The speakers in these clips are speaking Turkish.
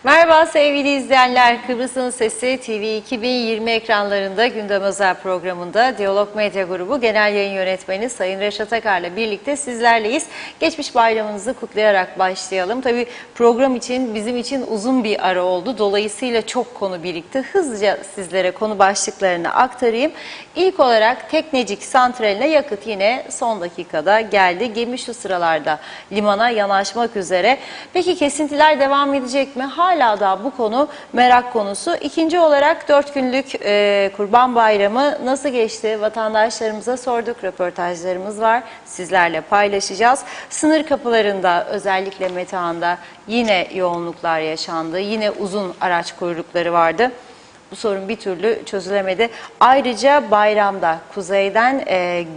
Merhaba sevgili izleyenler, Kıbrıs'ın Sesi TV 2020 ekranlarında gündem özel programında Diyalog Medya Grubu Genel Yayın Yönetmeni Sayın Reşat Akar'la birlikte sizlerleyiz. Geçmiş bayramınızı kutlayarak başlayalım. Tabii program için bizim için uzun bir ara oldu. Dolayısıyla çok konu birikti. Hızlıca sizlere konu başlıklarını aktarayım. İlk olarak Teknecik Santrali'ne yakıt yine son dakikada geldi. Gemi şu sıralarda limana yanaşmak üzere. Peki kesintiler devam edecek mi? Hala da bu konu merak konusu. İkinci olarak 4 günlük Kurban Bayramı nasıl geçti? Vatandaşlarımıza sorduk. Röportajlarımız var. Sizlerle paylaşacağız. Sınır kapılarında özellikle Metehan'da yine yoğunluklar yaşandı. Yine uzun araç kuyrukları vardı. Bu sorun bir türlü çözülemedi. Ayrıca bayramda kuzeyden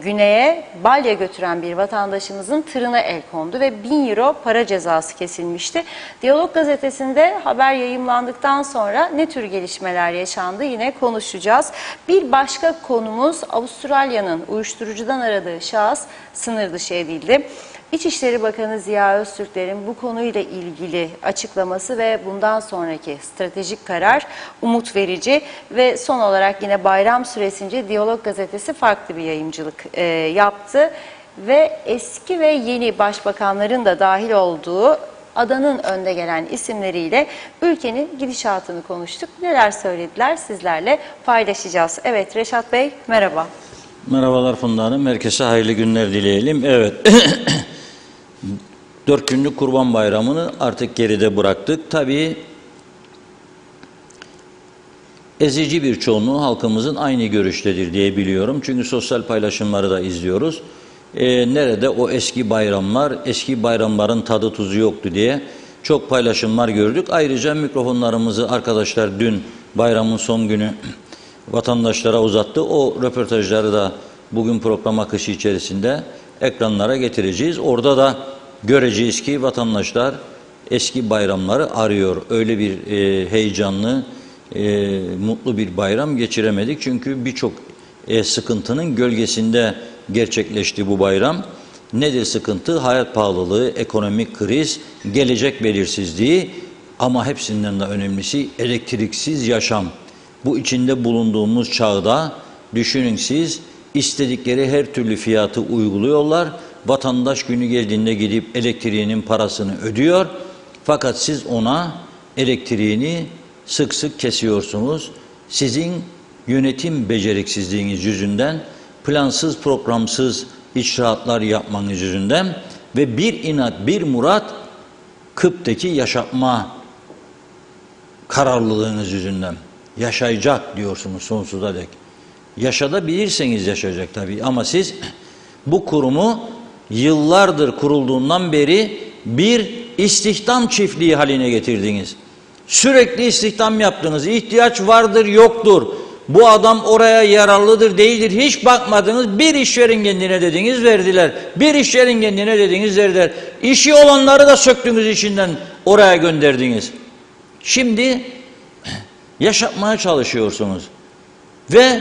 güneye balya götüren bir vatandaşımızın tırına el kondu ve 1000 euro para cezası kesilmişti. Diyalog gazetesinde haber yayımlandıktan sonra ne tür gelişmeler yaşandı yine konuşacağız. Bir başka konumuz Avustralya'nın uyuşturucudan aradığı şahıs sınır dışı edildi. İçişleri Bakanı Ziya Öztürkler'in bu konuyla ilgili açıklaması ve bundan sonraki stratejik karar umut verici ve son olarak yine bayram süresince Diyalog Gazetesi farklı bir yayımcılık yaptı ve eski ve yeni başbakanların da dahil olduğu adanın önde gelen isimleriyle ülkenin gidişatını konuştuk. Neler söylediler sizlerle paylaşacağız. Evet Reşat Bey merhaba. Merhabalar Funda Hanım. Herkese hayırlı günler dileyelim. Evet. 4 günlük Kurban Bayramı'nı artık geride bıraktık. Tabii ezici bir çoğunluğu halkımızın aynı görüştedir diye biliyorum. Çünkü sosyal paylaşımları da izliyoruz. Nerede o eski bayramlar, eski bayramların tadı tuzu yoktu diye çok paylaşımlar gördük. Ayrıca mikrofonlarımızı arkadaşlar dün bayramın son günü vatandaşlara uzattı. O röportajları da bugün program akışı içerisinde ekranlara getireceğiz. Orada da göreceğiz ki vatandaşlar eski bayramları arıyor. Öyle bir heyecanlı, mutlu bir bayram geçiremedik. Çünkü birçok sıkıntının gölgesinde gerçekleşti bu bayram. Nedir sıkıntı? Hayat pahalılığı, ekonomik kriz, gelecek belirsizliği ama hepsinden de önemlisi elektriksiz yaşam. Bu içinde bulunduğumuz çağda düşünün siz istedikleri her türlü fiyatı uyguluyorlar. Vatandaş günü geldiğinde gidip elektriğinin parasını ödüyor. Fakat siz ona elektriğini sık sık kesiyorsunuz. Sizin yönetim beceriksizliğiniz yüzünden, plansız programsız icraatlar yapmanız yüzünden ve bir inat bir murat Kıp'taki yaşatma kararlılığınız yüzünden. Yaşayacak diyorsunuz sonsuza dek. Yaşadabilirseniz yaşayacak tabii ama siz bu kurumu yıllardır kurulduğundan beri bir istihdam çiftliği haline getirdiniz. Sürekli istihdam yaptınız. İhtiyaç vardır, yoktur. Bu adam oraya yararlıdır, değildir. Hiç bakmadınız. Bir iş verin kendine dediniz, verdiler. Bir iş verin kendine dediniz, verdiler. İşi olanları da söktünüz içinden, oraya gönderdiniz. Şimdi yaşatmaya çalışıyorsunuz. Ve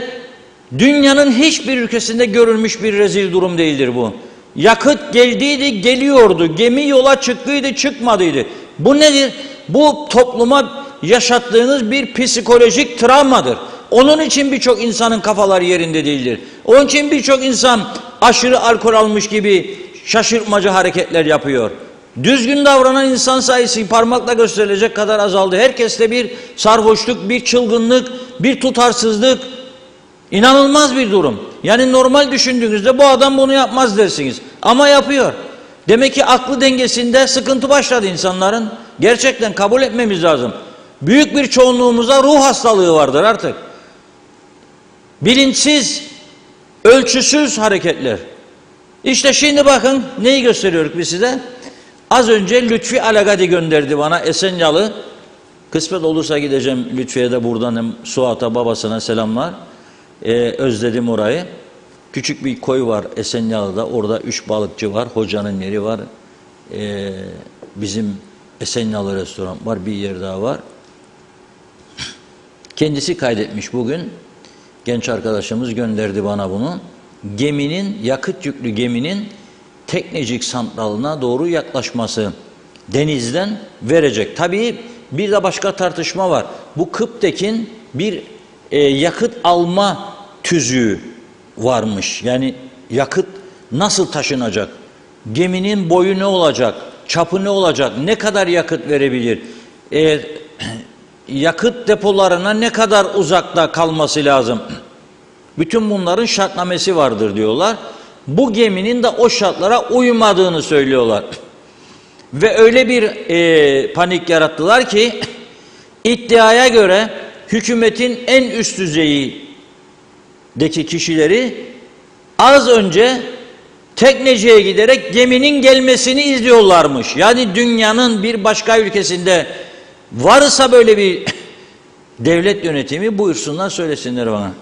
dünyanın hiçbir ülkesinde görülmüş bir rezil durum değildir bu. Yakıt geldiydi, geliyordu. Gemi yola çıktıydı, çıkmadıydı. Bu nedir? Bu topluma yaşattığınız bir psikolojik travmadır. Onun için birçok insanın kafaları yerinde değildir. Onun için birçok insan aşırı alkol almış gibi şaşırtmacı hareketler yapıyor. Düzgün davranan insan sayısı parmakla gösterilecek kadar azaldı. Herkeste bir sarhoşluk, bir çılgınlık, bir tutarsızlık. İnanılmaz bir durum. Yani normal düşündüğünüzde bu adam bunu yapmaz dersiniz. Ama yapıyor. Demek ki aklı dengesinde sıkıntı başladı insanların. Gerçekten kabul etmemiz lazım. Büyük bir çoğunluğumuzda ruh hastalığı vardır artık. Bilinçsiz, ölçüsüz hareketler. İşte şimdi bakın neyi gösteriyoruz biz size? Az önce Lütfi Alagadi gönderdi bana Esenyalı. Kısmet olursa gideceğim Lütfi'ye de buradan hem Suat'a babasına selamlar. Özledim orayı. Küçük bir koy var Esenyalı'da. Orada 3 balıkçı var. Hocanın yeri var. Bizim Esenyalı restoran var. Bir yer daha var. Kendisi kaydetmiş bugün. Genç arkadaşımız gönderdi bana bunu. Geminin, yakıt yüklü geminin Teknecik santralına doğru yaklaşması denizden verecek. Tabii Bir de başka tartışma var. Bu Kıptek'in bir yakıt alma tüzüğü varmış. Yani yakıt nasıl taşınacak? Geminin boyu ne olacak? Çapı ne olacak? Ne kadar yakıt verebilir? Yakıt depolarına ne kadar uzakta kalması lazım? Bütün bunların şartnamesi vardır diyorlar. Bu geminin de o şartlara uymadığını söylüyorlar. Ve öyle bir panik yarattılar ki iddiaya göre hükümetin en üst düzeydeki kişileri az önce tekneciye giderek geminin gelmesini izliyorlarmış. Yani dünyanın bir başka ülkesinde varsa böyle bir devlet yönetimi buyursunlar söylesinler bana.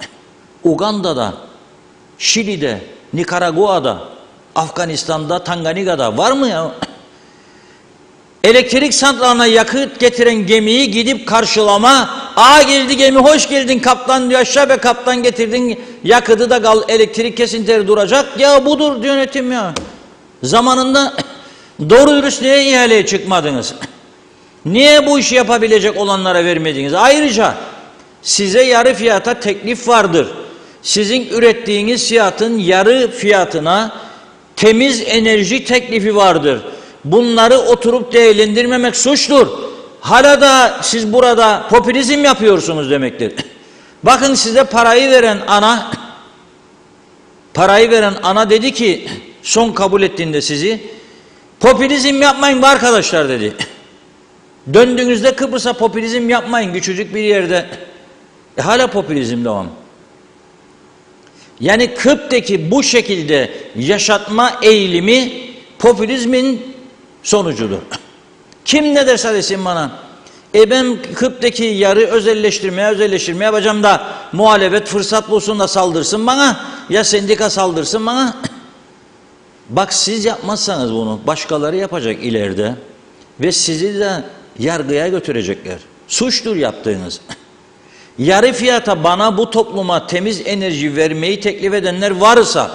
Uganda'da, Şili'de, Nikaragua'da, Afganistan'da, Tanganyika'da var mı ya? Elektrik santralına yakıt getiren gemiyi gidip karşılama, geldi gemi, hoş geldin kaptan, yaşa be kaptan, getirdin yakıtı da kal, elektrik kesintileri duracak. Ya budur yönetim ya. Zamanında doğru dürüst niye ihaleye çıkmadınız? Niye bu işi yapabilecek olanlara vermediniz? Ayrıca size yarı fiyata teklif vardır. Sizin ürettiğiniz fiyatın yarı fiyatına temiz enerji teklifi vardır. Bunları oturup değerlendirmemek suçtur. Hala da siz burada popülizm yapıyorsunuz demektir. Bakın size parayı veren ana dedi ki son kabul ettiğinde sizi popülizm yapmayın be arkadaşlar dedi. Döndüğünüzde Kıbrıs'a popülizm yapmayın küçücük bir yerde. Hala popülizm devam. Yani Kıbrıs'taki bu şekilde yaşatma eğilimi popülizmin sonucudur. Kim ne derse desin bana. Ben Kıbrıs'taki yarı özelleştirmeye yapacağım da muhalefet fırsat bulsun da saldırsın bana. Ya sendika saldırsın bana. Bak siz yapmazsanız bunu başkaları yapacak ileride. Ve sizi de yargıya götürecekler. Suçtur yaptığınız. Yarı fiyata bana bu topluma temiz enerji vermeyi teklif edenler varsa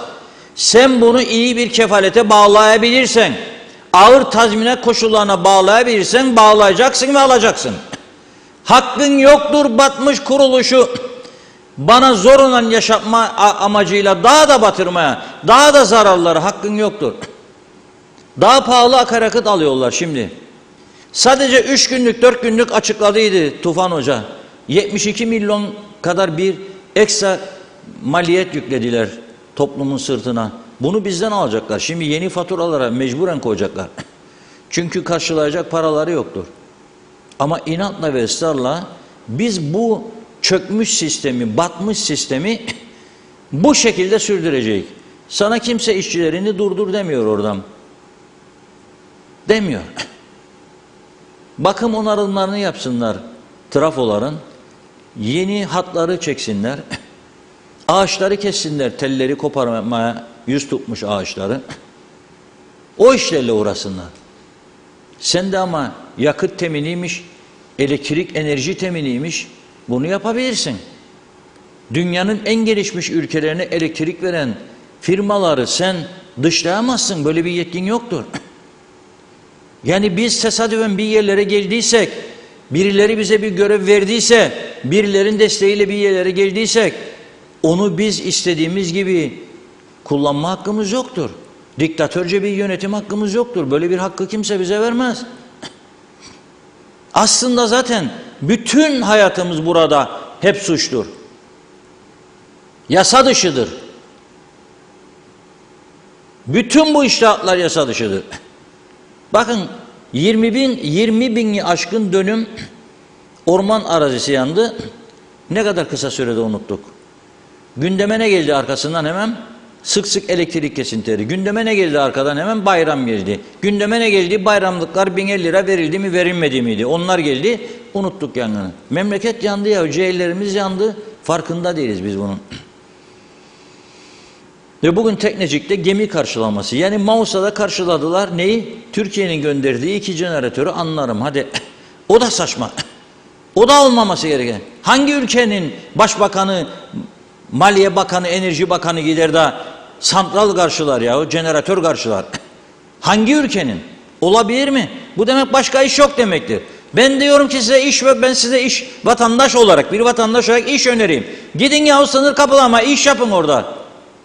sen bunu iyi bir kefalete bağlayabilirsen, ağır tazminat koşullarına bağlayabilirsen bağlayacaksın ve alacaksın. Hakkın yoktur batmış kuruluşu bana zorla yaşatma amacıyla daha da batırmaya, daha da zararları hakkın yoktur. Daha pahalı akaryakıt alıyorlar şimdi. Sadece 3 günlük 4 günlük açıkladıydı Tufan Hoca. 72 milyon kadar bir ekstra maliyet yüklediler toplumun sırtına. Bunu bizden alacaklar. Şimdi yeni faturalara mecburen koyacaklar. Çünkü karşılayacak paraları yoktur. Ama inatla ve ısrarla biz bu çökmüş sistemi, batmış sistemi bu şekilde sürdüreceğiz. Sana kimse işçilerini durdur demiyor oradan. Demiyor. Bakım onarımlarını yapsınlar trafoların. Yeni hatları çeksinler. Ağaçları kessinler, telleri koparmaya yüz tutmuş ağaçları. O işlerle uğraşsınlar. Sen de ama yakıt teminiymiş, elektrik enerji teminiymiş, bunu yapabilirsin. Dünyanın en gelişmiş ülkelerine elektrik veren firmaları sen dışlayamazsın, böyle bir yetkin yoktur. Yani biz tesadüfen bir yerlere geldiysek, birileri bize bir görev verdiyse, birilerin desteğiyle bir yerlere geldiysek, onu biz istediğimiz gibi kullanma hakkımız yoktur. Diktatörce bir yönetim hakkımız yoktur. Böyle bir hakkı kimse bize vermez. Aslında zaten bütün hayatımız burada hep suçtur. Yasa dışıdır. Bütün bu iştahatlar yasa dışıdır. Bakın 20 bini aşkın dönüm orman arazisi yandı. Ne kadar kısa sürede unuttuk. Gündeme ne geldi arkasından hemen? Sık sık elektrik kesintileri. Gündeme ne geldi arkadan hemen? Bayram geldi. Gündeme ne geldi? Bayramlıklar 1050 lira verildi mi verilmedi miydi? Onlar geldi. Unuttuk yangını. Memleket yandı ya. Ciğerlerimiz yandı. Farkında değiliz biz bunun. Ve bugün Teknecik'te gemi karşılaması. Yani Mausa'da karşıladılar. Neyi? Türkiye'nin gönderdiği 2 jeneratörü anlarım. Hadi. O da saçma. O da olmaması gereken. Hangi ülkenin başbakanı, Maliye Bakanı, Enerji Bakanı gider de santral karşılar ya, jeneratör karşılar. Hangi ülkenin? Olabilir mi? Bu demek başka iş yok demektir. Ben diyorum ki size iş ve ben size iş vatandaş olarak, bir vatandaş olarak iş önereyim. Gidin yahu sınır kapılama, iş yapın orada.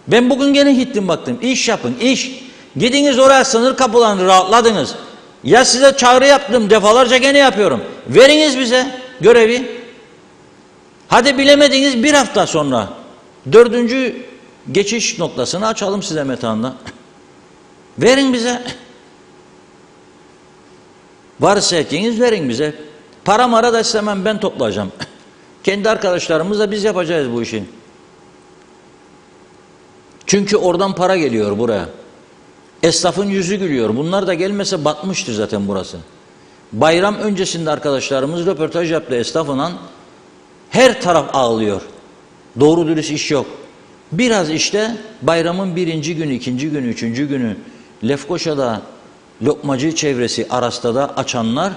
Ben bugün gene gittim baktım. İş yapın, iş. Gidiniz oraya, sınır kapılarını rahatladınız. Ya size çağrı yaptım, defalarca gene yapıyorum. Veriniz bize görevi. Hadi bilemediniz, bir hafta sonra 4. geçiş noktasını açalım size Metehan'da. Verin bize. Varsa etkiniz verin bize. Para mara da istemem, ben toplayacağım. Kendi arkadaşlarımızla biz yapacağız bu işi. Çünkü oradan para geliyor buraya. Esnafın yüzü gülüyor. Bunlar da gelmese batmıştır zaten burası. Bayram öncesinde arkadaşlarımız röportaj yaptı esnafla. Her taraf ağlıyor. Doğru dürüst iş yok. Biraz işte bayramın 1. günü, 2. günü, 3. günü Lefkoşa'da lokmacı çevresi Arasta'da açanlar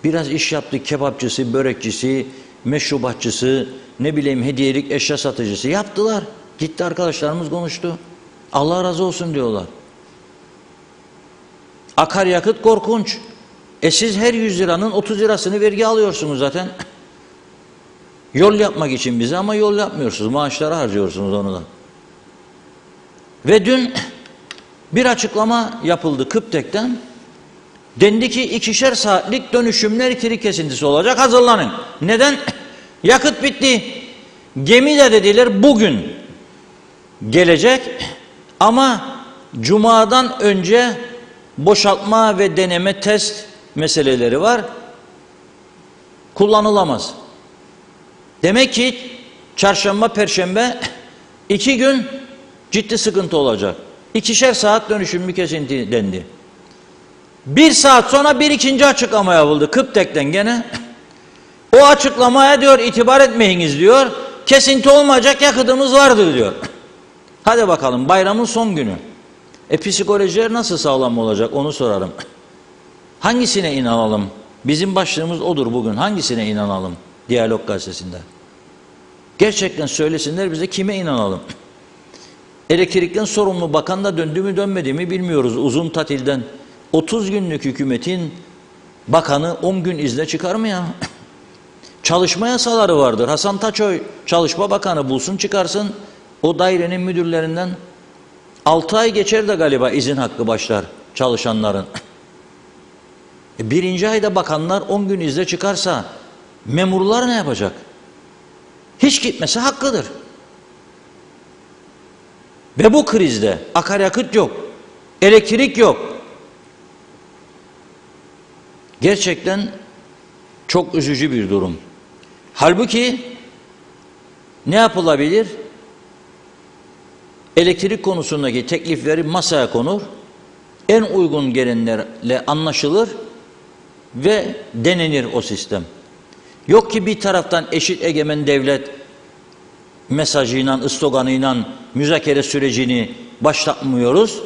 biraz iş yaptı. Kebapçısı, börekçisi, meşrubatçısı, ne bileyim hediyelik eşya satıcısı yaptılar. Gitti arkadaşlarımız konuştu. Allah razı olsun diyorlar. Akaryakıt korkunç. Siz her 100 liranın 30 lirasını vergi alıyorsunuz zaten. Yol yapmak için bize ama yol yapmıyorsunuz. Maaşları harcıyorsunuz onu da. Ve dün bir açıklama yapıldı Kıptek'ten. Dendi ki 2'şer saatlik dönüşümlü elektrik kesintisi olacak. Hazırlanın. Neden? Yakıt bitti. Gemi de dediler bugün gelecek ama Cuma'dan önce boşaltma ve deneme test meseleleri var. Kullanılamaz. Demek ki çarşamba, perşembe 2 gün ciddi sıkıntı olacak. 2'şer saat dönüşümlü kesinti dendi. 1 saat sonra bir ikinci açıklama yapıldı Kıptek'ten gene. O açıklamaya diyor itibar etmeyiniz diyor. Kesinti olmayacak, yakıtımız vardır diyor. Hadi bakalım, bayramın son günü. Psikolojiler nasıl sağlam olacak onu sorarım. Hangisine inanalım? Bizim başlığımız odur bugün. Hangisine inanalım? Diyalog gazetesinde. Gerçekten söylesinler bize, kime inanalım? Elektrikten sorumlu bakan da döndü mü dönmedi mi bilmiyoruz uzun tatilden. 30 günlük hükümetin bakanı 10 gün izne çıkar mı ya? Çalışma yasaları vardır. Hasan Taçoy Çalışma Bakanı bulsun çıkarsın o dairenin müdürlerinden. 6 ay geçer de galiba izin hakkı başlar çalışanların. 1. ayda bakanlar 10 gün izne çıkarsa memurlar ne yapacak? Hiç gitmesi hakkıdır. Ve bu krizde akaryakıt yok, elektrik yok. Gerçekten çok üzücü bir durum. Halbuki ne yapılabilir? Elektrik konusundaki teklifleri masaya konur, en uygun gelenlerle anlaşılır ve denenir o sistem. Yok ki bir taraftan eşit egemen devlet mesajıyla, sloganıyla müzakere sürecini başlatmıyoruz.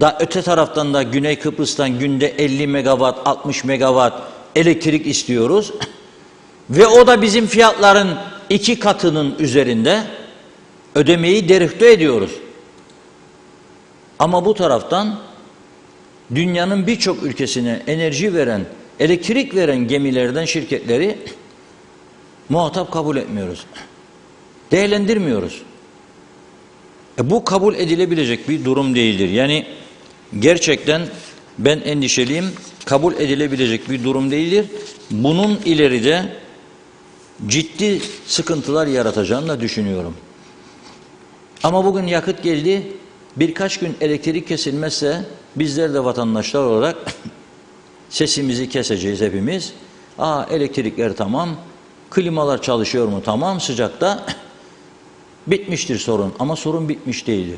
Da öte taraftan da Güney Kıbrıs'tan günde 50 megawatt, 60 megawatt elektrik istiyoruz. Ve o da bizim fiyatların 2 katının üzerinde ödemeyi derifte ediyoruz. Ama bu taraftan dünyanın birçok ülkesine enerji veren, elektrik veren gemilerden şirketleri muhatap kabul etmiyoruz. Değerlendirmiyoruz. Bu kabul edilebilecek bir durum değildir. Yani gerçekten ben endişeliyim. Kabul edilebilecek bir durum değildir. Bunun ileride ciddi sıkıntılar yaratacağını da düşünüyorum. Ama bugün yakıt geldi. Birkaç gün elektrik kesilmezse bizler de vatandaşlar olarak sesimizi keseceğiz hepimiz. Elektrikler tamam. Klimalar çalışıyor mu? Tamam. Sıcakta bitmiştir sorun. Ama sorun bitmiş değildi.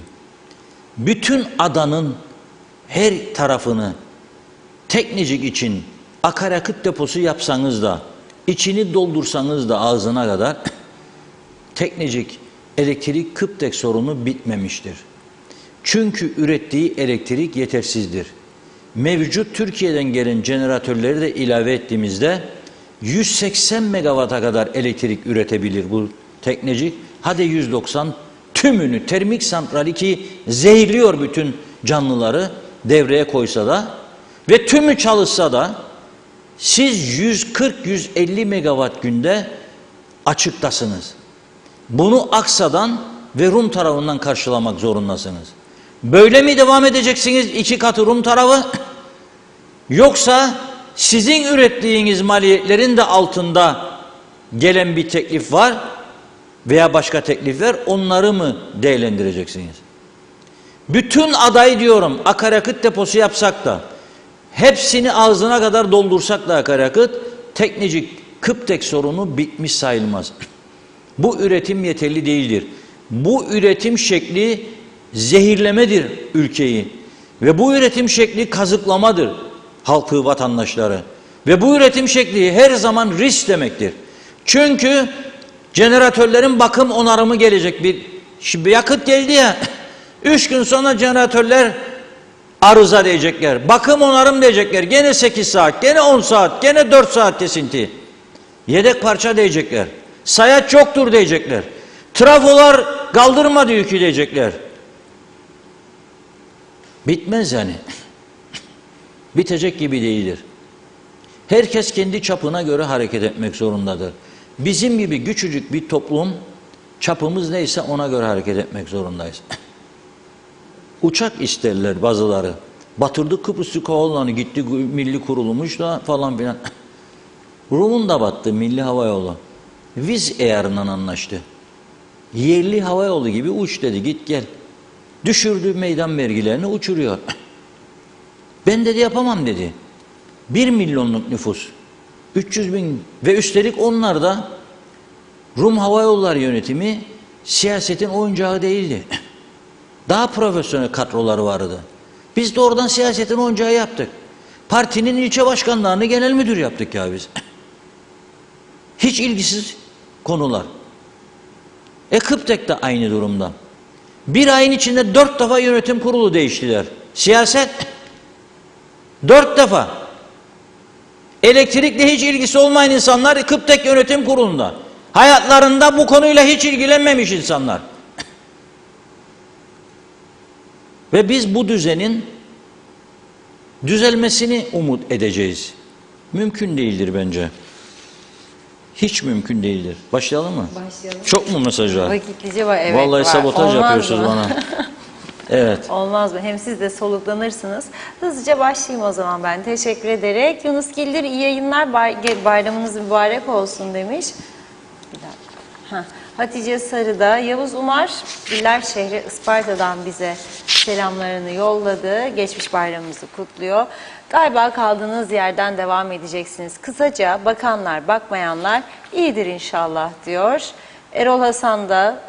Bütün adanın her tarafını teknicik için akaryakıt deposu yapsanız da, içini doldursanız da ağzına kadar teknicik elektrik Kıptek sorunu bitmemiştir. Çünkü ürettiği elektrik yetersizdir. Mevcut Türkiye'den gelen jeneratörleri de ilave ettiğimizde 180 megawata kadar elektrik üretebilir bu teknecik. Hadi 190 tümünü termik santrali ki zehirliyor bütün canlıları devreye koysa da ve tümü çalışsa da Siz 140-150 megawatt günde açıktasınız. Bunu Aksa'dan ve Rum tarafından karşılamak zorundasınız. Böyle mi devam edeceksiniz 2 katı Rum tarafı? Yoksa sizin ürettiğiniz maliyetlerin de altında gelen bir teklif var veya başka teklifler, onları mı değerlendireceksiniz? Bütün aday diyorum, akaryakıt deposu yapsak da hepsini ağzına kadar doldursak da akaryakıt, Teknecik Kıptek sorunu bitmiş sayılmaz. Bu üretim yeterli değildir. Bu üretim şekli zehirlemedir ülkeyi. Ve bu üretim şekli kazıklamadır halkı, vatandaşları. Ve bu üretim şekli her zaman risk demektir. Çünkü jeneratörlerin bakım onarımı gelecek. Şimdi yakıt geldi ya, 3 gün sonra jeneratörler arıza diyecekler. Bakım onarım diyecekler. Gene 8 saat, gene 10 saat, gene 4 saat kesinti. Yedek parça diyecekler. Sayaç yoktur diyecekler. Trafolar kaldırmadı yükü diyecekler. Bitmez yani. Bitecek gibi değildir. Herkes kendi çapına göre hareket etmek zorundadır. Bizim gibi küçücük bir toplum, çapımız neyse ona göre hareket etmek zorundayız. Uçak isterler bazıları. Batırdı Kıbrıs Türk Hava Yolları'nı, gitti milli kurulmuş da falan filan. Rum'un da battı Milli Hava Yolu. Wizz Air'la anlaştı. Yerli hava yolu gibi uç dedi, git gel. Düşürdü meydan vergilerini, uçuruyor. Ben dedi yapamam dedi. 1 milyonluk nüfus. 300 bin ve üstelik onlar da Rum Hava Yolları yönetimi siyasetin oyuncağı değildi. Daha profesyonel kadroları vardı. Biz de oradan siyasetin oyuncağı yaptık. Partinin ilçe başkanlarını genel müdür yaptık ya biz. Hiç ilgisiz konular. Kıptek de aynı durumda. Bir ayın içinde 4 defa yönetim kurulu değiştiler. Siyaset 4 defa. Elektrikle hiç ilgisi olmayan insanlar Kıptek yönetim kurulunda. Hayatlarında bu konuyla hiç ilgilenmemiş insanlar. Ve biz bu düzenin düzelmesini umut edeceğiz. Mümkün değildir bence. Hiç mümkün değildir. Başlayalım mı? Başlayalım. Çok mu mesaj var? Vakitlice var, evet. Vallahi var. sabotaj Olmaz yapıyorsunuz mı? bana. Evet. Olmaz mı? Hem siz de soluklanırsınız. Hızlıca başlayayım o zaman ben. Teşekkür ederek. Yunus Gildir iyi yayınlar, bayramınız mübarek olsun demiş. Bir dakika. Hatice Sarı'da. Yavuz Umar, Diller şehri Isparta'dan bize selamlarını yolladı. Geçmiş bayramımızı kutluyor. Galiba kaldığınız yerden devam edeceksiniz. Kısaca bakanlar, bakmayanlar iyidir inşallah diyor. Erol Hasan da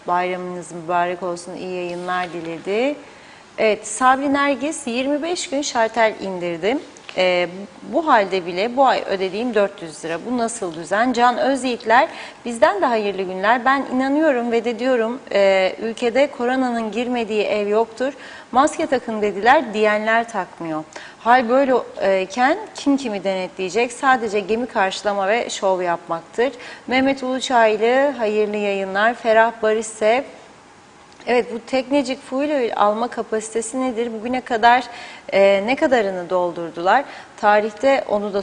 bayramınız mübarek olsun, iyi yayınlar diledi. Evet, Sabri Nergis 25 gün şartel indirdim. Bu halde bile bu ay ödediğim 400 lira. Bu nasıl düzen? Can Özyiğitler, bizden de hayırlı günler. Ben inanıyorum ve de diyorum ülkede koronanın girmediği ev yoktur. Maske takın dediler, diyenler takmıyor. Hal böyleyken kim kimi denetleyecek? Sadece gemi karşılama ve şov yapmaktır. Mehmet Uluçaylı, hayırlı yayınlar. Ferah Barışsev, evet, bu Teknecik fuel alma kapasitesi nedir? Bugüne kadar ne kadarını doldurdular? Tarihte onu da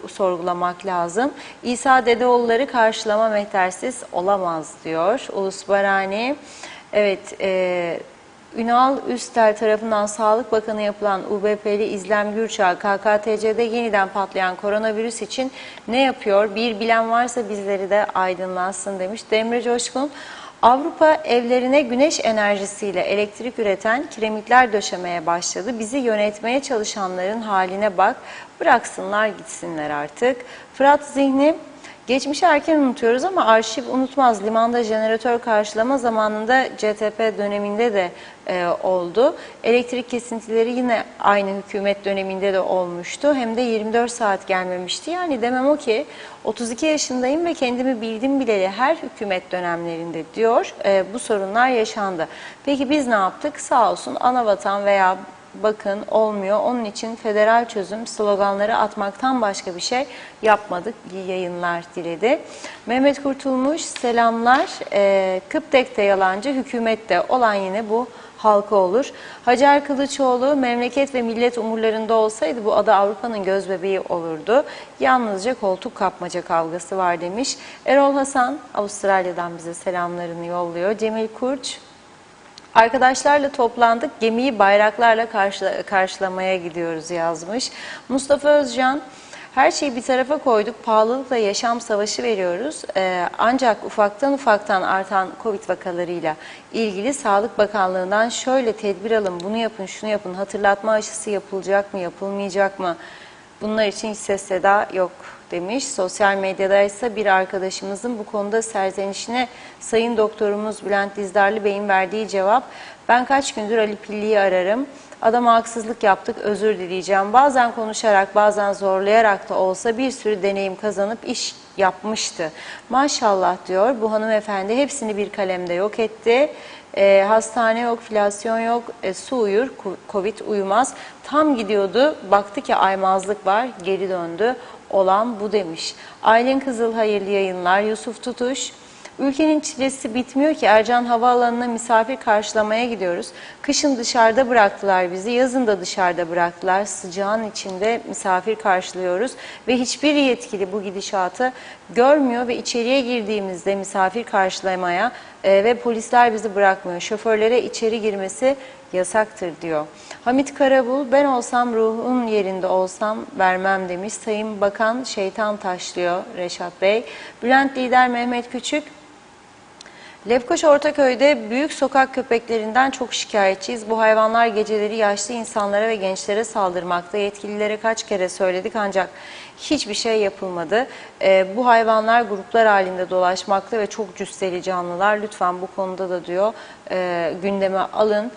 sorgulamak lazım. İsa Dedeoğulları karşılama mehtersiz olamaz diyor. Ulus Barani. Evet, Ünal Üstel tarafından Sağlık Bakanı yapılan UBP'li İzlem Gürçağ, KKTC'de yeniden patlayan koronavirüs için ne yapıyor? Bir bilen varsa bizleri de aydınlatsın demiş. Demre Coşkun, Avrupa evlerine güneş enerjisiyle elektrik üreten kiremitler döşemeye başladı. Bizi yönetmeye çalışanların haline bak, bıraksınlar gitsinler artık. Fırat Zihni, geçmişi erken unutuyoruz ama arşiv unutmaz. Limanda jeneratör karşılama zamanında CTP döneminde de oldu. Elektrik kesintileri yine aynı hükümet döneminde de olmuştu. Hem de 24 saat gelmemişti. Yani demem o ki 32 yaşındayım ve kendimi bildim bileli her hükümet dönemlerinde diyor bu sorunlar yaşandı. Peki biz ne yaptık? Sağ olsun Anavatan veya bakın olmuyor. Onun için federal çözüm sloganları atmaktan başka bir şey yapmadık. İyi yayınlar diledi. Mehmet Kurtulmuş selamlar. Kıptek'te yalancı, hükümette olan yine bu halka olur. Hacer Kılıçoğlu, memleket ve millet umurlarında olsaydı bu ada Avrupa'nın gözbebeği olurdu. Yalnızca koltuk kapmaca kavgası var demiş. Erol Hasan, Avustralya'dan bize selamlarını yolluyor. Cemil Kurç, arkadaşlarla toplandık, gemiyi bayraklarla karşılamaya gidiyoruz yazmış. Mustafa Özcan, her şeyi bir tarafa koyduk, pahalılıkla yaşam savaşı veriyoruz. Ancak ufaktan artan Covid vakalarıyla ilgili Sağlık Bakanlığı'ndan şöyle tedbir alın, bunu yapın, şunu yapın, hatırlatma aşısı yapılacak mı, yapılmayacak mı? Bunlar için hiç ses seda yok demiş. Sosyal medyada ise bir arkadaşımızın bu konuda serzenişine Sayın Doktorumuz Bülent Dizdarlı Bey'in verdiği cevap, ben kaç gündür Ali Pilli'yi ararım. Adama haksızlık yaptık, özür dileyeceğim. Bazen konuşarak, bazen zorlayarak da olsa bir sürü deneyim kazanıp iş yapmıştı. Maşallah diyor, bu hanımefendi hepsini bir kalemde yok etti. Hastane yok, filasyon yok, su uyur, Covid uyumaz. Tam gidiyordu, baktı ki aymazlık var, geri döndü. Olan bu demiş. Aylin Kızıl hayırlı yayınlar. Yusuf Tutuş, ülkenin çilesi bitmiyor ki, Ercan Havaalanı'na misafir karşılamaya gidiyoruz. Kışın dışarıda bıraktılar bizi, yazın da dışarıda bıraktılar. Sıcağın içinde misafir karşılıyoruz ve hiçbir yetkili bu gidişatı görmüyor ve içeriye girdiğimizde misafir karşılamaya ve polisler bizi bırakmıyor. Şoförlere içeri girmesi yasaktır diyor. Hamit Karabul, ben olsam ruhun yerinde olsam vermem demiş. Sayın Bakan şeytan taşlıyor Reşat Bey. Bülent Lider Mehmet Küçük, Lefkoşa Ortaköy'de büyük sokak köpeklerinden çok şikayetçiyiz. Bu hayvanlar geceleri yaşlı insanlara ve gençlere saldırmakta. Yetkililere kaç kere söyledik ancak hiçbir şey yapılmadı. Bu hayvanlar gruplar halinde dolaşmakta ve çok cüsseli canlılar. Lütfen bu konuda da diyor gündeme alın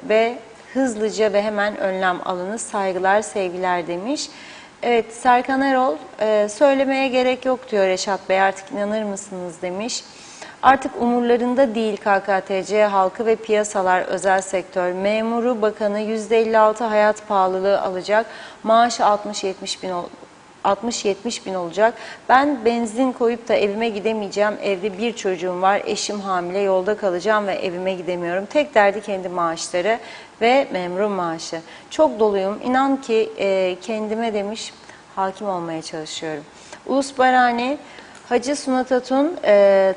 ve hızlıca ve hemen önlem alınız. Saygılar, sevgiler demiş. Evet, Serkan Erol, söylemeye gerek yok diyor Reşat Bey, artık inanır mısınız demiş. Artık umurlarında değil KKTC halkı ve piyasalar, özel sektör. Memuru, bakanı %56 hayat pahalılığı alacak. Maaşı 60-70 bin olacak. Ben benzin koyup da evime gidemeyeceğim. Evde bir çocuğum var, eşim hamile, yolda kalacağım ve evime gidemiyorum. Tek derdi kendi maaşları ve memur maaşı. Çok doluyum. İnan ki kendime demiş, hakim olmaya çalışıyorum. Uğuz Barani, Hacı Sunat Atun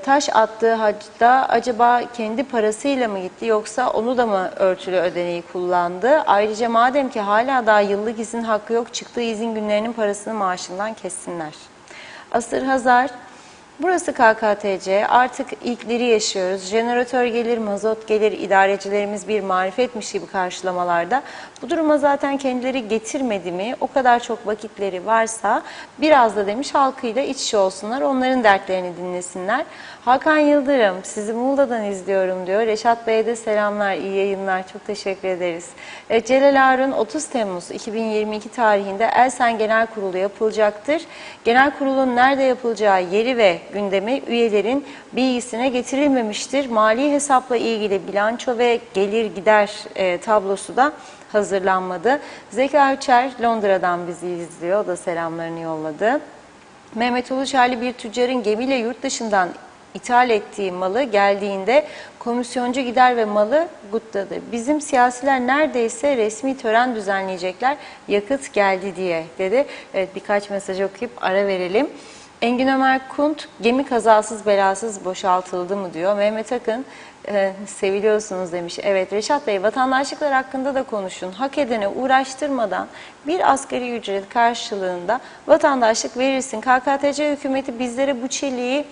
taş attığı hacda acaba kendi parasıyla mı gitti yoksa onu da mı örtülü ödeneği kullandı? Ayrıca madem ki hala daha yıllık izin hakkı yok, çıktığı izin günlerinin parasını maaşından kessinler. Asır Hazar, burası KKTC, artık ilkleri yaşıyoruz. Jeneratör gelir, mazot gelir, idarecilerimiz bir marifetmiş gibi karşılamalarda. Bu duruma zaten kendileri getirmedi mi? O kadar çok vakitleri varsa biraz da demiş halkıyla iç içe olsunlar, onların dertlerini dinlesinler. Hakan Yıldırım, sizi Muğla'dan izliyorum diyor. Reşat Bey'e de selamlar, iyi yayınlar, çok teşekkür ederiz. Celal Harun, 30 Temmuz 2022 tarihinde Elsen Genel Kurulu yapılacaktır. Genel Kurulun nerede yapılacağı yeri ve gündemi üyelerin bilgisine getirilmemiştir. Mali hesapla ilgili bilanço ve gelir gider tablosu da hazırlanmadı. Zeki Uçer Londra'dan bizi izliyor. O da selamlarını yolladı. Mehmet Uluçaylı, bir tüccarın gemiyle yurt dışından ithal ettiği malı geldiğinde komisyoncu gider ve malı gutladı. Bizim siyasiler neredeyse resmi tören düzenleyecekler, yakıt geldi diye dedi. Evet, birkaç mesaj okuyup ara verelim. Engin Ömer Kunt, gemi kazasız belasız boşaltıldı mı diyor. Mehmet Akın, seviliyorsunuz demiş. Evet Reşat Bey, vatandaşlıklar hakkında da konuşun. Hak edene uğraştırmadan bir asgari ücret karşılığında vatandaşlık verirsin. KKTC hükümeti bizlere bu çeliği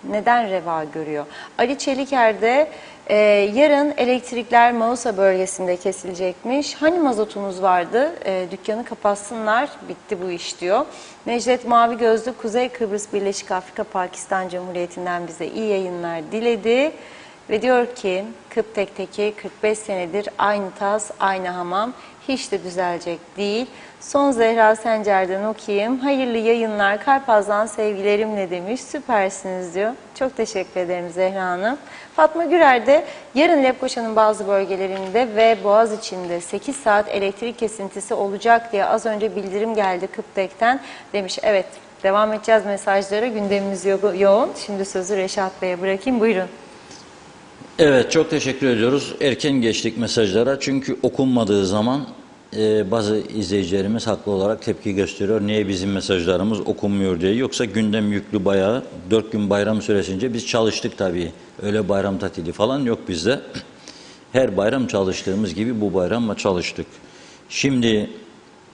neden reva görüyor? Ali Çeliker de yarın elektrikler Mausa bölgesinde kesilecekmiş. Hani mazotumuz vardı? Dükkanı kapatsınlar, bitti bu iş diyor. Necdet Mavi Gözlü, Kuzey Kıbrıs Birleşik Afrika Pakistan Cumhuriyeti'nden bize iyi yayınlar diledi. Ve diyor ki Kıptek'teki 45 senedir aynı tas, aynı hamam, hiç de düzelecek değil. Son Zehra Sencer'den okuyayım. Hayırlı yayınlar, Karpaz'dan sevgilerimle demiş. Süpersiniz diyor. Çok teşekkür ederim Zehra Hanım. Fatma Gürer de yarın Lefkoşa'nın bazı bölgelerinde ve Boğaziçi'nde 8 saat elektrik kesintisi olacak diye az önce bildirim geldi Kıptek'ten demiş. Evet, devam edeceğiz mesajlara. Gündemimiz yoğun. Şimdi sözü Reşat Bey'e bırakayım. Buyurun. Evet, çok teşekkür ediyoruz. Erken geçtik mesajlara çünkü okunmadığı zaman bazı izleyicilerimiz haklı olarak tepki gösteriyor. Niye bizim mesajlarımız okunmuyor diye. Yoksa gündem yüklü bayağı. 4 gün bayram süresince biz çalıştık tabii. Öyle bayram tatili falan yok bizde. Her bayram çalıştığımız gibi bu bayram da çalıştık. Şimdi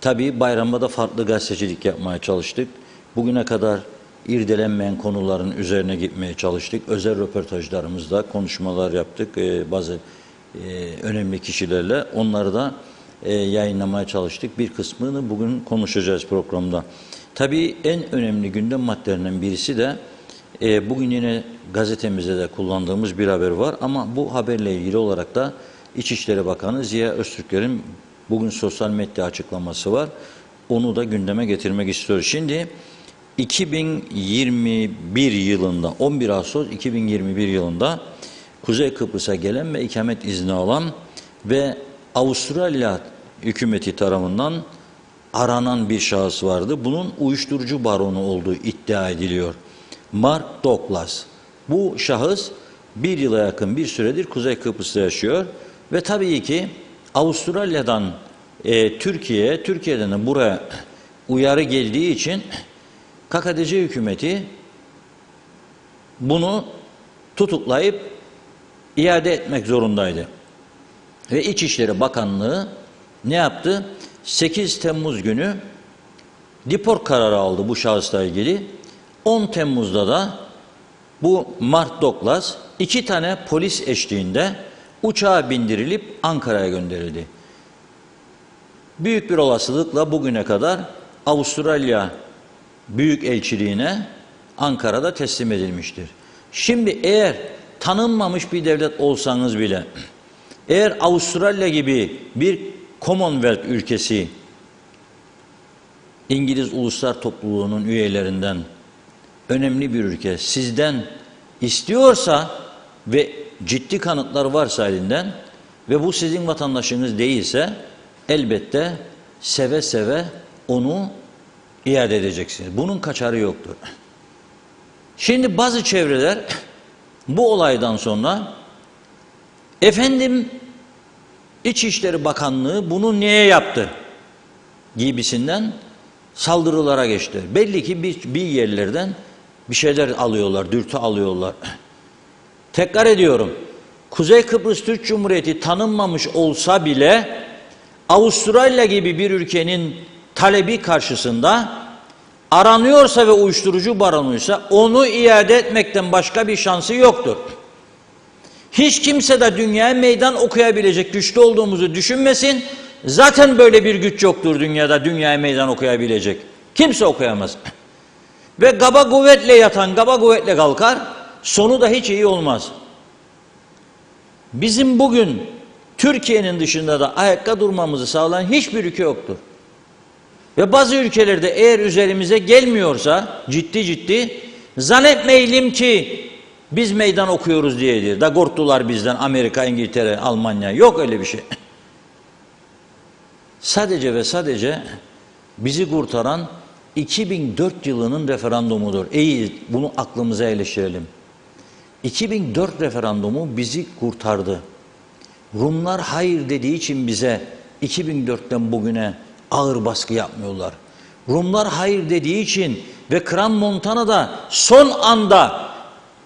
tabii bayramda da farklı gazetecilik yapmaya çalıştık. Bugüne kadar irdelenmeyen konuların üzerine gitmeye çalıştık. Özel röportajlarımızda konuşmalar yaptık. Bazı önemli kişilerle onları da yayınlamaya çalıştık. Bir kısmını bugün konuşacağız programda. Tabii en önemli gündem maddelerinden birisi de bugün yine gazetemizde de kullandığımız bir haber var. Ama bu haberle ilgili olarak da İçişleri Bakanı Ziya Öztürkler'in bugün sosyal medya açıklaması var. Onu da gündeme getirmek istiyoruz. Şimdi 2021 yılında 11 Ağustos 2021 yılında Kuzey Kıbrıs'a gelen ve ikamet izni alan ve Avustralya hükümeti tarafından aranan bir şahıs vardı. Bunun uyuşturucu baronu olduğu iddia ediliyor. Mark Douglas. Bu şahıs bir yıla yakın bir süredir Kuzey Kıbrıs'ta yaşıyor ve tabii ki Avustralya'dan Türkiye'ye, Türkiye'den de buraya uyarı geldiği için KKTC hükümeti bunu tutuklayıp iade etmek zorundaydı. Ve İçişleri Bakanlığı ne yaptı? 8 Temmuz günü deport kararı aldı bu şahısla ilgili. 10 Temmuz'da da bu Mark Douglas 2 tane polis eşliğinde uçağa bindirilip Ankara'ya gönderildi. Büyük bir olasılıkla bugüne kadar Avustralya Büyükelçiliğine Ankara'da teslim edilmiştir. Şimdi eğer tanınmamış bir devlet olsanız bile, eğer Avustralya gibi bir Commonwealth ülkesi, İngiliz Uluslar Topluluğu'nun üyelerinden önemli bir ülke sizden istiyorsa ve ciddi kanıtlar varsa elinden ve bu sizin vatandaşınız değilse elbette seve seve onu iade edeceksiniz. Bunun kaçarı yoktur. Şimdi bazı çevreler bu olaydan sonra efendim İçişleri Bakanlığı bunu niye yaptı gibisinden saldırılara geçti. Belli ki bir yerlerden bir şeyler alıyorlar, dürtü alıyorlar. Tekrar ediyorum. Kuzey Kıbrıs Türk Cumhuriyeti tanınmamış olsa bile Avustralya gibi bir ülkenin talebi karşısında aranıyorsa ve uyuşturucu baronuysa onu iade etmekten başka bir şansı yoktur. Hiç kimse de dünyaya meydan okuyabilecek güçlü olduğumuzu düşünmesin. Zaten böyle bir güç yoktur dünyada dünyaya meydan okuyabilecek. Kimse okuyamaz. Ve kaba kuvvetle yatan kaba kuvvetle kalkar. Sonu da hiç iyi olmaz. Bizim bugün Türkiye'nin dışında da ayakta durmamızı sağlayan hiçbir ülke yoktur. Ve bazı ülkelerde eğer üzerimize gelmiyorsa ciddi zannetmeyelim ki biz meydan okuyoruz diyedir. Da korktular bizden Amerika, İngiltere, Almanya. Yok öyle bir şey. Sadece ve sadece bizi kurtaran 2004 yılının referandumudur. İyi, bunu aklımıza yerleştirelim. 2004 referandumu bizi kurtardı. Rumlar hayır dediği için bize 2004'ten bugüne ağır baskı yapmıyorlar. Rumlar hayır dediği için ve Kran Montana'da son anda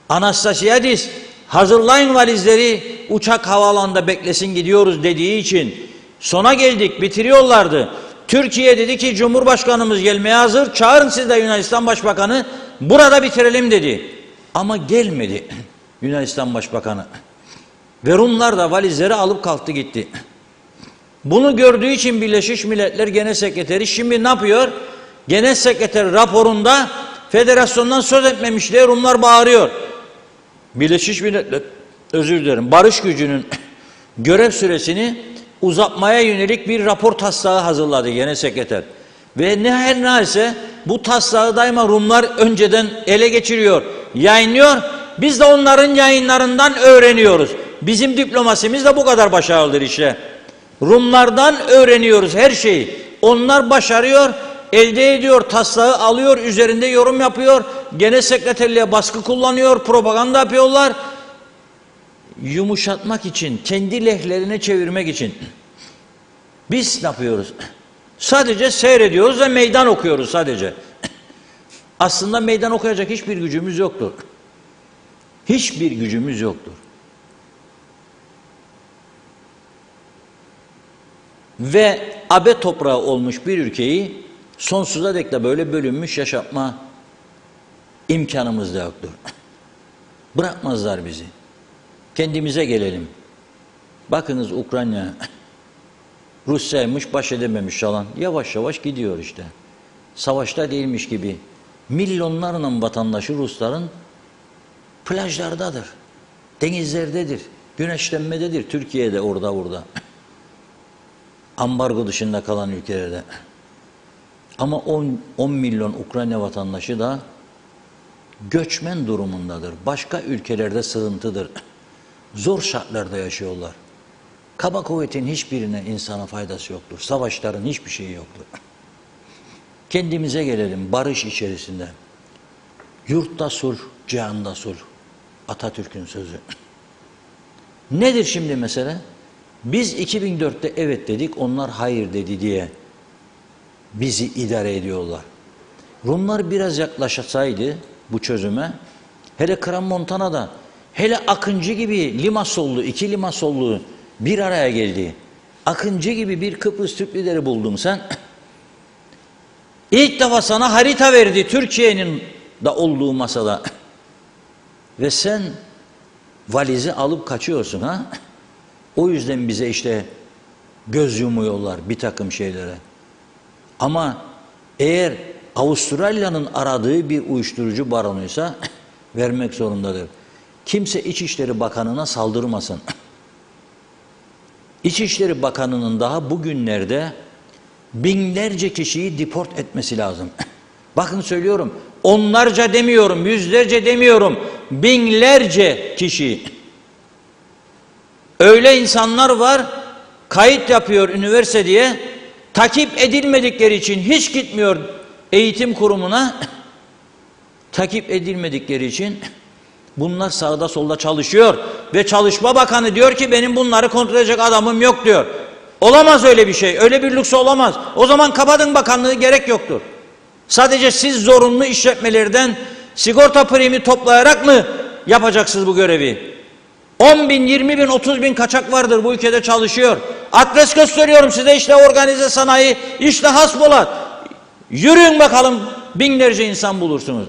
Anastasiadis hazırlayın valizleri uçak havaalanında beklesin gidiyoruz dediği için sona geldik bitiriyorlardı. Türkiye dedi ki Cumhurbaşkanımız gelmeye hazır, çağırın siz de Yunanistan Başbakanı, burada bitirelim dedi. Ama gelmedi Yunanistan Başbakanı. Ve Rumlar da valizleri alıp kalktı gitti. Bunu gördüğü için Birleşmiş Milletler Genel Sekreteri şimdi ne yapıyor? Genel Sekreter raporunda federasyondan söz etmemiş diye Rumlar bağırıyor. Birleşmiş Milletler, özür dilerim, barış gücünün görev süresini uzatmaya yönelik bir rapor taslağı hazırladı Genel Sekreter. Ve ne her neyse bu taslağı daima Rumlar önceden ele geçiriyor, yayınlıyor. Biz de onların yayınlarından öğreniyoruz. Bizim diplomasimiz de bu kadar başarılıdır işte. Rumlardan öğreniyoruz her şeyi. Onlar başarıyor, elde ediyor, taslağı alıyor, üzerinde yorum yapıyor, genel sekreterliğe baskı kullanıyor, propaganda yapıyorlar. yumuşatmak için, kendi lehlerine çevirmek için biz ne yapıyoruz? Sadece seyrediyoruz ve meydan okuyoruz sadece. Aslında meydan okuyacak hiçbir gücümüz yoktur. Hiçbir gücümüz yoktur. Ve abe toprağı olmuş bir ülkeyi sonsuza dek de böyle bölünmüş yaşatma imkanımız da yoktur. Bırakmazlar bizi. Kendimize gelelim. Bakınız Ukrayna, Rusya'ymış, baş edememiş falan. Yavaş yavaş gidiyor işte. Savaşta değilmiş gibi. Milyonlarla vatandaşı Rusların plajlardadır. Denizlerdedir. Güneşlenmededir. Türkiye'de orada burada. Ambargo dışında kalan ülkelerde. Ama 10 milyon Ukrayna vatandaşı da göçmen durumundadır. Başka ülkelerde sığıntıdır. Zor şartlarda yaşıyorlar. Kaba kuvvetin hiçbirine insana faydası yoktur. Savaşların hiçbir şeyi yoktur. Kendimize gelelim barış içerisinde. Yurtta sulh, cihanda sulh. Atatürk'ün sözü. Nedir şimdi mesele? Biz 2004'te evet dedik, onlar hayır dedi diye bizi idare ediyorlar. Rumlar biraz yaklaşsaydı bu çözüme, hele Kram Montana'da, hele Akıncı gibi Limassollu, iki Limassollu bir araya geldi. Akıncı gibi bir Kıbrıs Türk lideri buldun sen. İlk defa sana harita verdi Türkiye'nin de olduğu masada. Ve sen valizi alıp kaçıyorsun ha. O yüzden bize işte göz yumuyorlar bir takım şeylere. Ama eğer Avustralya'nın aradığı bir uyuşturucu baronuysa vermek zorundadır. Kimse İçişleri Bakanı'na saldırmasın. İçişleri Bakanı'nın daha bugünlerde binlerce kişiyi deport etmesi lazım. Bakın söylüyorum, onlarca demiyorum, yüzlerce demiyorum, binlerce kişi. Öyle insanlar var, kayıt yapıyor üniversite diye, takip edilmedikleri için hiç gitmiyor eğitim kurumuna, takip edilmedikleri için bunlar sağda solda çalışıyor ve Çalışma Bakanı diyor ki benim bunları kontrol edecek adamım yok diyor. Olamaz öyle bir şey, öyle bir lüks olamaz. O zaman kapatın bakanlığı, gerek yoktur. Sadece siz zorunlu işletmelerden sigorta primi toplayarak mı yapacaksınız bu görevi? 10 bin, 20 bin, 30 bin kaçak vardır bu ülkede çalışıyor. Adres gösteriyorum size, işte organize sanayi, işte Hasbulat. Yürüyün bakalım, binlerce insan bulursunuz.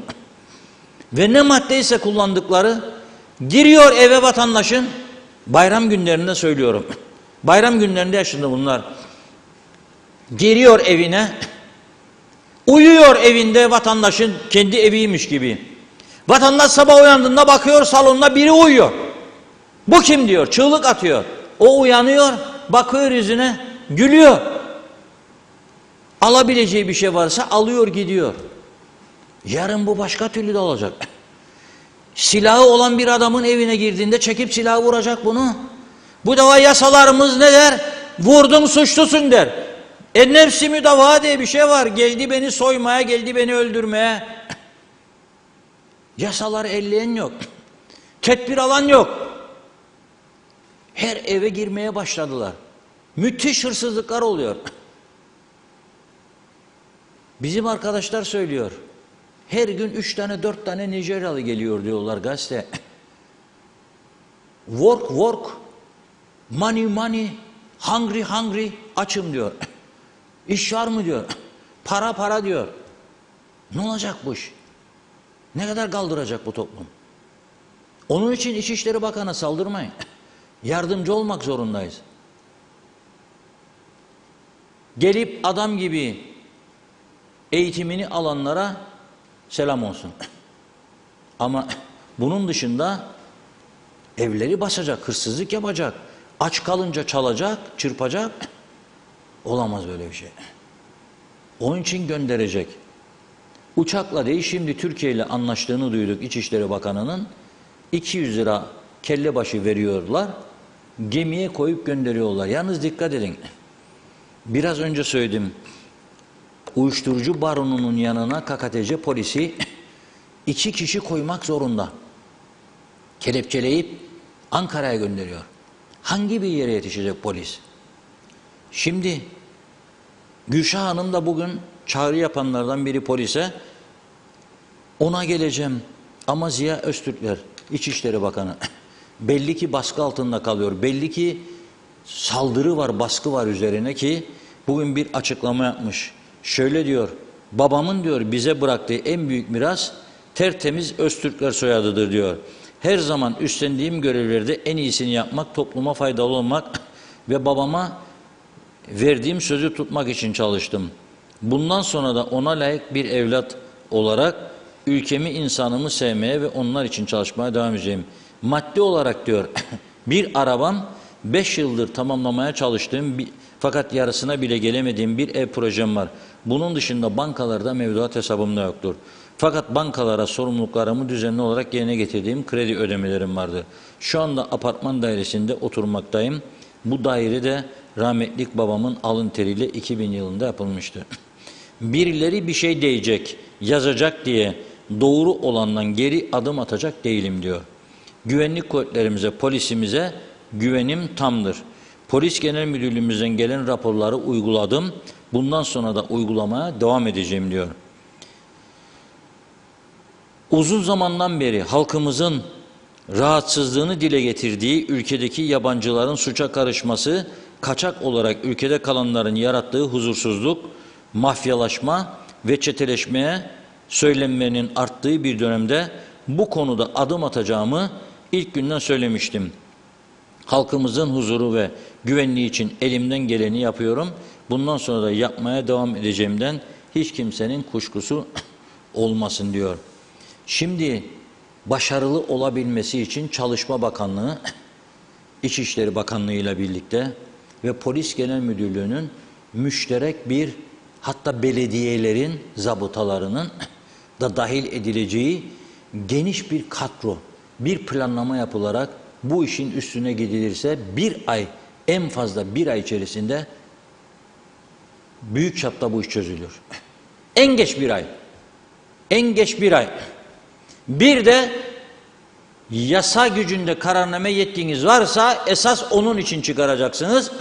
Ve ne maddeyse kullandıkları, giriyor eve vatandaşın, bayram günlerinde söylüyorum. Bayram günlerinde yaşında bunlar. Giriyor evine, uyuyor evinde vatandaşın kendi eviymiş gibi. Vatandaş sabah uyandığında bakıyor salonda biri uyuyor. Bu kim diyor, çığlık atıyor. O uyanıyor, bakıyor yüzüne, gülüyor. Alabileceği bir şey varsa alıyor gidiyor. Yarın bu başka türlü de olacak. Silahı olan bir adamın evine girdiğinde çekip silahı vuracak bunu. Bu defa yasalarımız ne der? Vurdun suçlusun der. Nefsi müdafaa diye bir şey var. Geldi beni soymaya, geldi beni öldürmeye. Yasaları elleyen yok. Tedbir alan yok. Her eve girmeye başladılar. Müthiş hırsızlıklar oluyor. Bizim arkadaşlar söylüyor. Her gün 3 tane 4 tane Nijeryalı geliyor diyorlar gazete. Work work, money money, hungry hungry, açım diyor. İş var mı diyor. Para para diyor. Ne olacak bu iş? Ne kadar kaldıracak bu toplum? Onun için İçişleri Bakanı'na saldırmayın. Yardımcı olmak zorundayız. Gelip adam gibi eğitimini alanlara selam olsun. Ama bunun dışında evleri basacak, hırsızlık yapacak, aç kalınca çalacak, çırpacak. Olamaz böyle bir şey. Onun için gönderecek. Uçakla değil, şimdi Türkiye ile anlaştığını duyduk İçişleri Bakanı'nın. 200 lira kelle başı veriyorlar. Gemiye koyup gönderiyorlar. Yalnız dikkat edin. Biraz önce söyledim. Uyuşturucu baronunun yanına KKTC polisi 2 kişi koymak zorunda. Kelepçeleyip Ankara'ya gönderiyor. Hangi bir yere yetişecek polis? Şimdi Gülşah Hanım da bugün çağrı yapanlardan biri polise, ona geleceğim ama Ziya Öztürkler, İçişleri Bakanı, belli ki baskı altında kalıyor. Belli ki saldırı var, baskı var üzerine ki bugün bir açıklama yapmış. Şöyle diyor, babamın diyor bize bıraktığı en büyük miras tertemiz Öztürkler soyadıdır diyor. Her zaman üstlendiğim görevlerde en iyisini yapmak, topluma faydalı olmak ve babama verdiğim sözü tutmak için çalıştım. Bundan sonra da ona layık bir evlat olarak ülkemi, insanımı sevmeye ve onlar için çalışmaya devam edeceğim. Maddi olarak diyor bir arabam, 5 yıldır tamamlamaya çalıştığım fakat yarısına bile gelemediğim bir ev projem var. Bunun dışında bankalarda mevduat hesabımda yoktur. Fakat bankalara sorumluluklarımı düzenli olarak yerine getirdiğim kredi ödemelerim vardır. Şu anda apartman dairesinde oturmaktayım. Bu daire de rahmetlik babamın alın teriyle 2000 yılında yapılmıştı. Birileri bir şey diyecek, yazacak diye doğru olandan geri adım atacak değilim diyor. Güvenlik kuvvetlerimize, polisimize güvenim tamdır. Polis Genel Müdürlüğümüzden gelen raporları uyguladım. Bundan sonra da uygulamaya devam edeceğim diyor. Uzun zamandan beri halkımızın rahatsızlığını dile getirdiği ülkedeki yabancıların suça karışması, kaçak olarak ülkede kalanların yarattığı huzursuzluk, mafyalaşma ve çeteleşmeye söylenmenin arttığı bir dönemde bu konuda adım atacağımı ilk günden söylemiştim. Halkımızın huzuru ve güvenliği için elimden geleni yapıyorum. Bundan sonra da yapmaya devam edeceğimden hiç kimsenin kuşkusu olmasın diyor. Şimdi başarılı olabilmesi için Çalışma Bakanlığı, İçişleri Bakanlığı ile birlikte ve Polis Genel Müdürlüğü'nün müşterek bir, hatta belediyelerin zabıtalarının da dahil edileceği geniş bir kadro, bir planlama yapılarak bu işin üstüne gidilirse bir ay, en fazla bir ay içerisinde büyük çapta bu iş çözülür. En geç bir ay. En geç bir ay. Bir de yasa gücünde kararname yetkiniz varsa esas onun için çıkaracaksınız.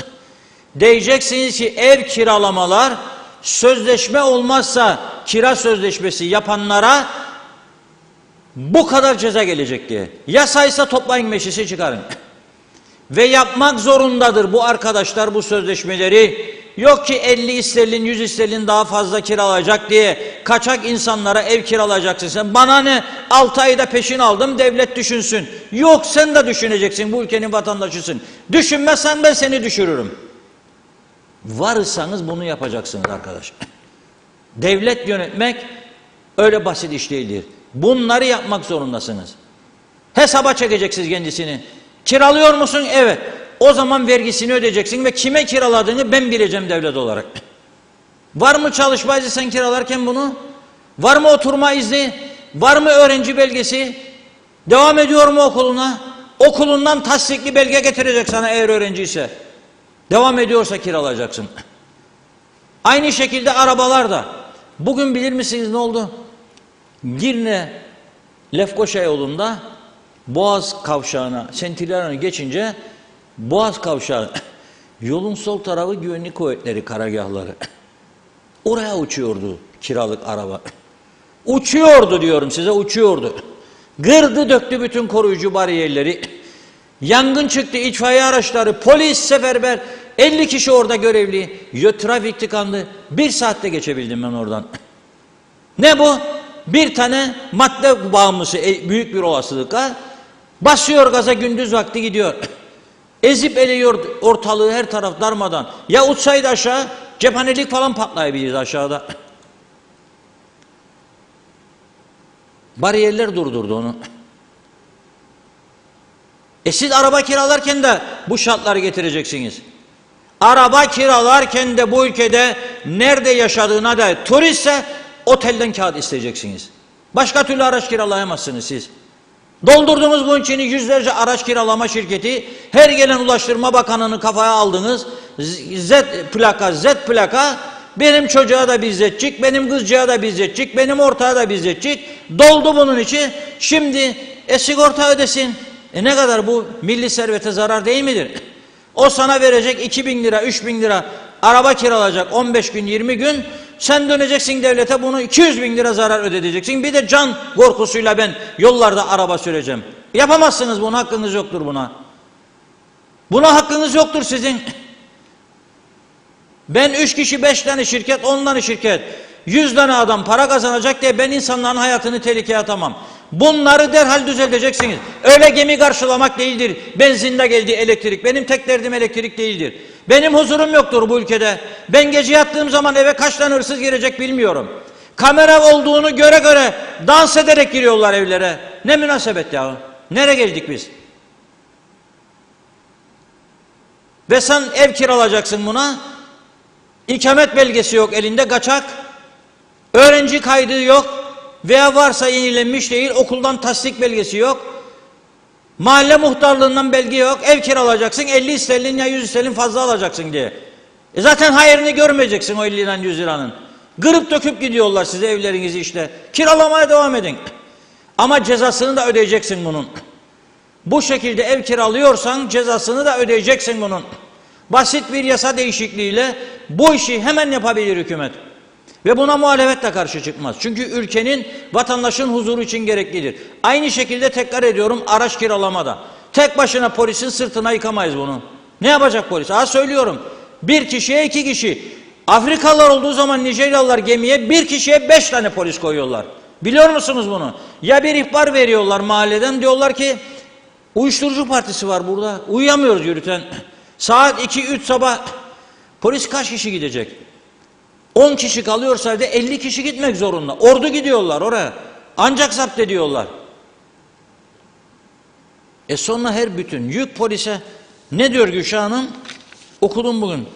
Diyeceksiniz ki ev kiralamalar sözleşme olmazsa kira sözleşmesi yapanlara bu kadar ceza gelecek diye. Yasaysa toplayın meclise çıkarın. Ve yapmak zorundadır bu arkadaşlar bu sözleşmeleri. Yok ki 50 isterlin 100 isterlin daha fazla kiralayacak diye kaçak insanlara ev kiralayacaksın sen. Bana ne, 6 ayda peşin aldım, devlet düşünsün. Yok, sen de düşüneceksin, bu ülkenin vatandaşısın. Düşünmezsen ben seni düşürürüm. Varırsanız bunu yapacaksınız arkadaş. Devlet yönetmek öyle basit iş değildir. Bunları yapmak zorundasınız. Hesaba çekeceksiniz kendisini. Kiralıyor musun? Evet. O zaman vergisini ödeyeceksin ve kime kiraladığını ben bileceğim devlet olarak. Var mı çalışma izni sen kiralarken bunu? Var mı oturma izni? Var mı öğrenci belgesi? Devam ediyor mu okuluna? Okulundan tasdikli belge getirecek sana eğer öğrenciyse. Devam ediyorsa kiralayacaksın. Aynı şekilde arabalar da. Bugün bilir misiniz ne oldu? Girne Lefkoşa yolunda Boğaz kavşağına, Sentilyara'nı geçince Boğaz kavşağı, yolun sol tarafı güvenlik kuvvetleri karargahları. Oraya uçuyordu kiralık araba. Uçuyordu diyorum size, uçuyordu. Gırdı döktü bütün koruyucu bariyerleri. Yangın çıktı, itfaiye araçları, polis seferber, 50 kişi orada görevli. Trafik tıkandı. 1 saatte geçebildim ben oradan. Ne bu? Bir tane madde bağımlısı büyük bir olasılıkla basıyor gaza, gündüz vakti gidiyor. Ezip eliyor ortalığı, her taraf darmadan. Ya uçsaydı aşağı, cephanelik falan patlayabiliriz aşağıda. Bariyerler durdurdu onu. Siz araba kiralarken de bu şartları getireceksiniz. Araba kiralarken de bu ülkede nerede yaşadığına dair, turistse otelden kağıt isteyeceksiniz. Başka türlü araç kiralayamazsınız siz. Doldurdunuz bunun için yüzlerce araç kiralama şirketi, her gelen Ulaştırma Bakanı'nı kafaya aldınız. Z plaka, benim çocuğa da bir zetçik, benim kızcığa da bir zetçik, benim ortağa da bir zetçik. Doldu bunun içi. Şimdi sigorta ödesin. Ne kadar bu? Milli servete zarar değil midir? O sana verecek 2.000 lira, 3.000 lira araba kiralayacak 15 gün, 20 gün. Sen döneceksin devlete, bunu 200.000 lira zarar ödeyeceksin. Bir de can korkusuyla ben yollarda araba süreceğim. Yapamazsınız bunu, hakkınız yoktur buna. Buna hakkınız yoktur sizin. Ben 3 kişi, 5 tane şirket, 10 tane şirket, 100 tane adam para kazanacak diye ben insanların hayatını tehlikeye atamam. Bunları derhal düzelteceksiniz. Öyle gemi karşılamak değildir. Benzinde geldi elektrik. Benim tek derdim elektrik değildir. Benim huzurum yoktur bu ülkede. Ben gece yattığım zaman eve kaç tane hırsız girecek bilmiyorum. Kamera olduğunu göre göre dans ederek giriyorlar evlere. Ne münasebet ya. Nereye geldik biz? Ve sen ev kiralayacaksın buna. İkamet belgesi yok elinde, kaçak. Öğrenci kaydı yok. Veya varsa yenilenmiş değil, okuldan tasdik belgesi yok. Mahalle muhtarlığından belge yok. Ev kiralayacaksın, 50 sterlin ya 100 sterlin fazla alacaksın diye. Zaten hayrını görmeyeceksin o 50 liranın 100 liranın. Kırıp döküp gidiyorlar size evlerinizi işte. Kiralamaya devam edin. Ama cezasını da ödeyeceksin bunun. Bu şekilde ev kiralıyorsan cezasını da ödeyeceksin bunun. Basit bir yasa değişikliğiyle bu işi hemen yapabilir hükümet. Ve buna muhalefet de karşı çıkmaz. Çünkü ülkenin, vatandaşın huzuru için gereklidir. Aynı şekilde tekrar ediyorum, araç kiralamada. Tek başına polisin sırtına yıkamayız bunu. Ne yapacak polis? Söylüyorum. Bir kişiye 2 kişi. Afrikalılar olduğu zaman Nijeryalılar gemiye, bir kişiye 5 tane polis koyuyorlar. Biliyor musunuz bunu? Ya bir ihbar veriyorlar mahalleden, diyorlar ki uyuşturucu partisi var burada. Uyuyamıyoruz yürüten. Saat 2-3 sabah polis kaç kişi gidecek? 10 kişi kalıyorsa da 50 kişi gitmek zorunda. Ordu gidiyorlar oraya. Ancak zapt ediyorlar. Sonra her bütün yük polise. Ne diyor Gülşah Hanım? Okudum bugün.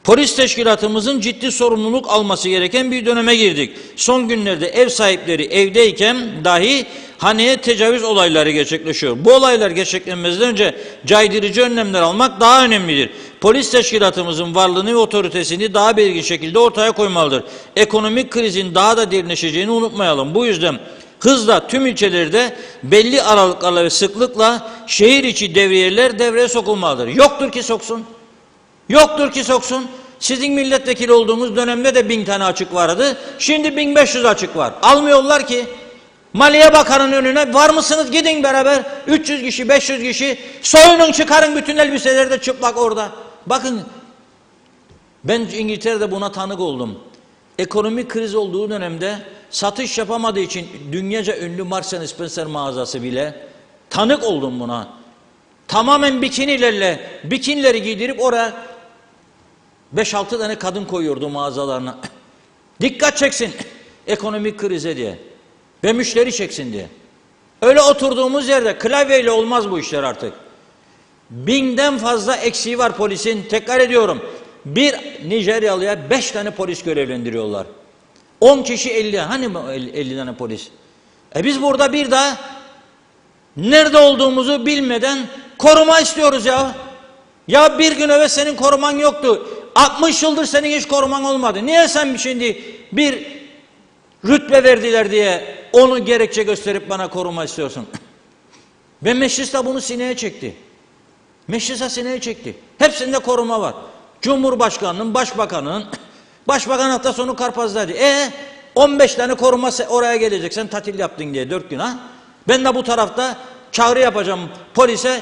Polis teşkilatımızın ciddi sorumluluk alması gereken bir döneme girdik. Son günlerde ev sahipleri evdeyken dahi haneye tecavüz olayları gerçekleşiyor. Bu olaylar gerçekleşmeden önce caydırıcı önlemler almak daha önemlidir. Polis teşkilatımızın varlığını ve otoritesini daha belirgin şekilde ortaya koymalıdır. Ekonomik krizin daha da derinleşeceğini unutmayalım. Bu yüzden hızla tüm ilçelerde belli aralıklarla ve sıklıkla şehir içi devriyeler devreye sokulmalıdır. Yoktur ki soksun. Yoktur ki soksun. Sizin milletvekili olduğumuz dönemde de 1000 tane açık vardı. Şimdi 1500 açık var. Almıyorlar ki. Maliye Bakanı'nın önüne var mısınız? Gidin beraber. 300 kişi, 500 kişi. Soyunun, çıkarın bütün elbiseleri de çıplak orada. Bakın, ben İngiltere'de buna tanık oldum. Ekonomik kriz olduğu dönemde satış yapamadığı için dünyaca ünlü Marks & Spencer mağazası bile tanık oldum buna. Tamamen bikinileri giydirip oraya 5-6 tane kadın koyuyordu mağazalarına. Dikkat çeksin ekonomik krize diye. Ve müşteri çeksin diye. Öyle oturduğumuz yerde klavyeyle olmaz bu işler artık. 1000'den fazla eksiği var polisin. Tekrar ediyorum. Bir Nijeryalıya 5 tane polis görevlendiriyorlar. 10 kişi 50. Hani 50 tane polis? Biz burada bir daha nerede olduğumuzu bilmeden koruma istiyoruz ya. Ya bir gün evvel senin koruman yoktu. 60 yıldır senin hiç koruman olmadı. Niye sen şimdi bir rütbe verdiler diye onu gerekçe gösterip bana koruma istiyorsun? Ve meclis de bunu sineye çekti. Meclise sineye çekti. Hepsinde koruma var. Cumhurbaşkanının, başbakanın, başbakan hafta sonu Karpaz'daydı. 15 tane koruma oraya gelecek. Sen tatil yaptın diye 4 gün ha. Ben de bu tarafta çağrı yapacağım polise.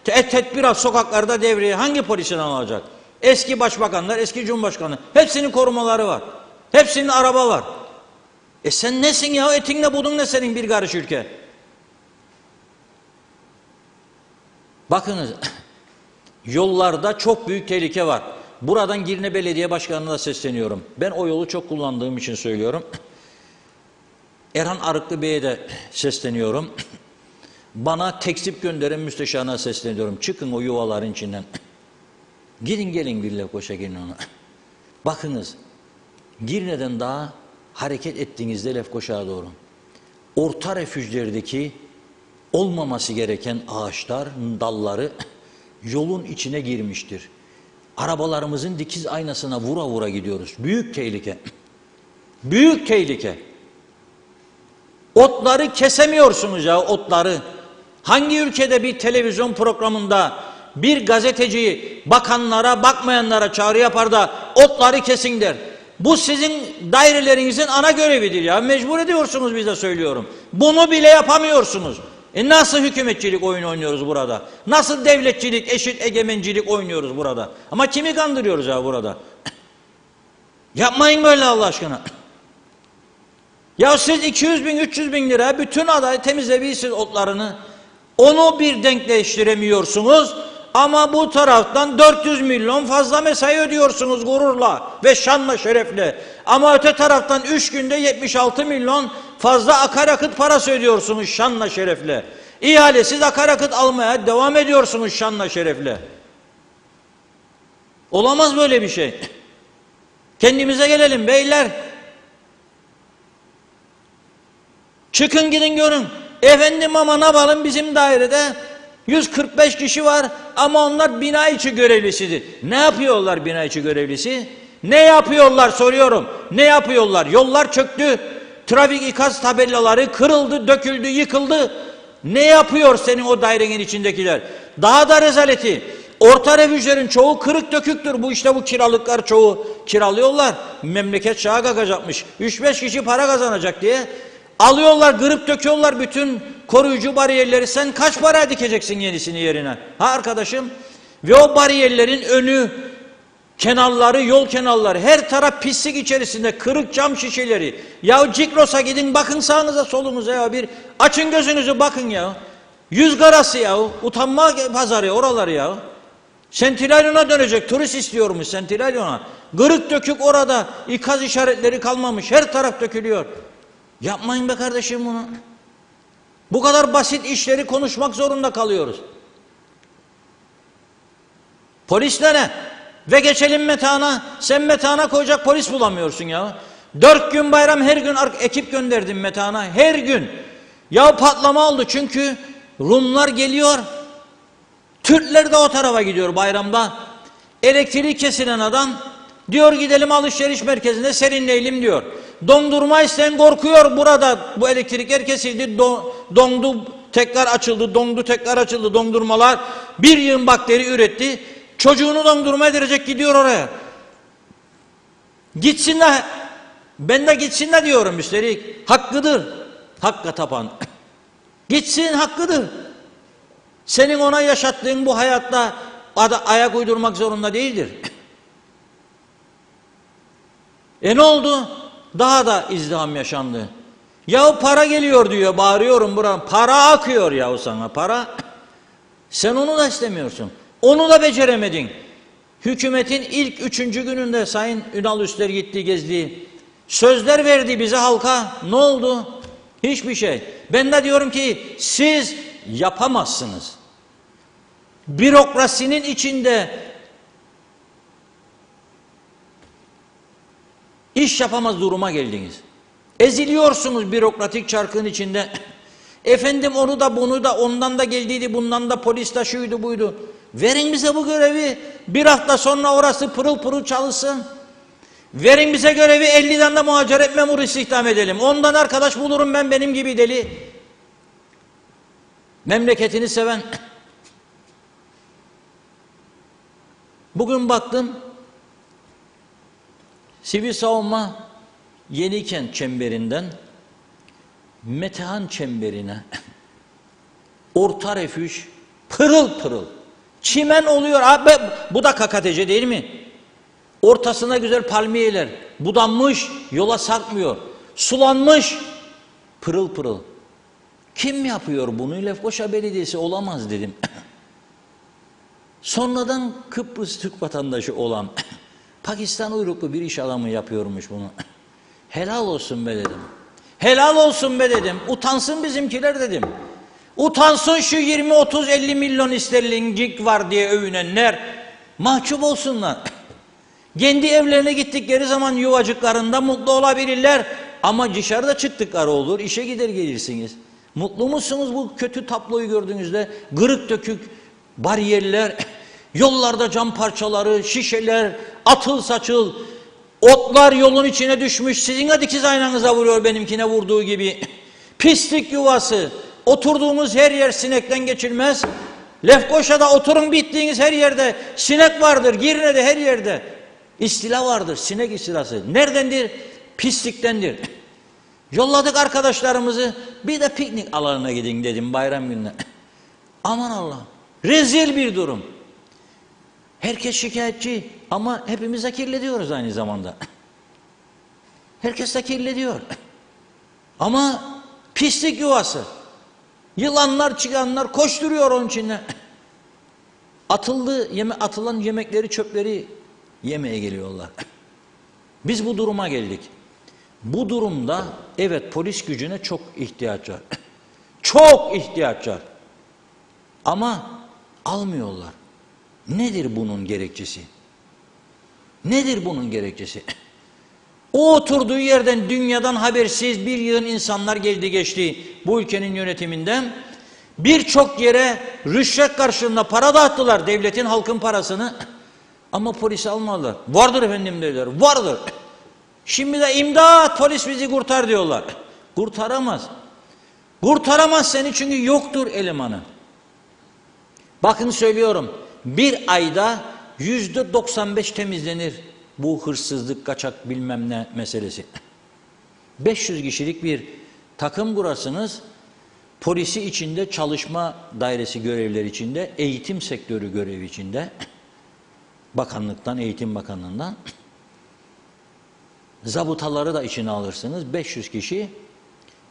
Tedbir al sokaklarda devreye. Hangi polisin alacak? Eski başbakanlar, eski cumhurbaşkanı. Hepsinin korumaları var. Hepsinin araba var. Sen nesin ya? Etinle budun ne senin bir karış ülke? Bakınız, yollarda çok büyük tehlike var. Buradan Girne Belediye Başkanı'na sesleniyorum. Ben o yolu çok kullandığım için söylüyorum. Erhan Arıklı Bey'e de sesleniyorum. Bana tekzip gönderen müsteşarına sesleniyorum. Çıkın o yuvaların içinden. Gidin gelin bir Lefkoşa gelin ona. Bakınız, Girne'den daha hareket ettiğinizde Lefkoşa'ya doğru. Orta refüjlerdeki olmaması gereken ağaçlar, dalları yolun içine girmiştir. Arabalarımızın dikiz aynasına vura vura gidiyoruz. Büyük tehlike. Büyük tehlike. Otları kesemiyorsunuz ya, otları. Hangi ülkede bir televizyon programında bir gazeteci bakanlara, bakmayanlara çağrı yapar da otları kesin der? Bu sizin dairelerinizin ana görevidir ya. Mecbur ediyorsunuz, bize söylüyorum. Bunu bile yapamıyorsunuz. Nasıl hükümetçilik oyunu oynuyoruz burada? Nasıl devletçilik, eşit egemencilik oynuyoruz burada? Ama kimi kandırıyoruz ya burada? Yapmayın böyle Allah aşkına. Ya siz 200 bin, 300 bin lira bütün adayı temizleyebilirsiniz otlarını. Onu bir denkleştiremiyorsunuz. Ama bu taraftan 400 milyon fazla mesai ödüyorsunuz gururla ve şanla şerefle. Ama öte taraftan 3 günde 76 milyon fazla akaryakıt parası ödüyorsunuz şanla şerefle. İhalesiz akaryakıt almaya devam ediyorsunuz şanla şerefle. Olamaz böyle bir şey. Kendimize gelelim beyler. Çıkın gidin görün. Efendim ama ne yapalım, bizim dairede 145 kişi var ama onlar bina içi görevlisidir. Ne yapıyorlar bina içi görevlisi? Ne yapıyorlar soruyorum. Ne yapıyorlar? Yollar çöktü. Trafik ikaz tabelaları kırıldı, döküldü, yıkıldı. Ne yapıyor senin o dairenin içindekiler? Daha da rezaleti. Orta refüjlerin çoğu kırık döküktür. Bu işte bu kiralıklar çoğu kiralıyorlar. Memleket şaha kalkacakmış. 3-5 kişi para kazanacak diye. Alıyorlar, kırıp döküyorlar bütün koruyucu bariyerleri. Sen kaç para dikeceksin yenisini yerine? Ha arkadaşım? Ve o bariyerlerin önü, kenarları, yol kenarları, her taraf pislik içerisinde, kırık cam şişeleri. Ya Cikros'a gidin, bakın sağınıza solunuza ya, bir açın gözünüzü bakın ya. Yüz karası ya, utanma pazarı oraları ya. Sentilaryona dönecek, turist istiyormuş Sentilaryona. Kırık dökük orada, ikaz işaretleri kalmamış, her taraf dökülüyor. Yapmayın be kardeşim bunu. Bu kadar basit işleri konuşmak zorunda kalıyoruz. Polisle ne? Ve geçelim metana. Sen metana koyacak polis bulamıyorsun ya. 4 gün bayram, her gün ekip gönderdim metana. Her gün. Ya patlama oldu çünkü Rumlar geliyor. Türkler de o tarafa gidiyor bayramda. Elektriği kesilen adam diyor gidelim alışveriş merkezinde serinleyelim diyor. Dondurma isteyen korkuyor burada. Bu elektrikler kesildi. Dondu tekrar açıldı. Dondu tekrar açıldı dondurmalar. Bir yığın bakteri üretti. Çocuğunu dondurma edecek, gidiyor oraya. Gitsin de, ben de gitsin de diyorum üstelik. Hakkıdır. Hakka tapan. Gitsin, hakkıdır. Senin ona yaşattığın bu hayatta ayak uydurmak zorunda değildir. Ne oldu? Daha da izdiham yaşandı. Yahu para geliyor diyor, bağırıyorum buranın. Para akıyor yahu sana, para. Sen onu da istemiyorsun. Onu da beceremedin. Hükümetin ilk 3. gününde Sayın Ünal Üster gitti, gezdi. Sözler verdi bize, halka. Ne oldu? Hiçbir şey. Ben de diyorum ki siz yapamazsınız. Bürokrasinin içinde iş yapamaz duruma geldiniz. Eziliyorsunuz bürokratik çarkın içinde. Efendim onu da bunu da, ondan da geldiydi, bundan da polis de şuydu buydu. Verin bize bu görevi. Bir hafta sonra orası pırıl pırıl çalışsın. Verin bize görevi, 50'den de muhaciret memuru istihdam edelim. Ondan arkadaş bulurum ben, benim gibi deli. Memleketini seven. Bugün baktım, Sivil Savunma Yenikent çemberinden Metehan çemberine orta refüj pırıl pırıl. Çimen oluyor. Abi, bu da KKTC değil mi? Ortasına güzel palmiyeler. Budanmış, yola sarkmıyor. Sulanmış. Pırıl pırıl. Kim yapıyor bunu? Lefkoşa Belediyesi olamaz dedim. Sonradan Kıbrıs Türk vatandaşı olan Pakistan uyruklu bir iş adamı yapıyormuş bunu. Helal olsun be dedim. Helal olsun be dedim. Utansın bizimkiler dedim. Utansın şu 20, 30, 50 milyon sterlincik var diye övünenler. Mahcup olsunlar. Kendi evlerine gittikleri zaman yuvacıklarında mutlu olabilirler. Ama dışarıda çıktıkları olur. İşe gider gelirsiniz. Mutlu musunuz bu kötü tabloyu gördüğünüzde? Kırık dökük bariyerler, yollarda cam parçaları, şişeler, atıl saçıl, otlar yolun içine düşmüş. Sizin de dikiz aynanıza vuruyor benimkine vurduğu gibi. Pislik yuvası. Oturduğunuz her yer sinekten geçilmez. Lefkoşa'da oturun bittiğiniz her yerde sinek vardır. Girne'de her yerde istila vardır. Sinek istilası. Neredendir? Pisliktendir. Yolladık arkadaşlarımızı. Bir de piknik alanına gidin dedim bayram gününe. Aman Allah. Rezil bir durum. Herkes şikayetçi ama hepimiz de kirletiyoruz aynı zamanda. Herkes de kirletiyor. Ama pislik yuvası. Yılanlar, çıkanlar koşturuyor onun içine. Atılan yemekleri, çöpleri yemeye geliyorlar. Biz bu duruma geldik. Bu durumda evet polis gücüne çok ihtiyaç var. Çok ihtiyaç var. Ama almıyorlar. Nedir bunun gerekçesi? Nedir bunun gerekçesi? O oturduğu yerden dünyadan habersiz bir yığın insanlar geldi geçti bu ülkenin yönetiminden. Birçok yere rüşvet karşılığında para dağıttılar, devletin halkın parasını. Ama polisi almadılar. Vardır efendim dediler, vardır. Şimdi de imdat polis bizi kurtar diyorlar. Kurtaramaz. Kurtaramaz seni çünkü yoktur elemanı. Bakın söylüyorum, bir ayda %95 temizlenir bu hırsızlık, kaçak bilmem ne meselesi. 500 kişilik bir takım kurasınız, polisi içinde, çalışma dairesi görevleri içinde, eğitim sektörü görevi içinde, bakanlıktan, eğitim bakanlığından, zabıtaları da içine alırsınız, 500 kişi,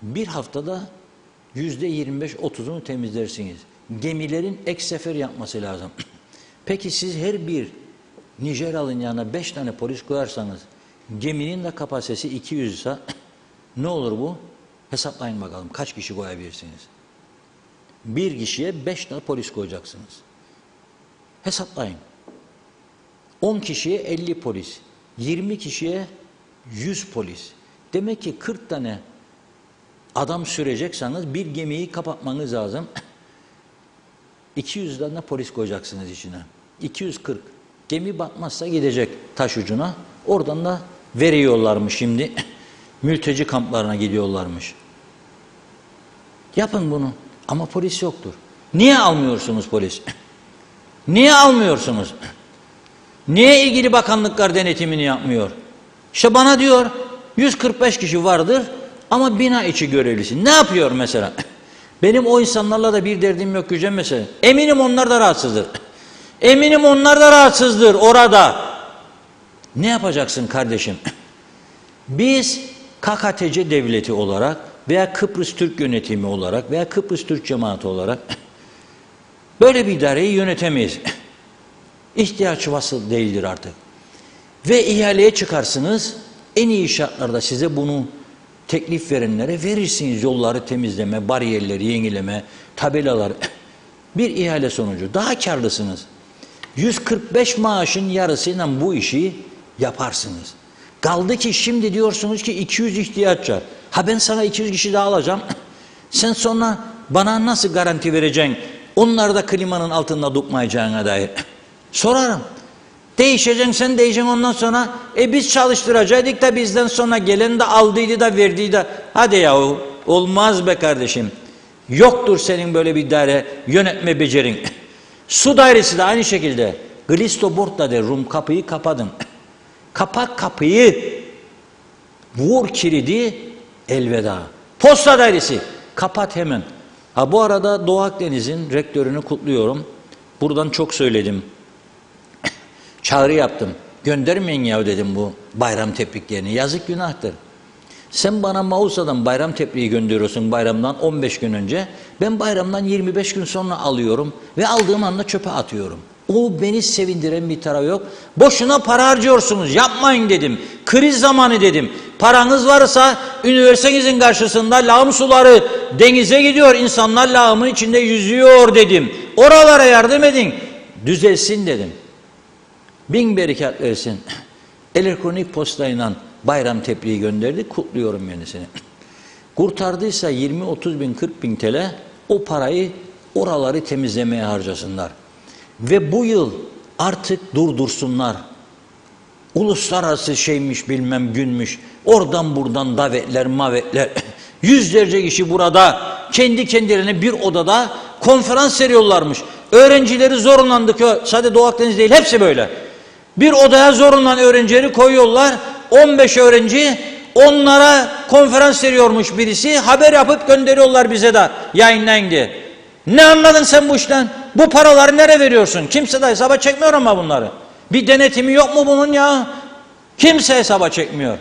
bir haftada %25-30'unu temizlersiniz. Gemilerin ek sefer yapması lazım. Peki siz her bir Nijeryalı'nın yanına 5 tane polis koyarsanız, geminin de kapasitesi 200 ise ne olur bu? Hesaplayın bakalım kaç kişi koyabilirsiniz? Bir kişiye 5 tane polis koyacaksınız. Hesaplayın. 10 kişiye 50 polis, 20 kişiye 100 polis. Demek ki 40 tane adam sürecekseniz bir gemiyi kapatmanız lazım. 200 tane polis koyacaksınız içine. 240. Gemi batmazsa gidecek taş ucuna. Oradan da veriyorlarmış şimdi. Mülteci kamplarına gidiyorlarmış. Yapın bunu. Ama polis yoktur. Niye almıyorsunuz polis? Niye almıyorsunuz? Niye ilgili bakanlıklar denetimini yapmıyor? İşte bana diyor 145 kişi vardır ama bina içi görevlisi. Ne yapıyor mesela? Benim o insanlarla da bir derdim yok Yüce mesela. Eminim onlar da rahatsızdır. Eminim onlar da rahatsızdır orada. Ne yapacaksın kardeşim? Biz KKTC devleti olarak veya Kıbrıs Türk yönetimi olarak veya Kıbrıs Türk cemaati olarak böyle bir idareyi yönetemeyiz. İhtiyaç vasıl değildir artık. Ve ihaleye çıkarsınız, en iyi şartlarda size bunu teklif verenlere verirsiniz yolları temizleme, bariyerleri yenileme, tabelaları. Bir ihale sonucu daha karlısınız. 145 maaşın yarısıyla bu işi yaparsınız. Kaldı ki şimdi diyorsunuz ki 200 ihtiyaç var. Ha ben sana 200 kişi daha alacağım. Sen sonra bana nasıl garanti vereceksin? Onlar da klimanın altında tutmayacağına dair. Sorarım. Değişeceksin sen değişeceksin ondan sonra. Biz çalıştıracaktık da bizden sonra gelen de aldıydı da verdiydi de. Hadi yahu olmaz be kardeşim. Yoktur senin böyle bir daire yönetme becerin. Su dairesi de aynı şekilde. Glistobord'da der Rum kapıyı kapadın. Kapak kapıyı. Vur kilidi elveda. Posta dairesi kapat hemen. Ha bu arada Doğu Akdeniz'in rektörünü kutluyorum. Buradan çok söyledim. Çağrı yaptım. Göndermeyin ya dedim bu bayram tebriklerini. Yazık günahtır. Sen bana Mausa'dan bayram tebriği gönderiyorsun bayramdan 15 gün önce. Ben bayramdan 25 gün sonra alıyorum ve aldığım anda çöpe atıyorum. O beni sevindiren bir tarafı yok. Boşuna para harcıyorsunuz. Yapmayın dedim. Kriz zamanı dedim. Paranız varsa üniversitenizin karşısında lağım suları denize gidiyor. İnsanlar lağımın içinde yüzüyor dedim. Oralara yardım edin. Düzelsin dedim. Bin berekat versin. Elektronik postayla bayram tebriği gönderdik. Kutluyorum kendisini. Kurtardıysa 20-30 bin 40 bin TL o parayı oraları temizlemeye harcasınlar. Ve bu yıl artık durdursunlar. Uluslararası şeymiş bilmem günmüş. Oradan buradan davetler mavetler. Yüzlerce kişi burada kendi kendilerine bir odada konferans veriyorlarmış. Öğrencileri zorunlandı, sadece Doğu Akdeniz değil, hepsi böyle. Bir odaya zorunlan öğrencileri koyuyorlar. 15 öğrenci, onlara konferans veriyormuş birisi. Haber yapıp gönderiyorlar bize de yayınlayın diye. Ne anladın sen bu işten? Bu paraları nereye veriyorsun? Kimse de hesaba çekmiyor ama bunları. Bir denetimi yok mu bunun ya? Kimse hesaba çekmiyor.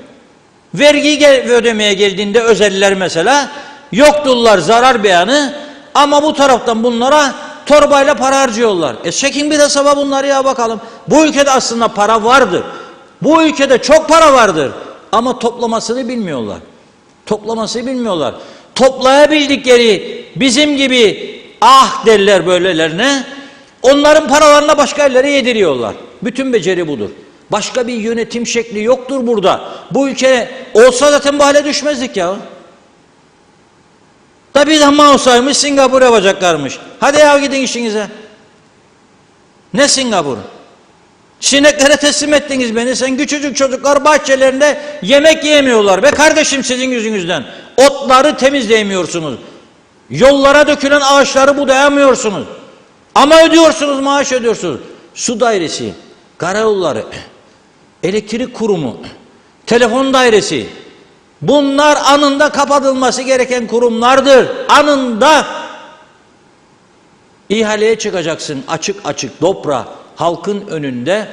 Vergi ödemeye geldiğinde özelliler mesela yokturlar, zarar beyanı, ama bu taraftan bunlara torbayla para harcıyorlar. Çekin bir hesaba bunları ya bakalım. Bu ülkede aslında para vardır. Bu ülkede çok para vardır. Ama toplamasını bilmiyorlar. Toplamasını bilmiyorlar. Toplayabildikleri bizim gibi ah derler böylelerine. Onların paralarına başka yerlere yediriyorlar. Bütün beceri budur. Başka bir yönetim şekli yoktur burada. Bu ülke olsa zaten bu hale düşmezdik ya. Tabii daha olsaymış Singapur yapacaklarmış. Hadi ya gidin işinize. Ne Singapur? Sineklere teslim ettiniz beni. Sen küçücük çocuklar bahçelerinde yemek yiyemiyorlar. Be kardeşim, sizin yüzünüzden. Otları temizleyemiyorsunuz. Yollara dökülen ağaçları budayamıyorsunuz. Ama ödüyorsunuz, maaş ödüyorsunuz. Su dairesi, karayolları, elektrik kurumu, telefon dairesi. Bunlar anında kapatılması gereken kurumlardır. Anında ihaleye çıkacaksın, açık açık dobra halkın önünde.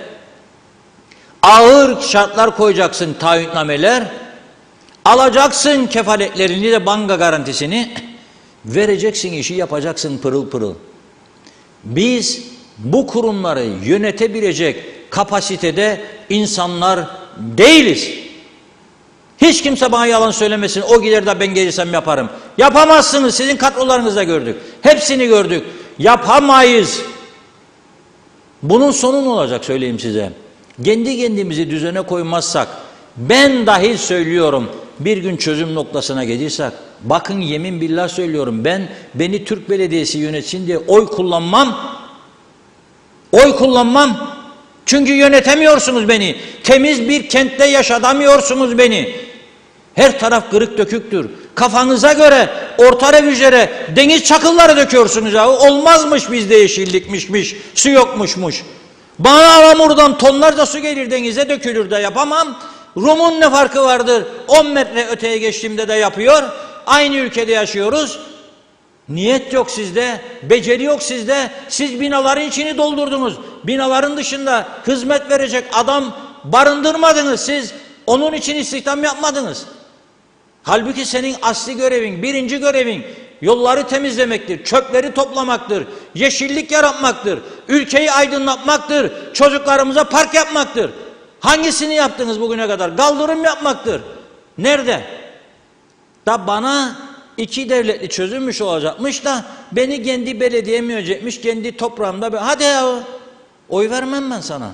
Ağır şartlar koyacaksın, taahhütnameler. Alacaksın kefaletlerini de, banka garantisini. Vereceksin, işi yapacaksın pırıl pırıl. Biz bu kurumları yönetebilecek kapasitede insanlar değiliz. Hiç kimse bana yalan söylemesin. O gider de ben gelirsem yaparım. Yapamazsınız. Sizin kadrolarınızda gördük. Hepsini gördük. Yapamayız. Bunun sonu ne olacak söyleyeyim size. Kendi kendimizi düzene koymazsak, ben dahil söylüyorum, bir gün çözüm noktasına gelirsek, bakın yemin billah söylüyorum, beni Türk Belediyesi yönetsin diye oy kullanmam. Oy kullanmam. Çünkü yönetemiyorsunuz beni. Temiz bir kentte yaşatamıyorsunuz beni. Her taraf kırık döküktür. Kafanıza göre orta refüjere deniz çakılları döküyorsunuz ya. Olmazmış bizde yeşillikmişmiş, su yokmuşmuş. Bana Alamur'dan tonlarca su gelir, denize dökülür de yapamam. Rum'un ne farkı vardır? 10 metre öteye geçtiğimde de yapıyor. Aynı ülkede yaşıyoruz. Niyet yok sizde, beceri yok sizde. Siz binaların içini doldurdunuz. Binaların dışında hizmet verecek adam barındırmadınız siz. Onun için istihdam yapmadınız. Halbuki senin asli görevin, birinci görevin yolları temizlemektir, çöpleri toplamaktır, yeşillik yaratmaktır, ülkeyi aydınlatmaktır, çocuklarımıza park yapmaktır. Hangisini yaptınız bugüne kadar? Kaldırım yapmaktır. Nerede? Da bana iki devletli çözülmüş olacakmış da beni kendi belediyem yönetecekmiş, kendi toprağımda. Hadi ya, oy vermem ben sana.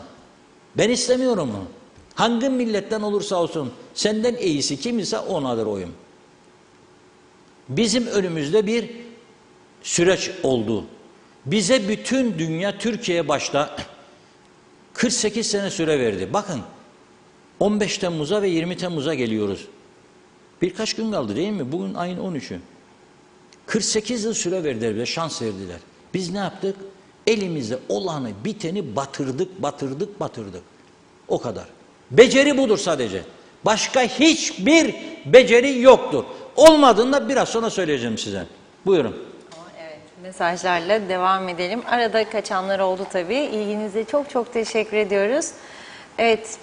Ben istemiyorum onu. Hangi milletten olursa olsun, senden iyisi kim ise onadır oyum. Bizim önümüzde bir süreç oldu. Bize bütün dünya, Türkiye başta 48 sene süre verdi. Bakın 15 Temmuz'a ve 20 Temmuz'a geliyoruz. Birkaç gün kaldı değil mi? Bugün ayın 13'ü. 48 yıl süre verdiler bize, şans verdiler. Biz ne yaptık? Elimizde olanı, biteni batırdık. O kadar. Beceri budur sadece. Başka hiçbir beceri yoktur. Olmadığını da biraz sonra söyleyeceğim size. Buyurun. Evet, mesajlarla devam edelim. Arada kaçanlar oldu tabii. İlginize çok çok teşekkür ediyoruz. Evet.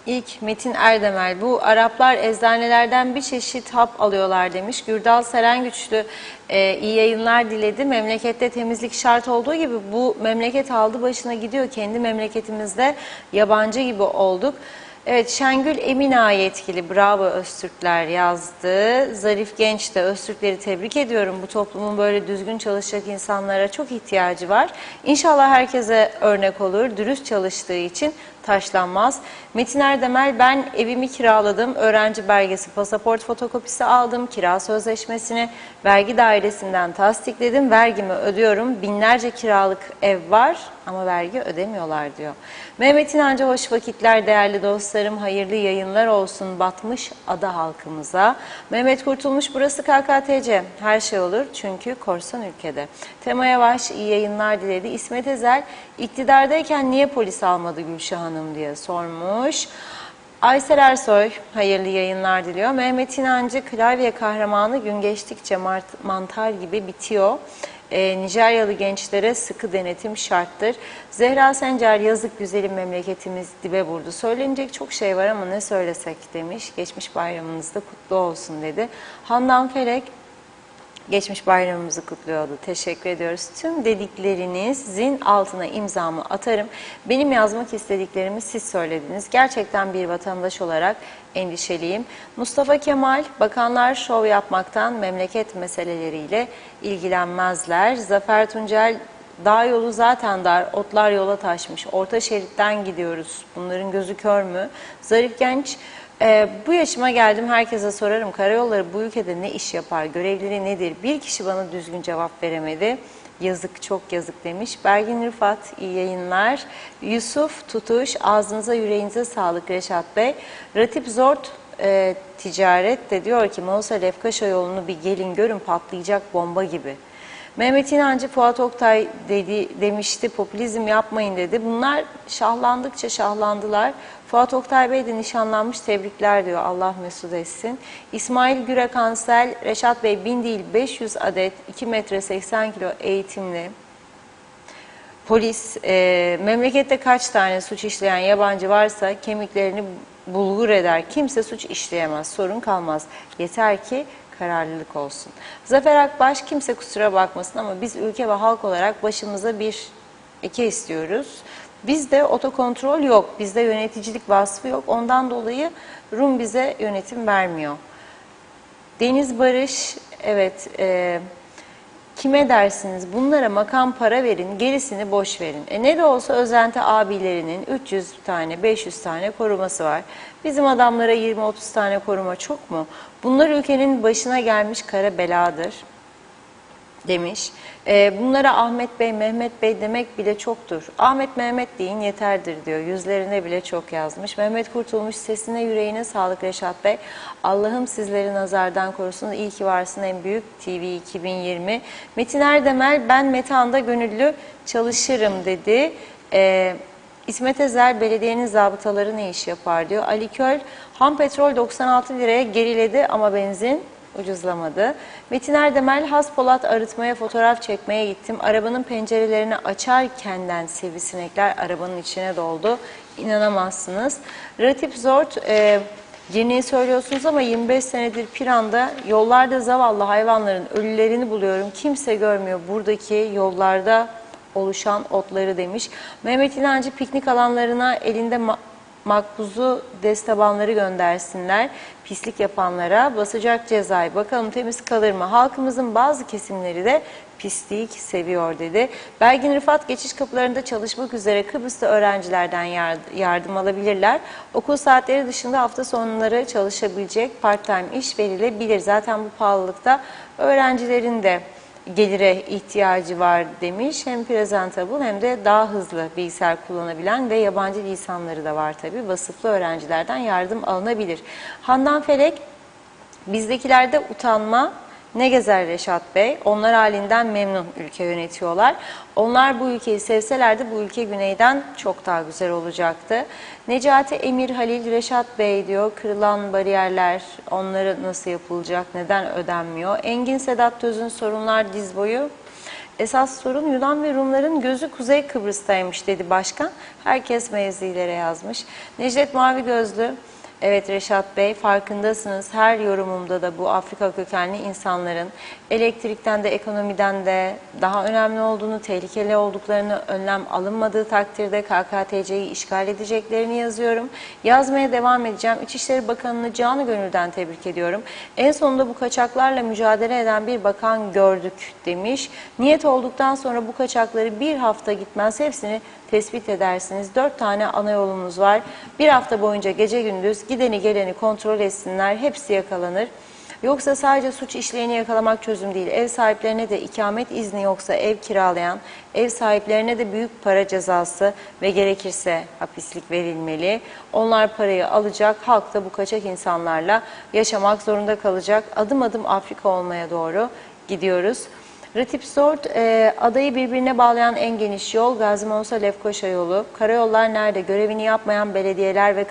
İlk Metin Erdemel, bu Araplar eczanelerden bir çeşit hap alıyorlar demiş. Gürdal Serengüçlü iyi yayınlar diledi. Memlekette temizlik şart olduğu gibi bu memleket aldı başına gidiyor. Kendi memleketimizde yabancı gibi olduk. Evet, Şengül Emina yetkili, bravo Öztürkler yazdı. Zarif Genç de, Öztürkleri tebrik ediyorum. Bu toplumun böyle düzgün çalışacak insanlara çok ihtiyacı var. İnşallah herkese örnek olur, dürüst çalıştığı için taşlanmaz. Metin Erdemel, ben evimi kiraladım, öğrenci belgesi, pasaport fotokopisi aldım, kira sözleşmesini vergi dairesinden tasdikledim, vergimi ödüyorum, binlerce kiralık ev var ama vergi ödemiyorlar diyor. Mehmet İnancı, hoş vakitler değerli dostlarım, hayırlı yayınlar olsun batmış ada halkımıza. Mehmet Kurtulmuş, burası KKTC, her şey olur çünkü korsan ülkede. Tema Yavaş, iyi yayınlar diledi. İsmet Ezel, iktidardayken niye polis almadı Gülşah Hanım diye sormuş. Aysel Ersoy, hayırlı yayınlar diliyor. Mehmet İnancı, klavye kahramanı gün geçtikçe mantar gibi bitiyor. Nijeryalı gençlere sıkı denetim şarttır. Zehra Sencer, yazık güzelim memleketimiz dibe vurdu. Söylenecek çok şey var ama ne söylesek demiş. Geçmiş bayramınız da kutlu olsun dedi. Handan Felek, geçmiş bayramımızı kutluyordu. Teşekkür ediyoruz. Tüm dediklerinizin altına imzamı atarım. Benim yazmak istediklerimi siz söylediniz. Gerçekten bir vatandaş olarak endişeliyim. Mustafa Kemal, bakanlar şov yapmaktan memleket meseleleriyle ilgilenmezler. Zafer Tuncel, dağ yolu zaten dar, otlar yola taşmış. Orta şeritten gidiyoruz. Bunların gözü kör mü? Zarif Genç, bu yaşıma geldim, herkese sorarım. Karayolları bu ülkede ne iş yapar? Görevleri nedir? Bir kişi bana düzgün cevap veremedi. Yazık, çok yazık demiş. Bergin Rıfat, iyi yayınlar. Yusuf Tutuş, ağzınıza yüreğinize sağlık Reşat Bey. Ratip Zort Ticaret de diyor ki Mausa Lefkaşa yolunu bir gelin görün, patlayacak bomba gibi. Mehmet İnancı, Fuat Oktay demişti, popülizm yapmayın dedi. Bunlar şahlandıkça şahlandılar. Fuat Oktay Bey de nişanlanmış, tebrikler diyor, Allah mesut etsin. İsmail Gürek Ansel, Reşat Bey 1000 değil 500 adet 2 metre 80 kilo eğitimli polis, memlekette kaç tane suç işleyen yabancı varsa kemiklerini bulgur eder. Kimse suç işleyemez, sorun kalmaz. Yeter ki kararlılık olsun. Zafer Akbaş, kimse kusura bakmasın ama biz ülke ve halk olarak başımıza bir eke istiyoruz. Bizde otokontrol yok, bizde yöneticilik vasfı yok. Ondan dolayı Rum bize yönetim vermiyor. Deniz Barış, evet, kime dersiniz? Bunlara makam para verin, gerisini boş verin. Ne de olsa Özenti abilerinin 300 tane, 500 tane koruması var. Bizim adamlara 20-30 tane koruma çok mu? Bunlar ülkenin başına gelmiş kara beladır demiş. Bunlara Ahmet Bey, Mehmet Bey demek bile çoktur. Ahmet Mehmet deyin yeterdir diyor. Yüzlerine bile çok yazmış. Mehmet Kurtulmuş, sesine yüreğine sağlık Reşat Bey. Allah'ım sizleri nazardan korusun. İyi ki varsın en büyük TV 2020. Metin Erdemel, ben Metehan'da gönüllü çalışırım dedi. İsmet Ezer, belediyenin zabıtaları ne iş yapar diyor. Ali Köl, ham petrol 96 liraya geriledi ama benzin ucuzlamadı. Metin Erdemel, Haspolat arıtmaya, fotoğraf çekmeye gittim. Arabanın pencerelerini açarkenden sivrisinekler arabanın içine doldu. İnanamazsınız. Ratip Zort, yeni söylüyorsunuz ama 25 senedir Piran'da yollarda zavallı hayvanların ölülerini buluyorum. Kimse görmüyor buradaki yollarda oluşan otları demiş. Mehmet İnancı, piknik alanlarına elinde makbuzu destabanları göndersinler. Pislik yapanlara basacak cezayı. Bakalım temiz kalır mı? Halkımızın bazı kesimleri de pislik seviyor dedi. Belgin Rıfat, geçiş kapılarında çalışmak üzere Kıbrıs'ta öğrencilerden yardım alabilirler. Okul saatleri dışında hafta sonları çalışabilecek part-time iş verilebilir. Zaten bu pahalılıkta öğrencilerin de gelire ihtiyacı var demiş. Hem presentable hem de daha hızlı bilgisayar kullanabilen ve yabancı lisanları da var tabii. Vasıflı öğrencilerden yardım alınabilir. Handan Felek, bizdekilerde utanma ne gezer Reşat Bey? Onlar halinden memnun ülke yönetiyorlar. Onlar bu ülkeyi sevselerdi bu ülke güneyden çok daha güzel olacaktı. Necati Emir Halil, Reşat Bey diyor, kırılan bariyerler onlara nasıl yapılacak, neden ödenmiyor? Engin Sedat Töz'ün sorunlar diz boyu. Esas sorun Yunan ve Rumların gözü Kuzey Kıbrıs'taymış dedi başkan. Herkes mevzilere yazmış. Necdet Mavi Gözlü, Evet Reşat Bey, farkındasınız. Her yorumumda da bu Afrika kökenli insanların elektrikten de ekonomiden de daha önemli olduğunu, tehlikeli olduklarını, önlem alınmadığı takdirde KKTC'yi işgal edeceklerini yazıyorum. Yazmaya devam edeceğim. İçişleri Bakanı'nı canı gönülden tebrik ediyorum. En sonunda bu kaçaklarla mücadele eden bir bakan gördük demiş. Niyet olduktan sonra bu kaçakları bir hafta gitmez hepsini tespit edersiniz. 4 tane ana yolumuz var. Bir hafta boyunca gece gündüz gideni geleni kontrol etsinler. Hepsi yakalanır. Yoksa sadece suç işleyeni yakalamak çözüm değil. Ev sahiplerine de ikamet izni yoksa ev kiralayan, ev sahiplerine de büyük para cezası ve gerekirse hapislik verilmeli. Onlar parayı alacak, halk da bu kaçak insanlarla yaşamak zorunda kalacak. Adım adım Afrika olmaya doğru gidiyoruz. Ratip Zord, adayı birbirine bağlayan en geniş yol Gazi Mansa Lefkoşa yolu. Karayollar nerede? Görevini yapmayan belediyeler ve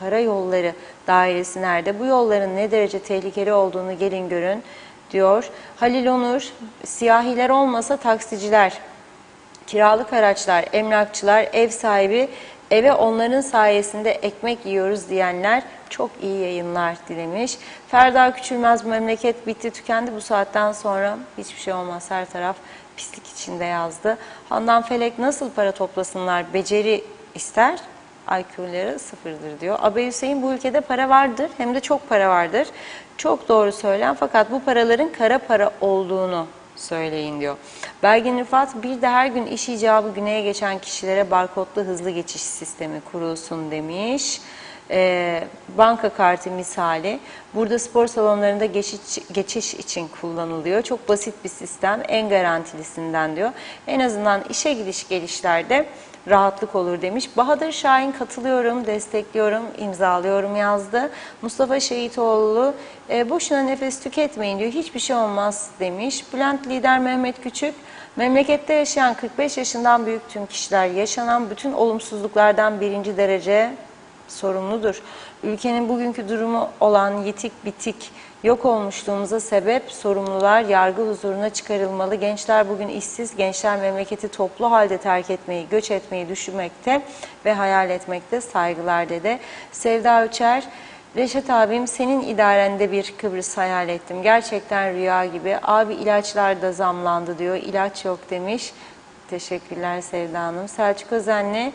karayolları dairesi nerede? Bu yolların ne derece tehlikeli olduğunu gelin görün diyor. Halil Onur, siyahiler olmasa taksiciler, kiralık araçlar, emlakçılar, ev sahibi, eve onların sayesinde ekmek yiyoruz diyenler çok iyi yayınlar dilemiş. Ferda Küçülmez, memleket bitti tükendi bu saatten sonra hiçbir şey olmaz, her taraf pislik içinde yazdı. Handan Felek, nasıl para toplasınlar, beceri ister, IQ'ları sıfırdır diyor. Abey Hüseyin, bu ülkede para vardır hem de çok para vardır. Çok doğru söylen fakat bu paraların kara para olduğunu söyleyin diyor. Belgin Rıfat, bir de her gün iş icabı güneye geçen kişilere barkodlu hızlı geçiş sistemi kurulsun demiş. Banka kartı misali burada spor salonlarında geçiş için kullanılıyor. Çok basit bir sistem, en garantilisinden diyor. En azından işe gidiş gelişlerde rahatlık olur demiş. Bahadır Şahin, katılıyorum, destekliyorum, imzalıyorum yazdı. Mustafa Şehitoğlu, boşuna nefes tüketmeyin diyor. Hiçbir şey olmaz demiş. Bülent Lider Mehmet Küçük, memlekette yaşayan 45 yaşından büyük tüm kişiler yaşanan bütün olumsuzluklardan birinci derece sorumludur. Ülkenin bugünkü durumu olan yitik bitik yok olmuşluğumuza sebep sorumlular yargı huzuruna çıkarılmalı. Gençler bugün işsiz, gençler memleketi toplu halde terk etmeyi, göç etmeyi düşünmekte ve hayal etmekte. Saygılar dedi. Sevda Öçer, Reşat abim senin idarende bir Kıbrıs hayal ettim. Gerçekten rüya gibi. Abi ilaçlar da zamlandı diyor. İlaç yok demiş. Teşekkürler Sevda Hanım. Selçuk Özenli,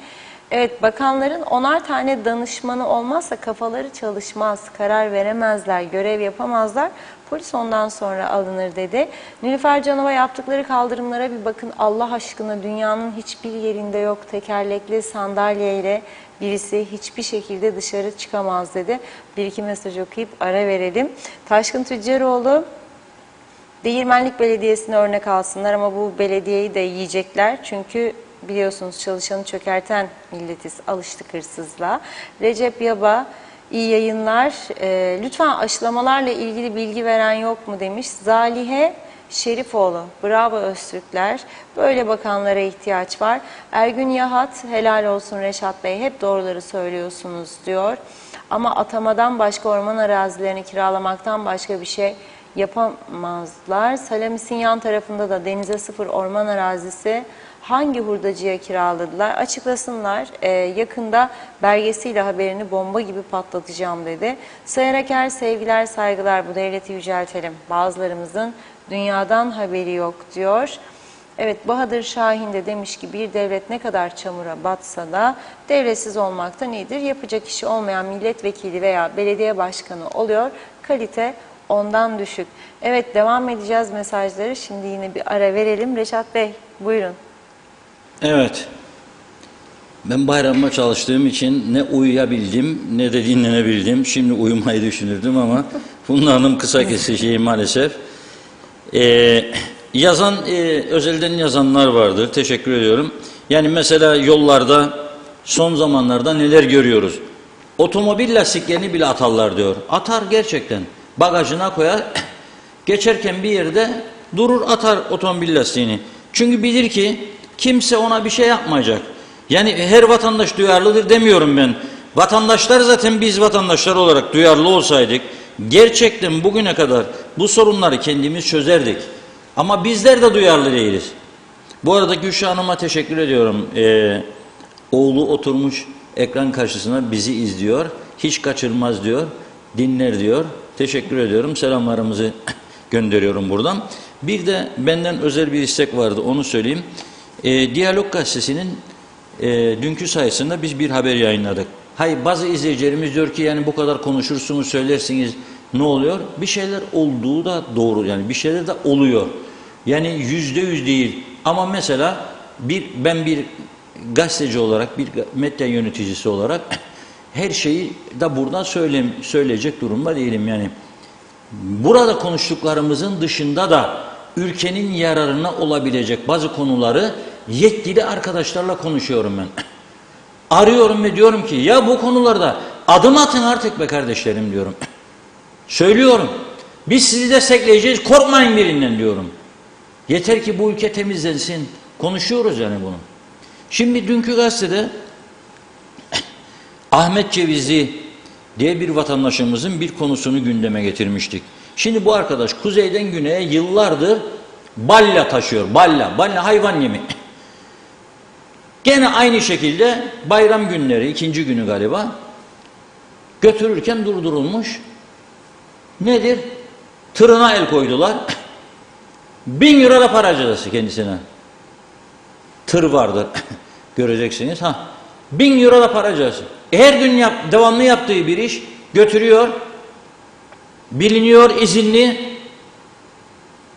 evet bakanların 10'ar tane danışmanı olmazsa kafaları çalışmaz, karar veremezler, görev yapamazlar. Polis ondan sonra alınır dedi. Nilüfer Canova, yaptıkları kaldırımlara bir bakın Allah aşkına, dünyanın hiçbir yerinde yok tekerlekli sandalyeyle birisi hiçbir şekilde dışarı çıkamaz dedi. Bir iki mesaj okuyup ara verelim. Taşkın Tüccaroğlu, Değirmenlik Belediyesi'ne örnek alsınlar ama bu belediyeyi de yiyecekler çünkü biliyorsunuz çalışanı çökerten milletiz, alıştık hırsızlığa. Recep Yaba, iyi yayınlar. Lütfen aşılamalarla ilgili bilgi veren yok mu demiş. Zalihe Şerifoğlu, bravo Öztürkler. Böyle bakanlara ihtiyaç var. Ergün Yahat, helal olsun Reşat Bey, hep doğruları söylüyorsunuz diyor. Ama atamadan başka, orman arazilerini kiralamaktan başka bir şey yapamazlar. Salamis'in yan tarafında da denize sıfır orman arazisi hangi hurdacıya kiraladılar? Açıklasınlar. Yakında belgesiyle haberini bomba gibi patlatacağım dedi. Sayın Aker, sevgiler saygılar, bu devleti yüceltelim. Bazılarımızın dünyadan haberi yok diyor. Evet, Bahadır Şahin de demiş ki bir devlet ne kadar çamura batsa da devletsiz olmaktan iyidir. Yapacak işi olmayan milletvekili veya belediye başkanı oluyor. Kalite ondan düşük. Evet, devam edeceğiz mesajları. Şimdi yine bir ara verelim. Reşat Bey buyurun. Evet. Ben bayramda çalıştığım için ne uyuyabildim ne de dinlenebildim. Şimdi uyumayı düşünürdüm ama bunların kısa keseceği maalesef. Özelden yazanlar vardır. Teşekkür ediyorum. Yani mesela yollarda son zamanlarda neler görüyoruz? Otomobil lastiklerini bile atarlar diyor. Atar gerçekten. Bagajına koyar. Geçerken bir yerde durur, atar otomobil lastiğini. Çünkü bilir ki kimse ona bir şey yapmayacak. Yani her vatandaş duyarlıdır demiyorum ben. Vatandaşlar zaten biz vatandaşlar olarak duyarlı olsaydık gerçekten bugüne kadar bu sorunları kendimiz çözerdik. Ama bizler de duyarlı değiliz. Bu arada Gülşah Hanım'a teşekkür ediyorum. Oğlu oturmuş ekran karşısına bizi izliyor. Hiç kaçırmaz diyor, dinler diyor. Teşekkür ediyorum. Selamlarımızı gönderiyorum buradan. Bir de benden özel bir istek vardı, onu söyleyeyim. Diyalog Gazetesi'nin dünkü sayısında biz bir haber yayınladık. Hayır, bazı izleyicilerimiz diyor ki yani bu kadar konuşursunuz, söylersiniz, ne oluyor? Bir şeyler olduğu da doğru, yani bir şeyler de oluyor. Yani %100 değil. Ama mesela ben bir gazeteci olarak, bir medya yöneticisi olarak her şeyi de buradan söyleyecek durumda değilim yani. Burada konuştuklarımızın dışında da ülkenin yararına olabilecek bazı konuları yetkili arkadaşlarla konuşuyorum ben. Arıyorum ve diyorum ki ya bu konularda adım atın artık be kardeşlerim diyorum. Söylüyorum. Biz sizi destekleyeceğiz, korkmayın birinden diyorum. Yeter ki bu ülke temizlensin. Konuşuyoruz yani bunu. Şimdi dünkü gazetede Ahmet Cevizli diye bir vatandaşımızın bir konusunu gündeme getirmiştik. Şimdi bu arkadaş kuzeyden güneye yıllardır balya taşıyor. Balya hayvan yemi. Gene aynı şekilde bayram günleri, ikinci günü galiba, götürürken durdurulmuş. Nedir? Tırına el koydular. 1000 euro da para cezası kendisine. Tır vardır. Göreceksiniz. 1000 euro da para cezası. Her gün devamlı yaptığı bir iş götürüyor. Biliniyor, izinli.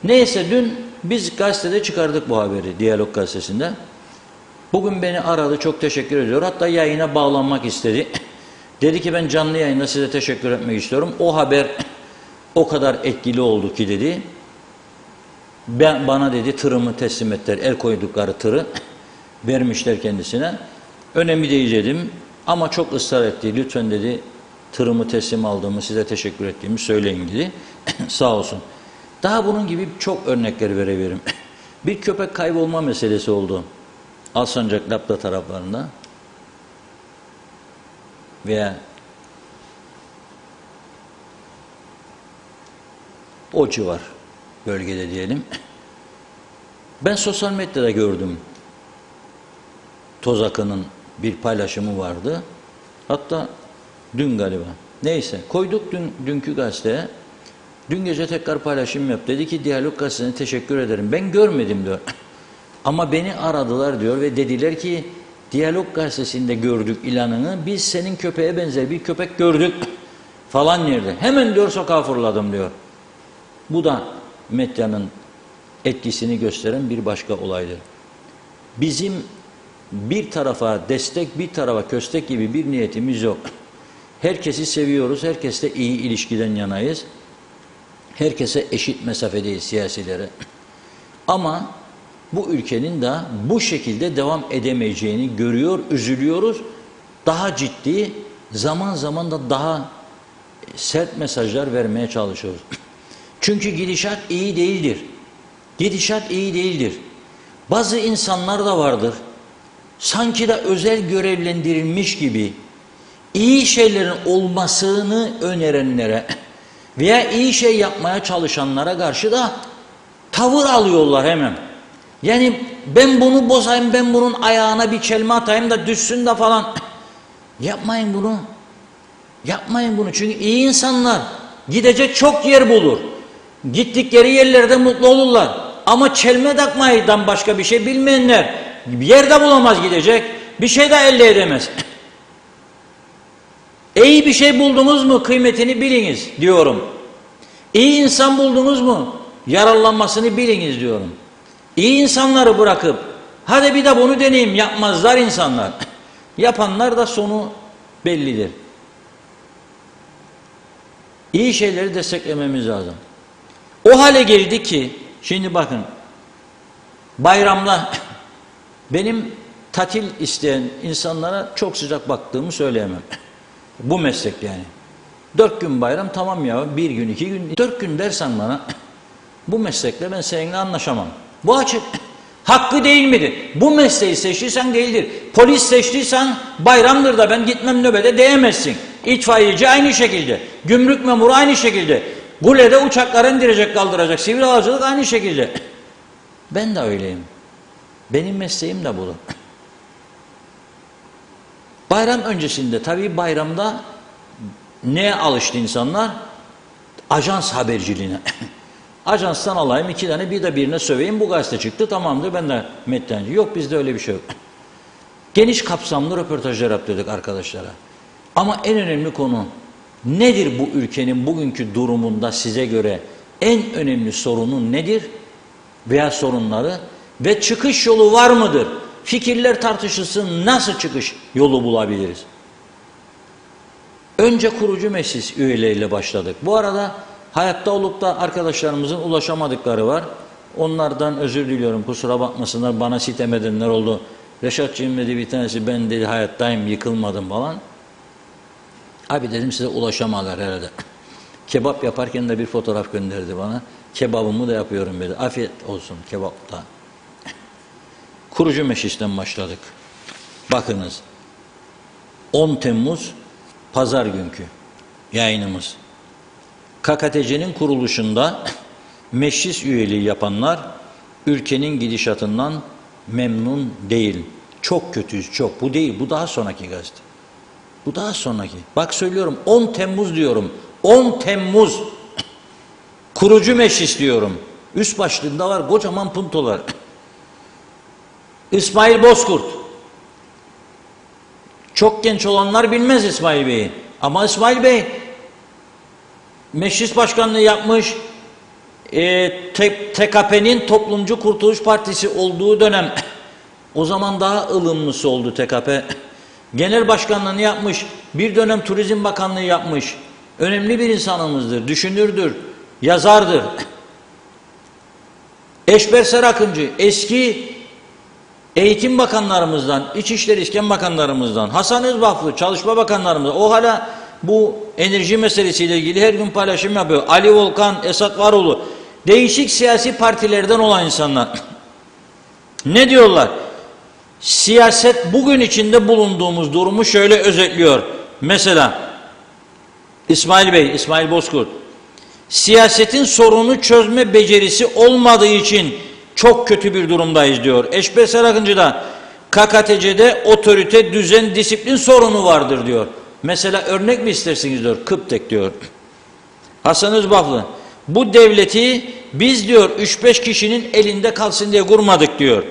Neyse dün biz gazetede çıkardık bu haberi, Diyalog Gazetesi'nde. Bugün beni aradı, çok teşekkür ediyor. Hatta yayına bağlanmak istedi. Dedi ki ben canlı yayında size teşekkür etmek istiyorum. O haber o kadar etkili oldu ki dedi. Bana dedi tırımı teslim ettiler. El koydukları tırı vermişler kendisine. Önemli değil dedim. Ama çok ısrar etti. Lütfen dedi tırımı teslim aldığımı, size teşekkür ettiğimi söyleyin dedi. Sağ olsun. Daha bunun gibi çok örnekler verebilirim. Bir köpek kaybolma meselesi oldu. Alsancak, Lapta taraflarında veya o civar bölgede diyelim. Ben sosyal medyada gördüm. Toz Akın'ın bir paylaşımı vardı. Hatta dün galiba. Neyse koyduk dünkü gazeteye. Dün gece tekrar paylaşım yap. Dedi ki Diyalog Gazetesi'ne teşekkür ederim. Ben görmedim diyor. Ama beni aradılar diyor ve dediler ki Diyalog Gazetesi'nde gördük ilanını. Biz senin köpeğe benzer bir köpek gördük falan yerde. Hemen diyor sokağa fırladım diyor. Bu da medyanın etkisini gösteren bir başka olaydır. Bizim bir tarafa destek, bir tarafa köstek gibi bir niyetimiz yok. Herkesi seviyoruz, herkesle iyi ilişkiden yanayız. Herkese eşit mesafedeyiz siyasilere. Ama bu ülkenin de bu şekilde devam edemeyeceğini görüyor, üzülüyoruz. Daha ciddi, zaman zaman da daha sert mesajlar vermeye çalışıyoruz. Çünkü gidişat iyi değildir. Gidişat iyi değildir. Bazı insanlar da vardır. Sanki de özel görevlendirilmiş gibi iyi şeylerin olmasını önerenlere veya iyi şey yapmaya çalışanlara karşı da tavır alıyorlar hemen. Yani ben bunu bozayım, ben bunun ayağına bir çelme atayım da düşsün de falan. Yapmayın bunu. Yapmayın bunu. Çünkü iyi insanlar gidecek çok yer bulur. Gittikleri yerlerde mutlu olurlar. Ama çelme takmaydan başka bir şey bilmeyenler yer de bulamaz gidecek. Bir şey de elde edemez. İyi bir şey buldunuz mu kıymetini biliniz diyorum. İyi insan buldunuz mu yararlanmasını biliniz diyorum. İyi insanları bırakıp hadi bir de bunu deneyeyim yapmazlar insanlar. Yapanlar da sonu bellidir. İyi şeyleri desteklememiz lazım. O hale geldi ki şimdi bakın bayramda benim tatil isteyen insanlara çok sıcak baktığımı söyleyemem. Bu meslek yani. 4 gün bayram tamam ya, 1 gün 2 gün 4 gün dersen bana bu meslekle ben seninle anlaşamam. Bu açık. Hakkı değil midir? Bu mesleği seçtiysen değildir. Polis seçtiysen bayramdır da ben gitmem nöbete diyemezsin. İtfaiyeci aynı şekilde. Gümrük memuru aynı şekilde. Gulede uçakları indirecek kaldıracak. Sivil havacılık aynı şekilde. Ben de öyleyim. Benim mesleğim de bu. Bayram öncesinde tabii bayramda neye alıştı insanlar? Ajans haberciliğine. Ajanstan alayım 2 tane bir de birine söveyim bu gazete çıktı tamamdır ben de mettenci. Yok bizde öyle bir şey yok. Geniş kapsamlı röportajlar yaptırdık arkadaşlara. Ama en önemli konu nedir bu ülkenin bugünkü durumunda size göre en önemli sorunu nedir? Veya sorunları ve çıkış yolu var mıdır? Fikirler tartışılsın nasıl çıkış yolu bulabiliriz? Önce kurucu meclis üyeleriyle başladık. Bu arada hayatta olup da arkadaşlarımızın ulaşamadıkları var. Onlardan özür diliyorum kusura bakmasınlar bana sitem edenler oldu. Reşatçığım dedi bir tanesi ben dedi hayattayım yıkılmadım falan. Abi dedim size ulaşamadılar herhalde. Kebap yaparken de bir fotoğraf gönderdi bana. Kebabımı da yapıyorum dedi. Afiyet olsun kebapta. Kurucu meclisten başladık. Bakınız 10 Temmuz Pazar günkü yayınımız. KKTC'nin kuruluşunda meclis üyeliği yapanlar ülkenin gidişatından memnun değil. Çok kötüyüz çok. Bu değil bu daha sonraki gazete. Bu daha sonraki. Bak söylüyorum 10 Temmuz diyorum. 10 Temmuz kurucu meclis diyorum. Üst başlığında var kocaman puntolar. İsmail Bozkurt. Çok genç olanlar bilmez İsmail Bey'i. Ama İsmail Bey meclis başkanlığı yapmış, TKP'nin Toplumcu Kurtuluş Partisi olduğu dönem, o zaman daha ılımlısı oldu TKP. Genel başkanlığını yapmış, bir dönem Turizm Bakanlığı yapmış. Önemli bir insanımızdır, düşünürdür, yazardır. Eşber Serakıncı, eski Eğitim Bakanlarımızdan, İçişleri İskan Bakanlarımızdan, Hasan Özbaflı, Çalışma Bakanlarımızdan, o hala bu enerji meselesiyle ilgili her gün paylaşım yapıyor. Ali Volkan, Esat Varoğlu, değişik siyasi partilerden olan insanlar. Ne diyorlar? Siyaset bugün içinde bulunduğumuz durumu şöyle özetliyor. Mesela İsmail Bey, İsmail Bozkurt, siyasetin sorunu çözme becerisi olmadığı için çok kötü bir durumdayız diyor. Eşber Serakıncı da KKTC'de otorite, düzen, disiplin sorunu vardır diyor. Mesela örnek mi istersiniz diyor. Kıptek diyor. Hasan Özbaflı bu devleti biz diyor 3-5 kişinin elinde kalsın diye kurmadık diyor.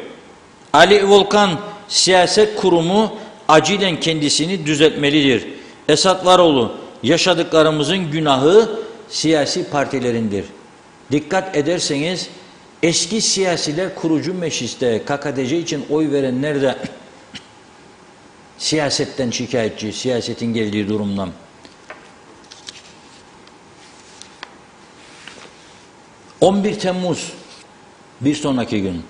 Ali Volkan siyaset kurumu acilen kendisini düzeltmelidir. Esat Varoğlu yaşadıklarımızın günahı siyasi partilerindir. Dikkat ederseniz eski siyasiler kurucu mecliste KKTC için oy verenler de siyasetten şikayetçi, siyasetin geldiği durumdan. ...11 Temmuz bir sonraki gün...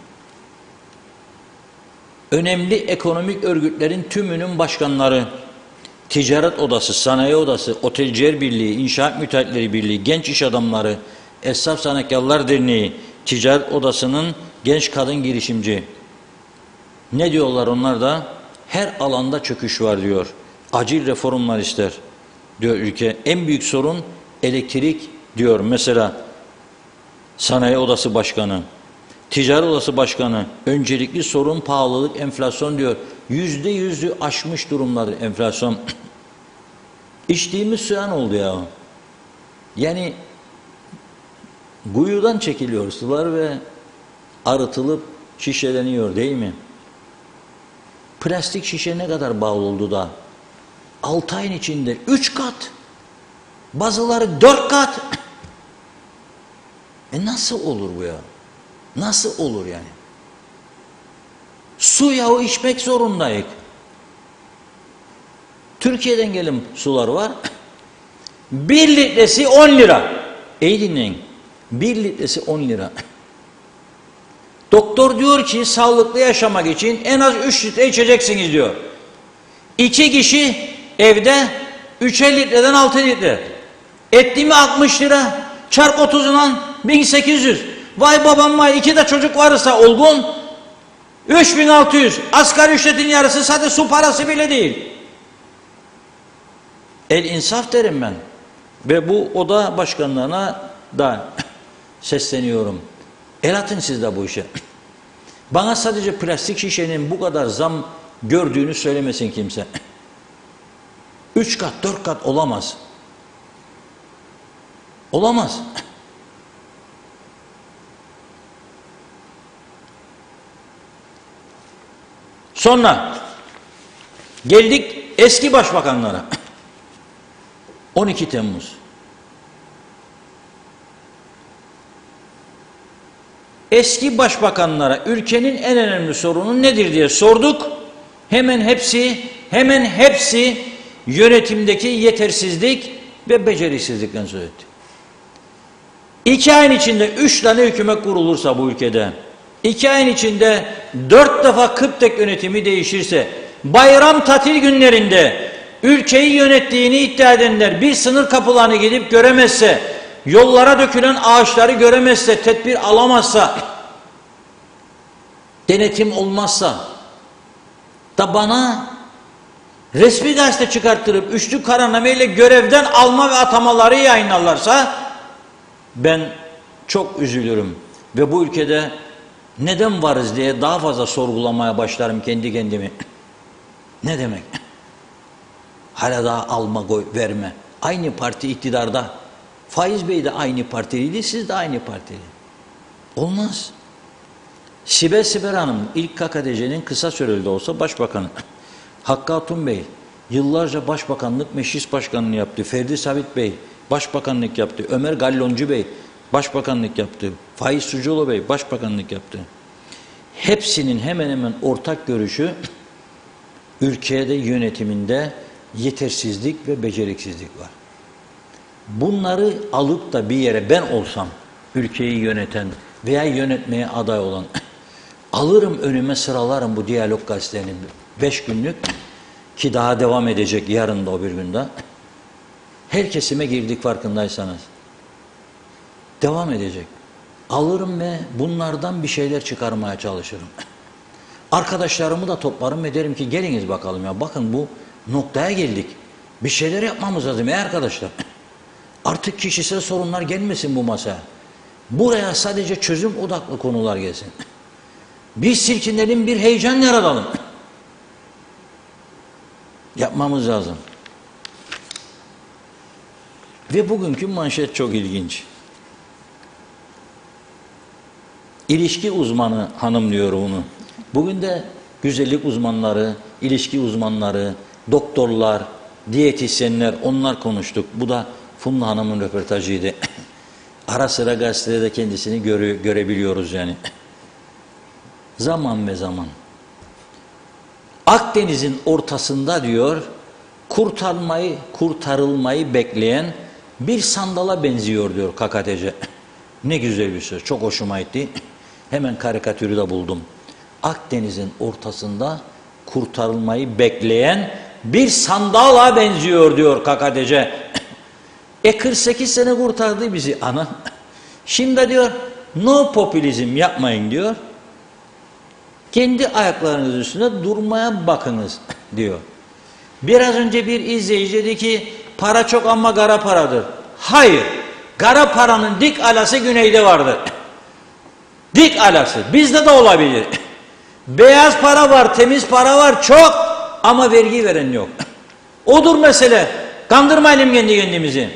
...önemli ekonomik örgütlerin tümünün başkanları... ...Ticaret Odası, Sanayi Odası, Otelciler Birliği, İnşaat Müteahhitleri Birliği, Genç İş Adamları... ...Esnaf Sanatkarlar Derneği... ...Ticaret Odası'nın genç kadın girişimci... ...ne diyorlar onlar da... Her alanda çöküş var diyor. Acil reformlar ister diyor ülke. En büyük sorun elektrik diyor. Mesela Sanayi Odası Başkanı, Ticaret Odası Başkanı öncelikli sorun pahalılık, enflasyon diyor. %100'ü aşmış durumdadır enflasyon. İçtiğimiz suya ne oldu ya? Yani kuyudan çekiliyor sular ve arıtılıp şişeleniyor değil mi? Plastik şişe ne kadar bağlı oldu da 6 ayın içinde 3 kat, bazıları 4 kat. Nasıl olur bu ya? Nasıl olur yani? Su yahu içmek zorundayız. Türkiye'den gelen sular var. 1 litresi 10 lira. İyi dinleyin. 1 litresi 10 lira. Doktor diyor ki sağlıklı yaşamak için en az 3 litre içeceksiniz diyor. 2 kişi evde 3'er litreden 6 litre. Etti mi 60 lira. Çarp 30'undan 1800. Vay babam vay 2 de çocuk varsa olgun 3600. Asgari ücretin yarısı sadece su parası bile değil. El insaf derim ben. Ve bu oda başkanlarına da sesleniyorum. El atın siz de bu işe. Bana sadece plastik şişenin bu kadar zam gördüğünü söylemesin kimse. 3 kat, 4 kat olamaz. Olamaz. Sonra geldik eski başbakanlara. 12 Temmuz. Eski başbakanlara ülkenin en önemli sorunu nedir diye sorduk. Hemen hepsi yönetimdeki yetersizlik ve beceriksizlikten söz etti. 2 ayın içinde 3 tane hükümet kurulursa bu ülkede, 2 ayın içinde 4 defa Kıptek yönetimi değişirse, bayram tatil günlerinde ülkeyi yönettiğini iddia edenler bir sınır kapılarını gidip göremezse, yollara dökülen ağaçları göremezse, tedbir alamazsa, denetim olmazsa da bana resmi gazete çıkarttırıp üçlü kararnameyle görevden alma ve atamaları yayınlarlarsa ben çok üzülürüm ve bu ülkede neden varız diye daha fazla sorgulamaya başlarım kendi kendimi. Ne demek? Hala daha alma verme. Aynı parti iktidarda. Faiz Bey de aynı partiliydi, siz de aynı partili. Olmaz. Sibel Hanım ilk KKTC'nin kısa süreli de olsa başbakanı. Hakkı Hatun Bey yıllarca başbakanlık, meclis başkanlığı yaptı. Ferdi Sabit Bey başbakanlık yaptı. Ömer Galloncu Bey başbakanlık yaptı. Faiz Sucuoğlu Bey başbakanlık yaptı. Hepsinin hemen hemen ortak görüşü ülkede yönetiminde yetersizlik ve beceriksizlik var. Bunları alıp da bir yere ben olsam ülkeyi yöneten veya yönetmeye aday olan alırım önüme sıralarım bu Diyalog gazetenin 5 günlük ki daha devam edecek yarın da o bir günde. Her kesime girdik farkındaysanız. Devam edecek. Alırım ve bunlardan bir şeyler çıkarmaya çalışırım. Arkadaşlarımı da toplarım ve derim ki geliniz bakalım ya bakın bu noktaya geldik. Bir şeyler yapmamız lazım ya arkadaşlar. Artık kişisel sorunlar gelmesin bu masaya. Buraya sadece çözüm odaklı konular gelsin. Biz silkinelim, bir heyecan yaratalım. Yapmamız lazım. Ve bugünkü manşet çok ilginç. İlişki uzmanı hanım diyor onu. Bugün de güzellik uzmanları, ilişki uzmanları, doktorlar, diyetisyenler onlar konuştuk. Bu da Funda Hanım'ın röportajıydı. Ara sıra gazetede de kendisini görebiliyoruz yani. Zaman ve zaman. Akdeniz'in ortasında diyor, kurtarılmayı bekleyen bir sandala benziyor diyor KKTC. Ne güzel bir söz, çok hoşuma gitti. Hemen karikatürü de buldum. Akdeniz'in ortasında kurtarılmayı bekleyen bir sandala benziyor diyor KKTC. 48 sene kurtardı bizi ana. Şimdi diyor no popülizm yapmayın diyor. Kendi ayaklarınız üstünde durmaya bakınız diyor. Biraz önce bir izleyici dedi ki para çok ama kara paradır. Hayır. Kara paranın dik alası güneyde vardır. Dik alası. Bizde de olabilir. Beyaz para var, temiz para var çok ama vergi veren yok. Odur mesele. Kandırmayalım kendi kendimizi.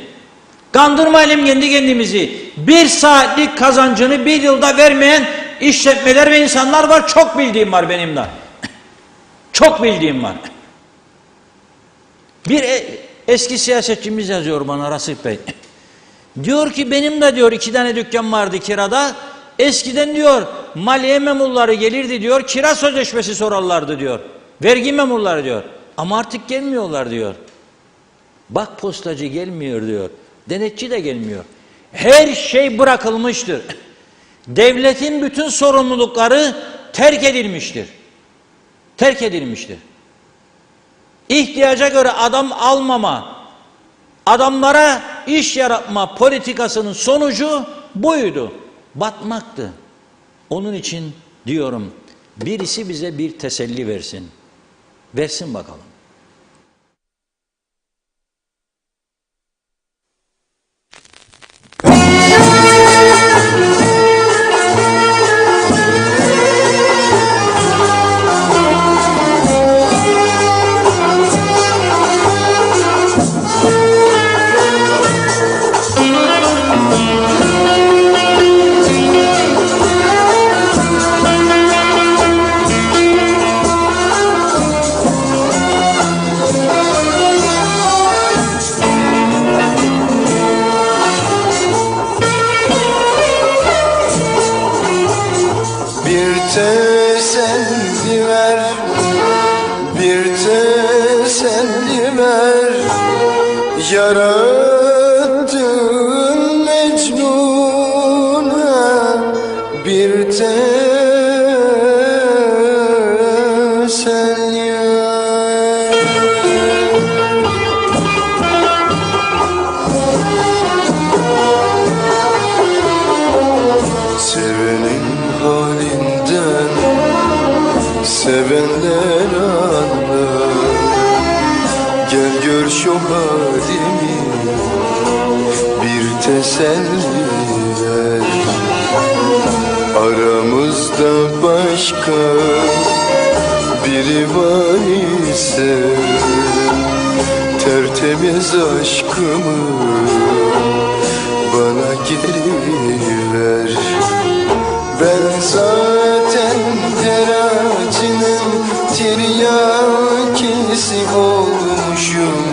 Kandırmayalım kendi kendimizi. Bir saatlik kazancını bir yılda vermeyen işletmeler ve insanlar var. Çok bildiğim var benim de. Çok bildiğim var. Bir eski siyasetçimiz yazıyor bana Rasip Bey. Diyor ki benim de diyor 2 tane dükkan vardı kirada. Eskiden diyor maliye memurları gelirdi diyor. Kira sözleşmesi sorarlardı diyor. Vergi memurları diyor. Ama artık gelmiyorlar diyor. Bak postacı gelmiyor diyor. Denetçi de gelmiyor. Her şey bırakılmıştır. Devletin bütün sorumlulukları terk edilmiştir. Terk edilmiştir. İhtiyaca göre adam almama, adamlara iş yaratma politikasının sonucu buydu. Batmaktı. Onun için diyorum birisi bize bir teselli versin. Versin bakalım. teselli ver, bir teselli ver. Yarattın Mecnun'a bir teselli ver. Sevenin halinden sevenler anlar. Gel gör şu halimi, bir teselli ver. Aramızda başka biri var ise tertemiz aşkımı bana geri ver. Ben zaten teracının tiryakisi olmuşum.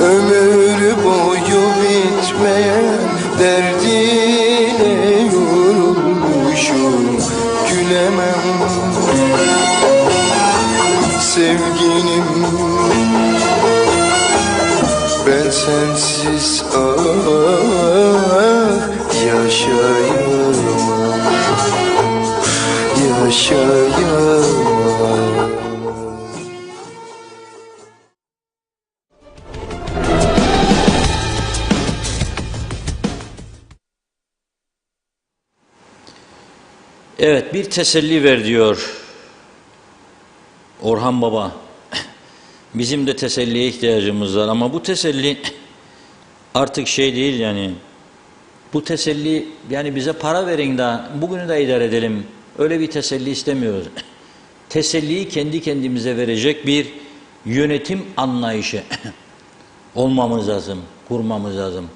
Ömür boyu bitmeyen derdine yorulmuşum. Gülemem sevgilim, ben sensiz yaşayamam, yaşayamam. Evet, bir teselli ver diyor Orhan Baba. Bizim de teselliye ihtiyacımız var ama bu teselli artık şey değil yani. Bu teselli yani bize para verin de bugünü de idare edelim. Öyle bir teselli istemiyoruz. Teselliyi kendi kendimize verecek bir yönetim anlayışı olmamız lazım, kurmamız lazım.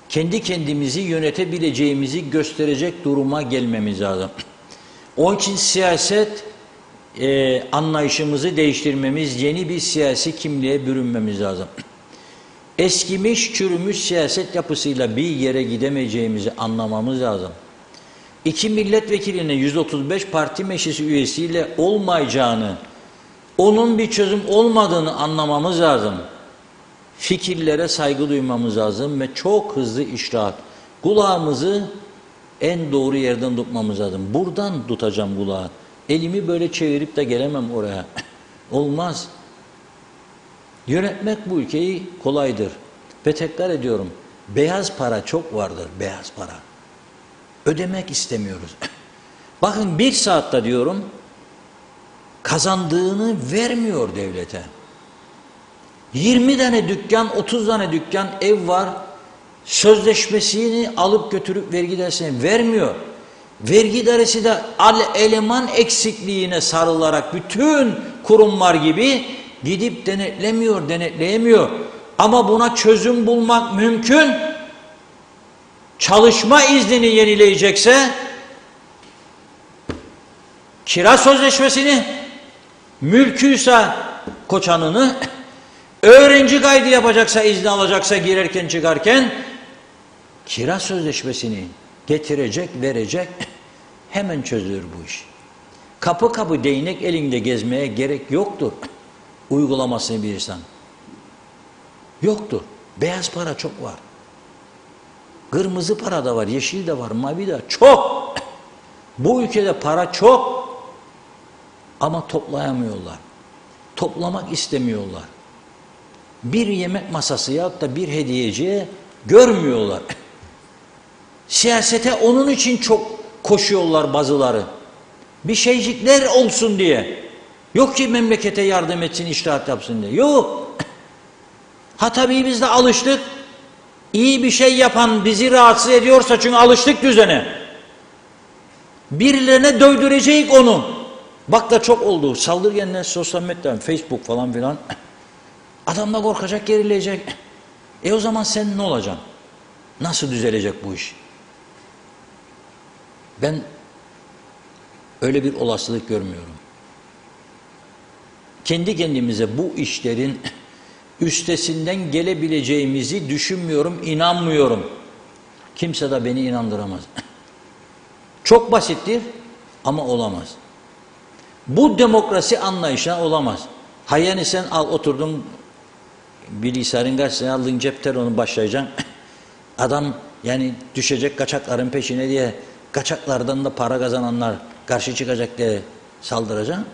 Kendi kendimizi yönetebileceğimizi gösterecek duruma gelmemiz lazım. Onun için siyaset anlayışımızı değiştirmemiz, yeni bir siyasi kimliğe bürünmemiz lazım. Eskimiş, çürümüş siyaset yapısıyla bir yere gidemeyeceğimizi anlamamız lazım. 2 milletvekiline 135 parti meclisi üyesiyle olmayacağını, onun bir çözüm olmadığını anlamamız lazım. Fikirlere saygı duymamız lazım ve çok hızlı iştahat. Kulağımızı en doğru yerden tutmamız lazım. Buradan tutacağım kulağı. Elimi böyle çevirip de gelemem oraya. Olmaz. Yönetmek bu ülkeyi kolaydır. Ve tekrar ediyorum, beyaz para çok vardır, beyaz para. Ödemek istemiyoruz. Bakın 1 saatte diyorum, kazandığını vermiyor devlete. 20 tane dükkan, 30 tane dükkan, ev var. Sözleşmesini alıp götürüp vergi dairesine vermiyor. Vergi dairesi de eleman eksikliğine sarılarak bütün kurumlar gibi gidip denetlemiyor, denetleyemiyor. Ama buna çözüm bulmak mümkün. Çalışma iznini yenileyecekse kira sözleşmesini, mülküyse koçanını, öğrenci kaydı yapacaksa, izni alacaksa girerken çıkarken kira sözleşmesini getirecek, verecek, hemen çözülür bu iş. Kapı kapı değnek elinde gezmeye gerek yoktur. Uygulamasını bilirsen. Yoktur. Beyaz para çok var. Kırmızı para da var, yeşil de var, mavi de çok. Bu ülkede para çok ama toplayamıyorlar. Toplamak istemiyorlar. Bir yemek masası ya da bir hediyeciye görmüyorlar. Siyasete onun için çok koşuyorlar bazıları. Bir şeycikler olsun diye. Yok ki memlekete yardım etsin, iştahat yapsın diye. Yok. Ha tabii biz de alıştık. İyi bir şey yapan bizi rahatsız ediyorsa çünkü alıştık düzene. Birilerine dövdürecek onu. Bak da çok oldu. Saldırganlar sosyal medyadan, Facebook falan filan. Adam da korkacak, gerileyecek. O zaman sen ne olacaksın? Nasıl düzelecek bu iş? Ben öyle bir olasılık görmüyorum. Kendi kendimize bu işlerin üstesinden gelebileceğimizi düşünmüyorum, inanmıyorum. Kimse de beni inandıramaz. Çok basittir Ama olamaz. Bu demokrasi anlayışına olamaz. Yani sen al oturdun bilgisayarın karşısına aldın cep telefonu başlayacaksın. Adam yani düşecek kaçakların peşine diye kaçaklardan da para kazananlar karşı çıkacak diye saldıracaksın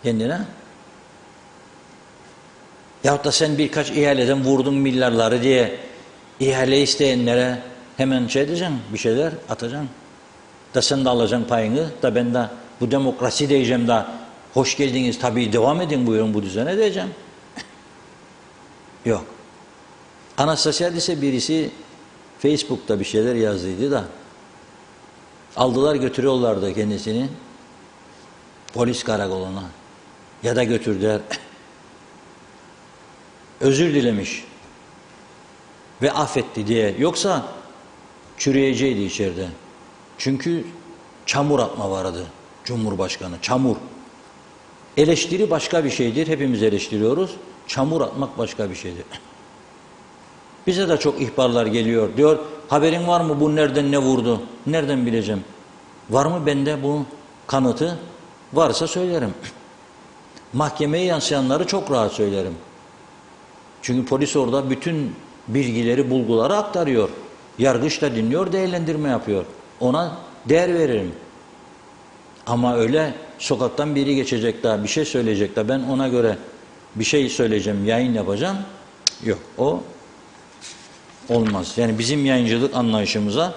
kendine. Yahut da sen birkaç ihaleden vurdun milyarları diye ihale isteyenlere hemen şey diyeceksin, bir şeyler atacaksın. Da sen de alacaksın payını, da ben de bu demokrasi diyeceğim da hoş geldiniz tabii devam edin buyurun bu düzene diyeceğim. Yok. Anastasyadis'e birisi Facebook'ta bir şeyler yazdıydı da aldılar götürüyorlardı kendisini polis karakoluna ya da götürdüler. Özür dilemiş ve affetti diye. Yoksa çürüyeceğiydi içeride. Çünkü çamur atma vardı Cumhurbaşkanı. Çamur. Eleştiri başka bir şeydir. Hepimiz eleştiriyoruz. Çamur atmak başka bir şeydir. Bize de çok ihbarlar geliyor. Diyor haberin var mı bu nereden ne vurdu? Nereden bileceğim? Var mı bende bu kanıtı? Varsa söylerim. Mahkemeye yansıyanları çok rahat söylerim. Çünkü polis orada bütün bilgileri, bulguları aktarıyor. Yargıç da dinliyor, değerlendirme yapıyor. Ona değer veririm. Ama öyle sokaktan biri geçecek daha bir şey söyleyecek de ben ona göre bir şey söyleyeceğim, yayın yapacağım. Yok, o olmaz. Yani bizim yayıncılık anlayışımıza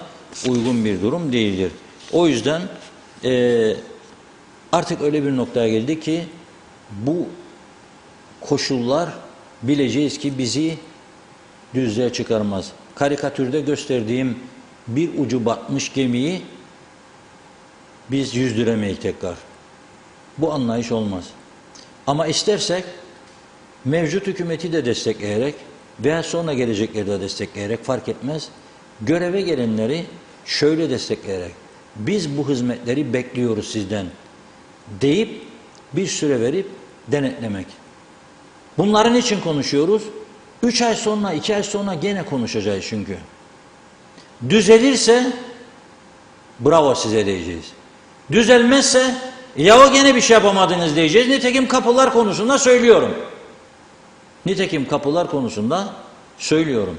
uygun bir durum değildir. O yüzden artık öyle bir noktaya geldi ki bu koşullar bileceğiz ki bizi düzlüğe çıkarmaz. Karikatürde gösterdiğim bir ucu batmış gemiyi biz yüzdüremeyiz tekrar. Bu anlayış olmaz. Ama istersek mevcut hükümeti de destekleyerek veya sonra gelecekleri de destekleyerek fark etmez. Göreve gelenleri şöyle destekleyerek biz bu hizmetleri bekliyoruz sizden deyip bir süre verip denetlemek. Bunların için konuşuyoruz. 3 ay sonra, 2 ay sonra gene konuşacağız çünkü. Düzelirse bravo size diyeceğiz. Düzelmezse ya o gene bir şey yapamadınız diyeceğiz. Nitekim kapılar konusunda söylüyorum. Nitekim kapılar konusunda söylüyorum.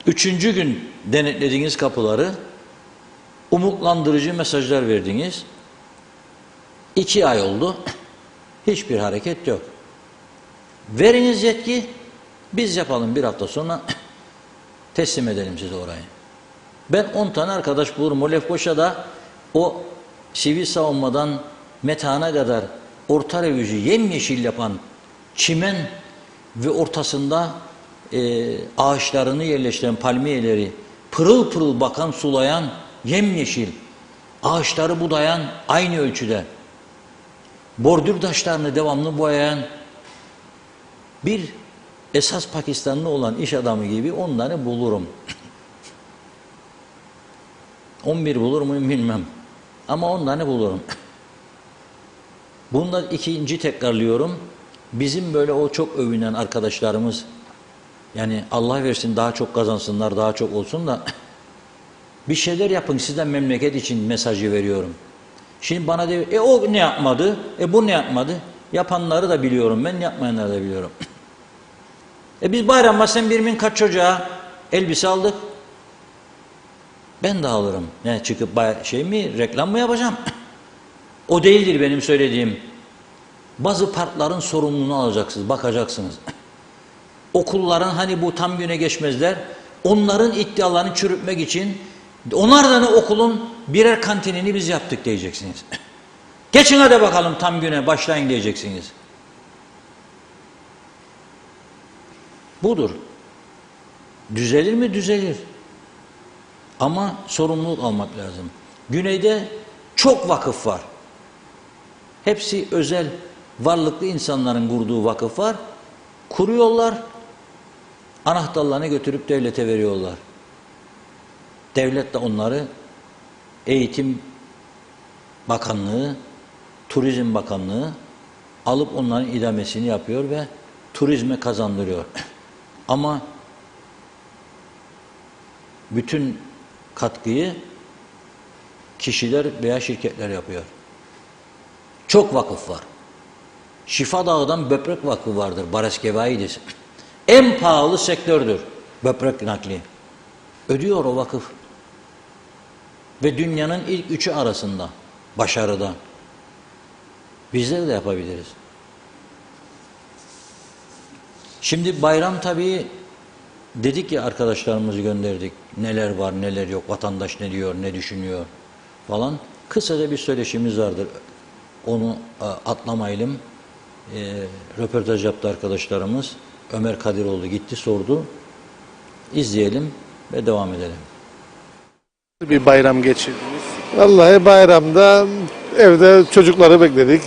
3. gün denetlediğiniz kapıları umutlandırıcı mesajlar verdiniz. 2 ay oldu. Hiçbir hareket yok. Veriniz yetki, biz yapalım bir hafta sonra teslim edelim size orayı. Ben 10 tane arkadaş bulurum. O Lefkoşa'da o sivil savunmadan Metehan'a kadar orta refüjü yemyeşil yapan çimen ve ortasında ağaçlarını yerleştiren palmiyeleri pırıl pırıl bakan sulayan yemyeşil ağaçları budayan aynı ölçüde bordür taşlarını devamlı boyayan bir esas Pakistanlı olan iş adamı gibi onları bulurum. 11 bulur muyum bilmem. Ama onları bulurum. Bundan ikinci tekrarlıyorum. Bizim böyle o çok övünen arkadaşlarımız yani Allah versin daha çok kazansınlar, daha çok olsun da bir şeyler yapın sizden memleket için mesajı veriyorum. Şimdi bana diyor o ne yapmadı, bu ne yapmadı? Yapanları da biliyorum ben, yapmayanları da biliyorum. Biz bayramda sen birimin kaç çocuğa elbise aldık? Ben de alırım. Yani çıkıp reklam mı yapacağım? O değildir benim söylediğim. Bazı partların sorumluluğunu alacaksınız, bakacaksınız. Okulların hani bu tam güne geçmezler, onların iddialarını çürütmek için onlardan okulun birer kantinini biz yaptık diyeceksiniz. Geçin hadi bakalım tam güne başlayın diyeceksiniz. Budur. Düzelir mi? Düzelir. Ama sorumluluk almak lazım. Güneyde çok vakıf var. Hepsi özel, varlıklı insanların kurduğu vakıf var. Kuruyorlar, anahtarlarını götürüp devlete veriyorlar. Devlet de onları Eğitim Bakanlığı, Turizm Bakanlığı alıp onların idamesini yapıyor ve turizme kazandırıyor. Ama bütün katkıyı kişiler veya şirketler yapıyor. Çok vakıf var. Şifa Dağı'dan böbrek vakfı vardır. Bareskevaidis. En pahalı sektördür böbrek nakli. Ödüyor o vakıf. Ve dünyanın ilk üçü arasında başarıda. Bizler de yapabiliriz. Şimdi bayram tabii dedik ya, arkadaşlarımızı gönderdik. Neler var neler yok, vatandaş ne diyor ne düşünüyor falan. Kısaca bir söyleşimiz vardır. Onu atlamayalım. Röportaj yaptı arkadaşlarımız. Ömer Kadiroğlu gitti sordu. İzleyelim ve devam edelim. Bir bayram geçirdiniz. Vallahi bayramda evde çocukları bekledik,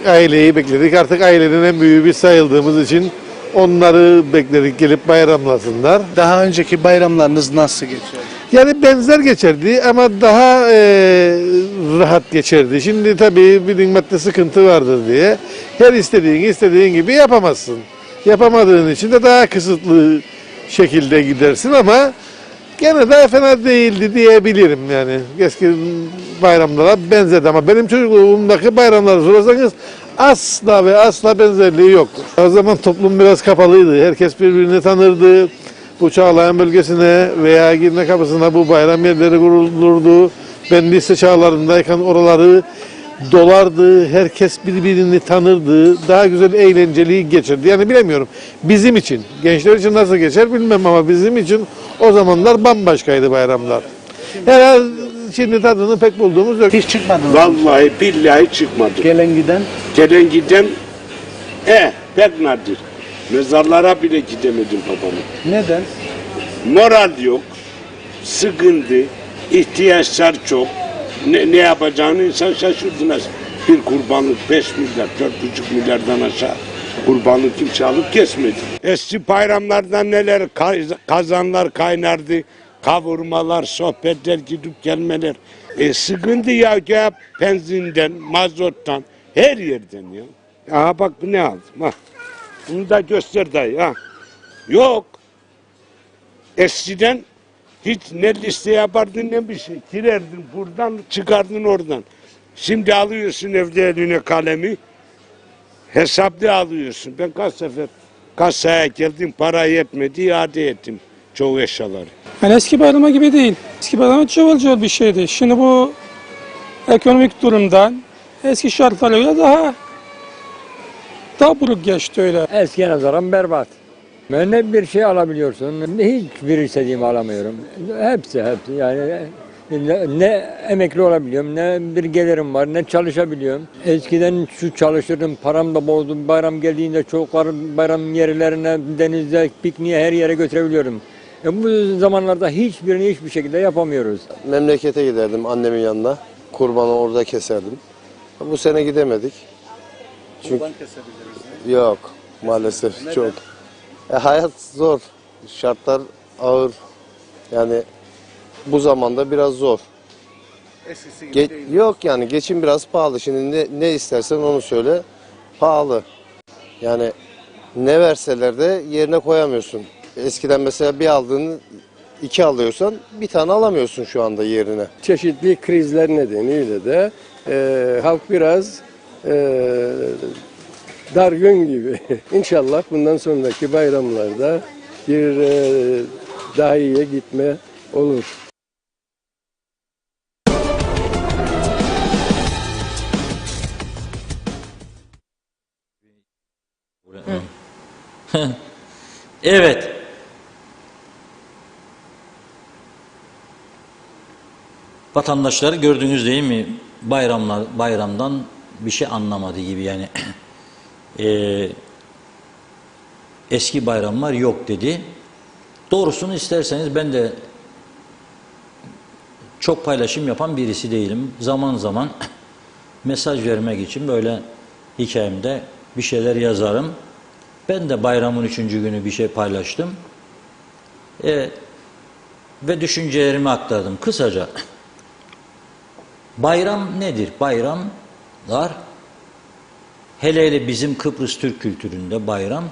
aileyi bekledik. Artık ailenin en büyüğü biz sayıldığımız için onları bekledik gelip bayramlasınlar. Daha önceki bayramlarınız nasıl geçiyordu? Yani benzer geçerdi ama daha rahat geçerdi. Şimdi tabii bir madde sıkıntı vardır diye her istediğin gibi yapamazsın. Yapamadığın için de daha kısıtlı şekilde gidersin ama gene de fena değildi diyebilirim yani. Eski bayramlara benzedi ama benim çocukluğumdaki bayramları sorarsanız asla ve asla benzerliği yoktur. O zaman toplum biraz kapalıydı. Herkes birbirini tanırdı. Bu Çağlayan bölgesine veya Girne Kapısı'na bu bayram yerleri kurulurdu. Ben lise çağlarındayken oraları dolardı. Herkes birbirini tanırdı. Daha güzel, eğlenceli geçirdi. Yani bilemiyorum. Bizim için, gençler için nasıl geçer bilmem ama bizim için o zamanlar bambaşkaydı bayramlar. Herhalde şimdi tadını pek bulduğumuz yok. Hiç çıkmadınız. Vallahi billahi çıkmadı. Gelen giden Gelen giden pek nadir. Mezarlara bile gidemedim babamın. neden? Moral yok, sıkıntı, ihtiyaçlar çok. Ne yapacağını insan şaşırdı. Bir kurbanlık 5 milyar, 4,5 milyardan aşağı kurbanlık kimse alıp kesmedi. Eski bayramlardan neler kazanlar kaynardı, kavurmalar, sohbetler, gidip gelmeler. Sıkıntı ya benzinden, mazottan, her yerden ya. Aha bak ne aldım ha. Bunu da göster dayı ha. Yok. Eskiden hiç ne liste yapardın ne bir şey. Girerdin buradan, çıkardın oradan. Şimdi alıyorsun evde eline kalemi. Hesaplı alıyorsun. Ben kaç sefer kasaya geldim, para yetmedi, iade ettim çoğu eşyaları. Yani eski bayrama gibi değil. Eski bayrama cıvıl cıvıl bir şeydi. Şimdi bu ekonomik durumdan eski şartlara göre daha buruk geçti öyle. Eskiye nazaran berbat. Ne bir şey alabiliyorsun, hiçbir istediğimi alamıyorum. Hepsi yani ne emekli olabiliyorum, ne bir gelirim var, ne çalışabiliyorum. Eskiden şu çalışırdım, param da bozdum. Bayram geldiğinde çocuklar bayram yerlerine, denizde, pikniğe her yere götürebiliyorum. Bu zamanlarda hiçbir şekilde yapamıyoruz. Memlekete giderdim annemin yanına. Kurbanı orada keserdim. Bu sene gidemedik. Kurban kesebiliriz. Yok maalesef. Neden? Çok. Hayat zor. Şartlar ağır. Yani bu zamanda biraz zor. Eskisi gibi değil. Yok yani geçim biraz pahalı. Şimdi ne istersen onu söyle. Pahalı. Yani ne verseler de yerine koyamıyorsun. Eskiden mesela bir aldığını 2 alıyorsan bir tane alamıyorsun şu anda yerine. Çeşitli krizler nedeniyle de halk biraz dargın gibi. İnşallah bundan sonraki bayramlarda bir daha iyiye gitme olur. Evet. Vatandaşları gördünüz değil mi? Bayramdan bir şey anlamadı gibi yani. Eski bayramlar yok dedi. Doğrusunu isterseniz ben de çok paylaşım yapan birisi değilim. Zaman zaman mesaj vermek için böyle hikayemde bir şeyler yazarım. Ben de bayramın 3. günü bir şey paylaştım. Ve düşüncelerimi aktardım. Kısaca bayram nedir? Bayramlar, hele bizim Kıbrıs Türk kültüründe bayram,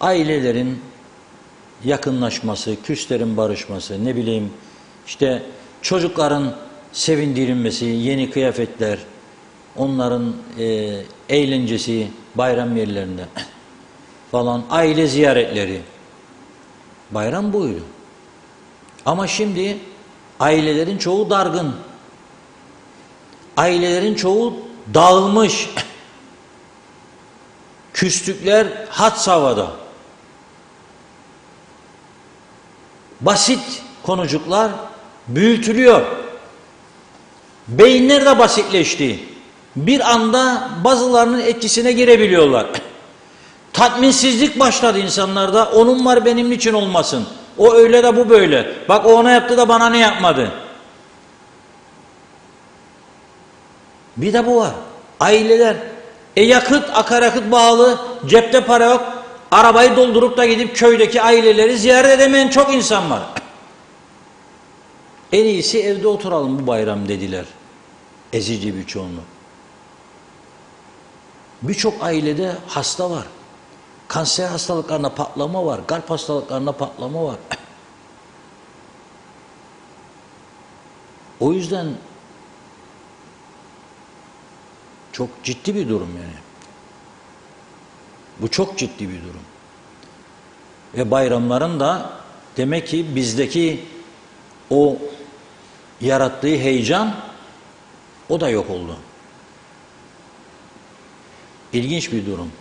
ailelerin yakınlaşması, küslerin barışması, ne bileyim işte çocukların sevindirilmesi, yeni kıyafetler, onların eğlencesi, bayram yerlerinde falan, aile ziyaretleri. Bayram buydu. Ama şimdi ailelerin çoğu dargın. Ailelerin çoğu dağılmış. Küslükler had safhada. Basit konucuklar büyütülüyor. Beyinler de basitleşti. Bir anda bazılarının etkisine girebiliyorlar. Tatminsizlik başladı insanlarda. Onun var, benim için olmasın. O öyle de bu böyle. Bak o ona yaptı da bana ne yapmadı. Bir de bu var. Aileler. Yakıt, akaryakıt bağlı, cepte para yok. Arabayı doldurup da gidip köydeki aileleri ziyaret edemeyen çok insan var. En iyisi evde oturalım bu bayram dediler. Ezici bir çoğunluk. Birçok ailede hasta var. Kanser hastalıklarına patlama var. Kalp hastalıklarına patlama var. O yüzden çok ciddi bir durum yani. Bu çok ciddi bir durum. Ve bayramların da demek ki bizdeki o yarattığı heyecan, o da yok oldu. İlginç bir durum.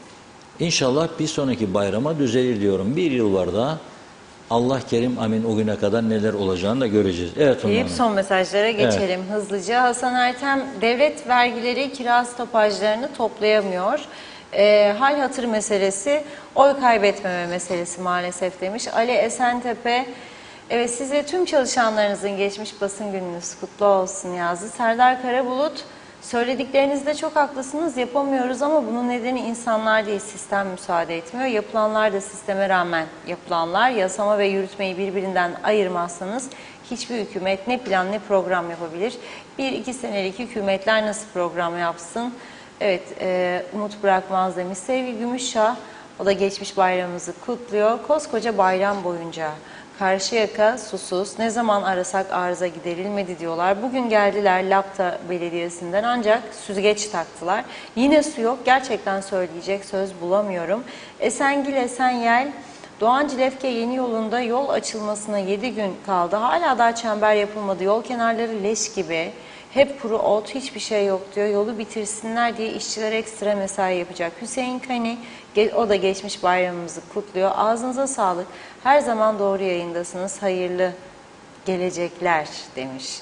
İnşallah bir sonraki bayrama düzelir diyorum. Bir yıl var daha. Allah kerim, amin, o güne kadar neler olacağını da göreceğiz. Evet, Deyip son mesajlara geçelim hızlıca. Hasan Ertem, devlet vergileri kira stopajlarını toplayamıyor. Hal hatır meselesi, oy kaybetmeme meselesi maalesef demiş. Ali Esentepe, evet, size tüm çalışanlarınızın geçmiş basın gününüz kutlu olsun yazdı. Serdar Karabulut, söylediklerinizde çok haklısınız, yapamıyoruz ama bunun nedeni insanlar değil, sistem müsaade etmiyor. Yapılanlar da sisteme rağmen yapılanlar. Yasama ve yürütmeyi birbirinden ayırmazsanız hiçbir hükümet ne plan ne program yapabilir. 1-2 senelik hükümetler nasıl program yapsın? Evet, umut bırakmaz demiş. Sevgi Gümüşşah, o da geçmiş bayramımızı kutluyor. Koskoca bayram boyunca Karşıyaka susuz, ne zaman arasak arıza giderilmedi diyorlar. Bugün geldiler Lapta Belediyesi'nden ancak süzgeç taktılar. Yine su yok, gerçekten söyleyecek söz bulamıyorum. Esengil Esenyel, Doğan Cilefke yeni yolunda yol açılmasına 7 gün kaldı. Hala daha çember yapılmadı, yol kenarları leş gibi. Hep kuru ot, hiçbir şey yok diyor. Yolu bitirsinler diye işçiler ekstra mesai yapacak. Hüseyin Kani, o da geçmiş bayramımızı kutluyor. Ağzınıza sağlık. Her zaman doğru yayındasınız. Hayırlı gelecekler demiş.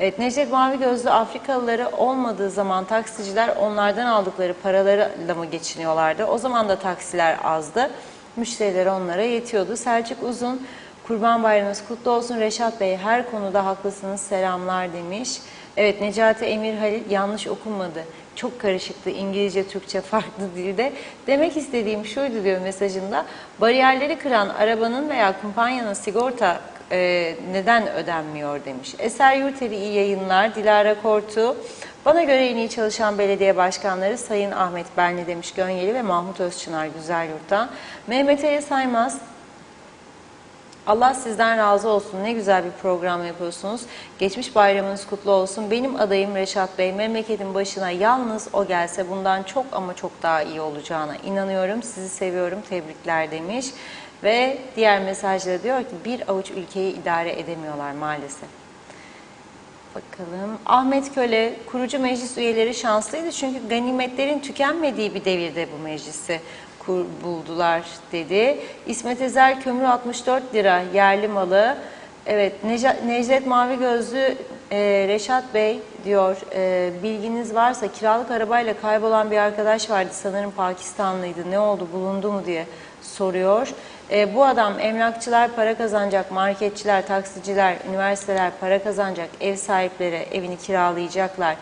Evet, Necdet Mavi Gözlü, Afrikalıları olmadığı zaman taksiciler onlardan aldıkları paralarla mı geçiniyorlardı? O zaman da taksiler azdı. Müşteriler onlara yetiyordu. Selçuk Uzun, Kurban Bayramınız kutlu olsun. Reşat Bey, her konuda haklısınız. Selamlar demiş. Evet, Necati Emir Halil, yanlış okunmadı. Çok karışıktı. İngilizce, Türkçe farklı dilde. Demek istediğim şuydu diyor mesajında. Bariyerleri kıran arabanın veya kumpanyanın sigorta neden ödenmiyor demiş. Eser Yurteli, iyi yayınlar. Dilara Kortu, bana göre en iyi çalışan belediye başkanları Sayın Ahmet Benli demiş Gönyeli ve Mahmut Özçınar Güzelyurt'tan. Mehmet Ali Saymaz, Allah sizden razı olsun. Ne güzel bir program yapıyorsunuz. Geçmiş bayramınız kutlu olsun. Benim adayım Reşat Bey. Memleketin başına yalnız o gelse bundan çok ama çok daha iyi olacağına inanıyorum. Sizi seviyorum. Tebrikler demiş. Ve diğer mesajda diyor ki bir avuç ülkeyi idare edemiyorlar maalesef. Bakalım. Ahmet Köle, kurucu meclis üyeleri şanslıydı çünkü ganimetlerin tükenmediği bir devirde bu meclisi buldular dedi. İsmet Ezer, kömür 64 lira yerli malı. Evet, Necdet Mavi Gözlü, Reşat Bey diyor, bilginiz varsa kiralık arabayla kaybolan bir arkadaş vardı, sanırım Pakistanlıydı, ne oldu, bulundu mu diye soruyor. Bu adam, emlakçılar para kazanacak, marketçiler, taksiciler, üniversiteler para kazanacak, ev sahipleri evini kiralayacaklar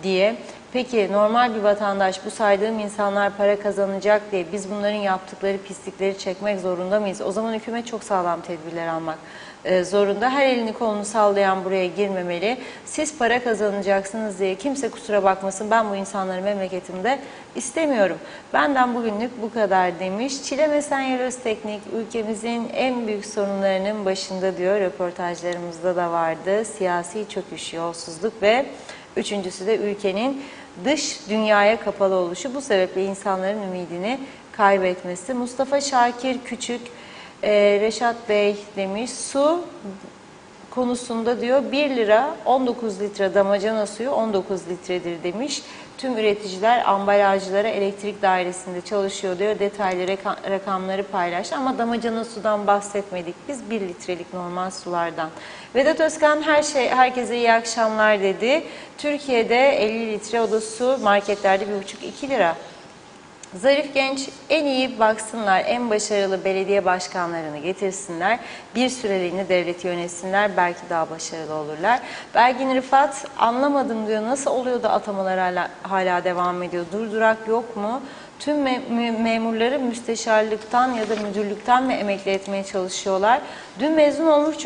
diye. Peki normal bir vatandaş, bu saydığım insanlar para kazanacak diye biz bunların yaptıkları pislikleri çekmek zorunda mıyız? O zaman hükümet çok sağlam tedbirler almak zorunda. Her elini kolunu sallayan buraya girmemeli. Siz para kazanacaksınız diye kimse kusura bakmasın, ben bu insanları memleketimde istemiyorum. Benden bugünlük bu kadar demiş. Çiğdem Esenyel Özteknik ülkemizin en büyük sorunlarının başında diyor. Röportajlarımızda da vardı. Siyasi çöküş, yolsuzluk ve üçüncüsü de ülkenin dış dünyaya kapalı oluşu. Bu sebeple insanların ümidini kaybetmesi. Mustafa Şakir Küçük, Reşat Bey demiş, su konusunda diyor 1 lira 19 litre damacana suyu 19 litredir demiş. Tüm üreticiler ambalajcılara elektrik dairesinde çalışıyor diyor. Detaylı rakamları paylaştı ama damacana sudan bahsetmedik. Biz 1 litrelik normal sulardan. Vedat Özkan herkese iyi akşamlar dedi. Türkiye'de 50 litre oda su marketlerde 1,5-2 lira. Zarif Genç, en iyi baksınlar, en başarılı belediye başkanlarını getirsinler, bir süreliğine devleti yönetsinler, belki daha başarılı olurlar. Belgin Rıfat, anlamadım diyor, nasıl oluyor da atamalar hala devam ediyor, durdurak yok mu? Tüm memurları müsteşarlıktan ya da müdürlükten mi emekli etmeye çalışıyorlar? Dün mezun olmuş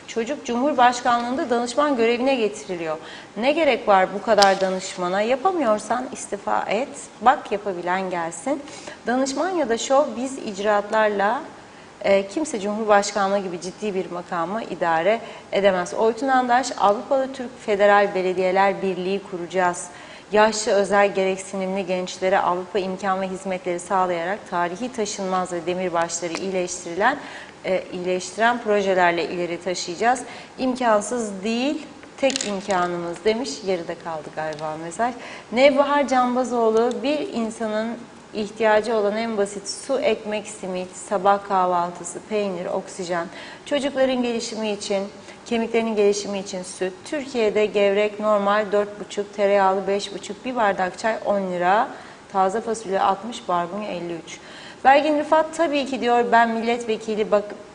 çocuk Cumhurbaşkanlığında danışman görevine getiriliyor. Ne gerek var bu kadar danışmana? Yapamıyorsan istifa et, bak yapabilen gelsin. Danışman ya da şov biz icraatlarla kimse Cumhurbaşkanlığı gibi ciddi bir makamı idare edemez. Oytun Andaş, Avrupalı Türk Federal Belediyeler Birliği kuracağız. Yaşlı özel gereksinimli gençlere Avrupa imkan ve hizmetleri sağlayarak tarihi taşınmaz ve demirbaşları iyileştiren projelerle ileri taşıyacağız. İmkansız değil, tek imkanımız demiş. Yarıda kaldı galiba mesaj. Nevbahar Canbazoğlu, bir insanın ihtiyacı olan en basit su, ekmek, simit, sabah kahvaltısı, peynir, oksijen, çocukların gelişimi için, kemiklerinin gelişimi için süt. Türkiye'de gevrek normal 4,5, tereyağlı 5,5, bir bardak çay 10 lira, taze fasulye 60, barbunya 53. Belgin Rıfat, tabii ki diyor, ben milletvekili,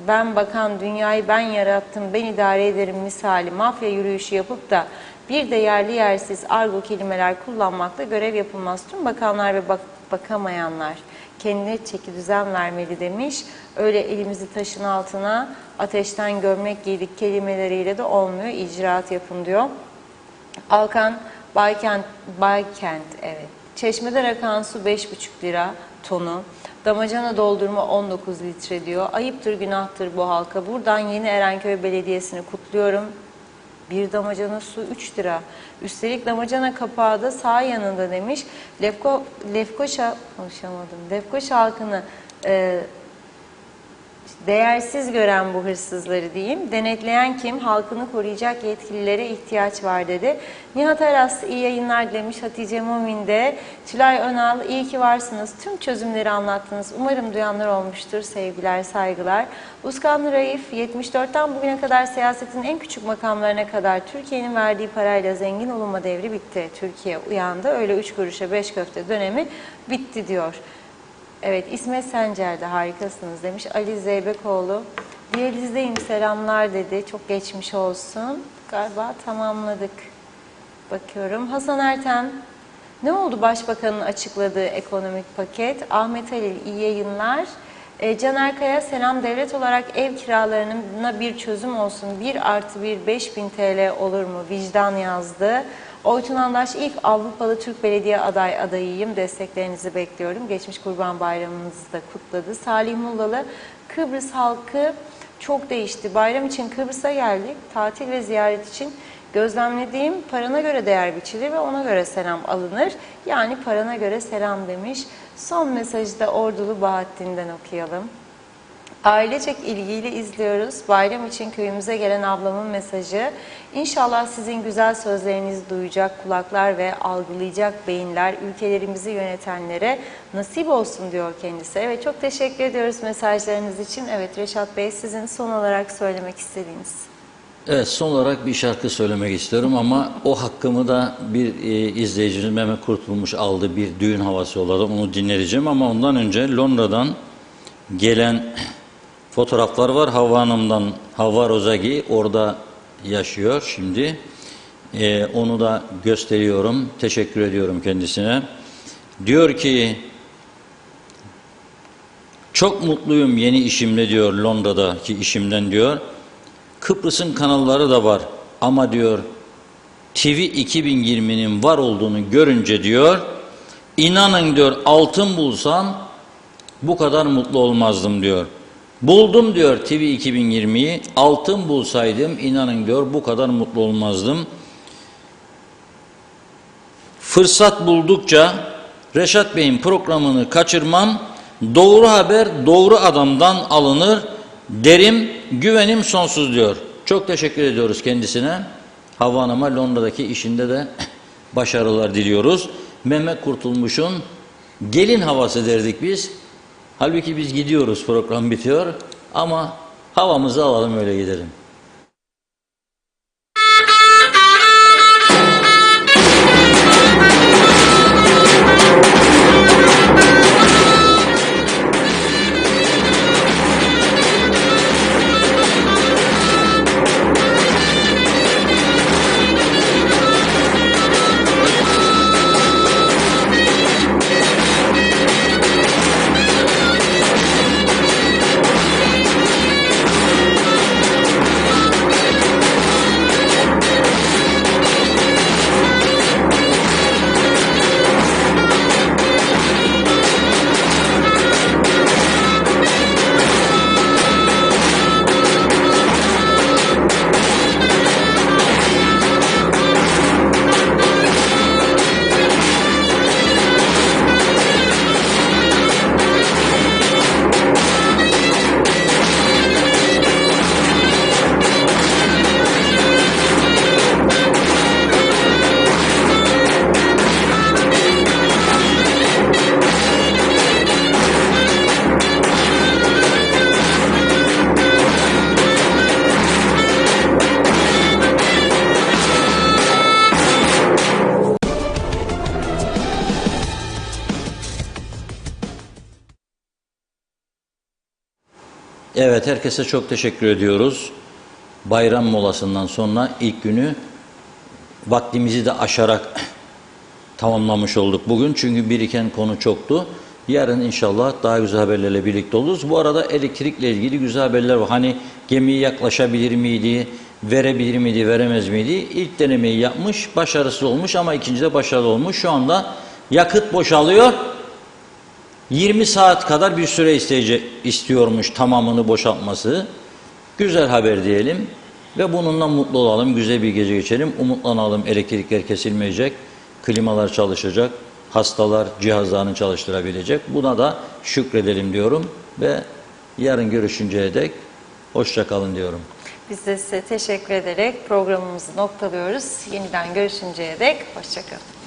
ben bakan, dünyayı ben yarattım, ben idare ederim misali mafya yürüyüşü yapıp da bir de yerli yersiz argo kelimeler kullanmakla görev yapılmaz. Tüm bakanlar ve bakamayanlar kendine çeki düzen vermeli demiş. Öyle elimizi taşın altına ateşten gömlek giydik kelimeleriyle de olmuyor. İcraat yapın diyor. Alkan Baykent evet. Çeşmeden akan su 5,5 lira tonu. Damacana doldurma 19 litre diyor. Ayıptır, günahtır bu halka. Buradan Yeni Erenköy Belediyesi'ni kutluyorum. Bir damacana su 3 lira. Üstelik damacana kapağı da sağ yanında demiş. Lefkoşa halkını değersiz gören bu hırsızları diyeyim. Denetleyen kim? Halkını koruyacak yetkililere ihtiyaç var dedi. Nihat Aras iyi yayınlar demiş. Hatice Mumin de. Tülay Önal iyi ki varsınız. Tüm çözümleri anlattınız. Umarım duyanlar olmuştur. Sevgiler, saygılar. Uskan Raif 74'ten bugüne kadar siyasetin en küçük makamlarına kadar Türkiye'nin verdiği parayla zengin olunma devri bitti. Türkiye uyandı. Öyle 3 kuruşa 5 köfte dönemi bitti diyor. Evet, İsmet Sencer de harikasınız demiş. Ali Zeybekoğlu, diyalizdeyim selamlar dedi. Çok geçmiş olsun. Galiba tamamladık. Bakıyorum. Hasan Erten, ne oldu Başbakanın açıkladığı ekonomik paket? Ahmet Halil, iyi yayınlar. Caner Kaya, selam, devlet olarak ev kiralarına bir çözüm olsun. 1+1 5.000 TL olur mu? Vicdan yazdı. Oytun Andaş, ilk Avrupalı Türk Belediye adayıyım. Desteklerinizi bekliyorum. Geçmiş Kurban Bayramınızı da kutladı. Salih Mullalı, Kıbrıs halkı çok değişti. Bayram için Kıbrıs'a geldik. Tatil ve ziyaret için gözlemlediğim parana göre değer biçilir ve ona göre selam alınır. Yani parana göre selam demiş. Son mesajı da Ordulu Bahattin'den okuyalım. Ailecek ilgiyle izliyoruz. Bayram için köyümüze gelen ablamın mesajı. İnşallah sizin güzel sözlerinizi duyacak kulaklar ve algılayacak beyinler ülkelerimizi yönetenlere nasip olsun diyor kendisi. Evet, çok teşekkür ediyoruz mesajlarınız için. Evet Reşat Bey, sizin son olarak söylemek istediğiniz. Evet, son olarak bir şarkı söylemek istiyorum ama o hakkımı da bir izleyicimiz Mehmet Kurtulmuş aldı, bir düğün havası olarak onu dinleyeceğim ama ondan önce Londra'dan gelen fotoğraflar var. Havva Hanım'dan, Havva Rozagi orada yaşıyor şimdi. Onu da gösteriyorum. Teşekkür ediyorum kendisine. Diyor ki, çok mutluyum yeni işimle diyor, Londra'daki işimden diyor. Kıbrıs'ın kanalları da var ama diyor TV 2020'nin var olduğunu görünce diyor, inanın diyor altın bulsam bu kadar mutlu olmazdım diyor. Buldum diyor TV 2020'yi, altın bulsaydım inanın diyor bu kadar mutlu olmazdım. Fırsat buldukça Reşat Bey'in programını kaçırmam, doğru haber doğru adamdan alınır derim, güvenim sonsuz diyor. Çok teşekkür ediyoruz kendisine. Havva Hanım'a Londra'daki işinde de başarılar diliyoruz. Mehmet Kurtulmuş'un gelin havası derdik biz. Halbuki biz gidiyoruz, program bitiyor ama havamızı alalım öyle gidelim. Evet, herkese çok teşekkür ediyoruz. Bayram molasından sonra ilk günü vaktimizi de aşarak tamamlamış olduk bugün. Çünkü biriken konu çoktu. Yarın inşallah daha güzel haberlerle birlikte oluruz. Bu arada elektrikle ilgili güzel haberler var. Hani gemi yaklaşabilir miydi, verebilir miydi, veremez miydi? İlk denemeyi yapmış, başarısız olmuş ama ikinci de başarılı olmuş. Şu anda yakıt boşalıyor. 20 saat kadar bir süre istiyormuş tamamını boşaltması. Güzel haber diyelim ve bununla mutlu olalım, güzel bir gece geçirelim. Umutlanalım, elektrikler kesilmeyecek, klimalar çalışacak, hastalar cihazlarını çalıştırabilecek. Buna da şükredelim diyorum ve yarın görüşünceye dek hoşça kalın diyorum. Biz de size teşekkür ederek programımızı noktalıyoruz. Yeniden görüşünceye dek hoşça kalın.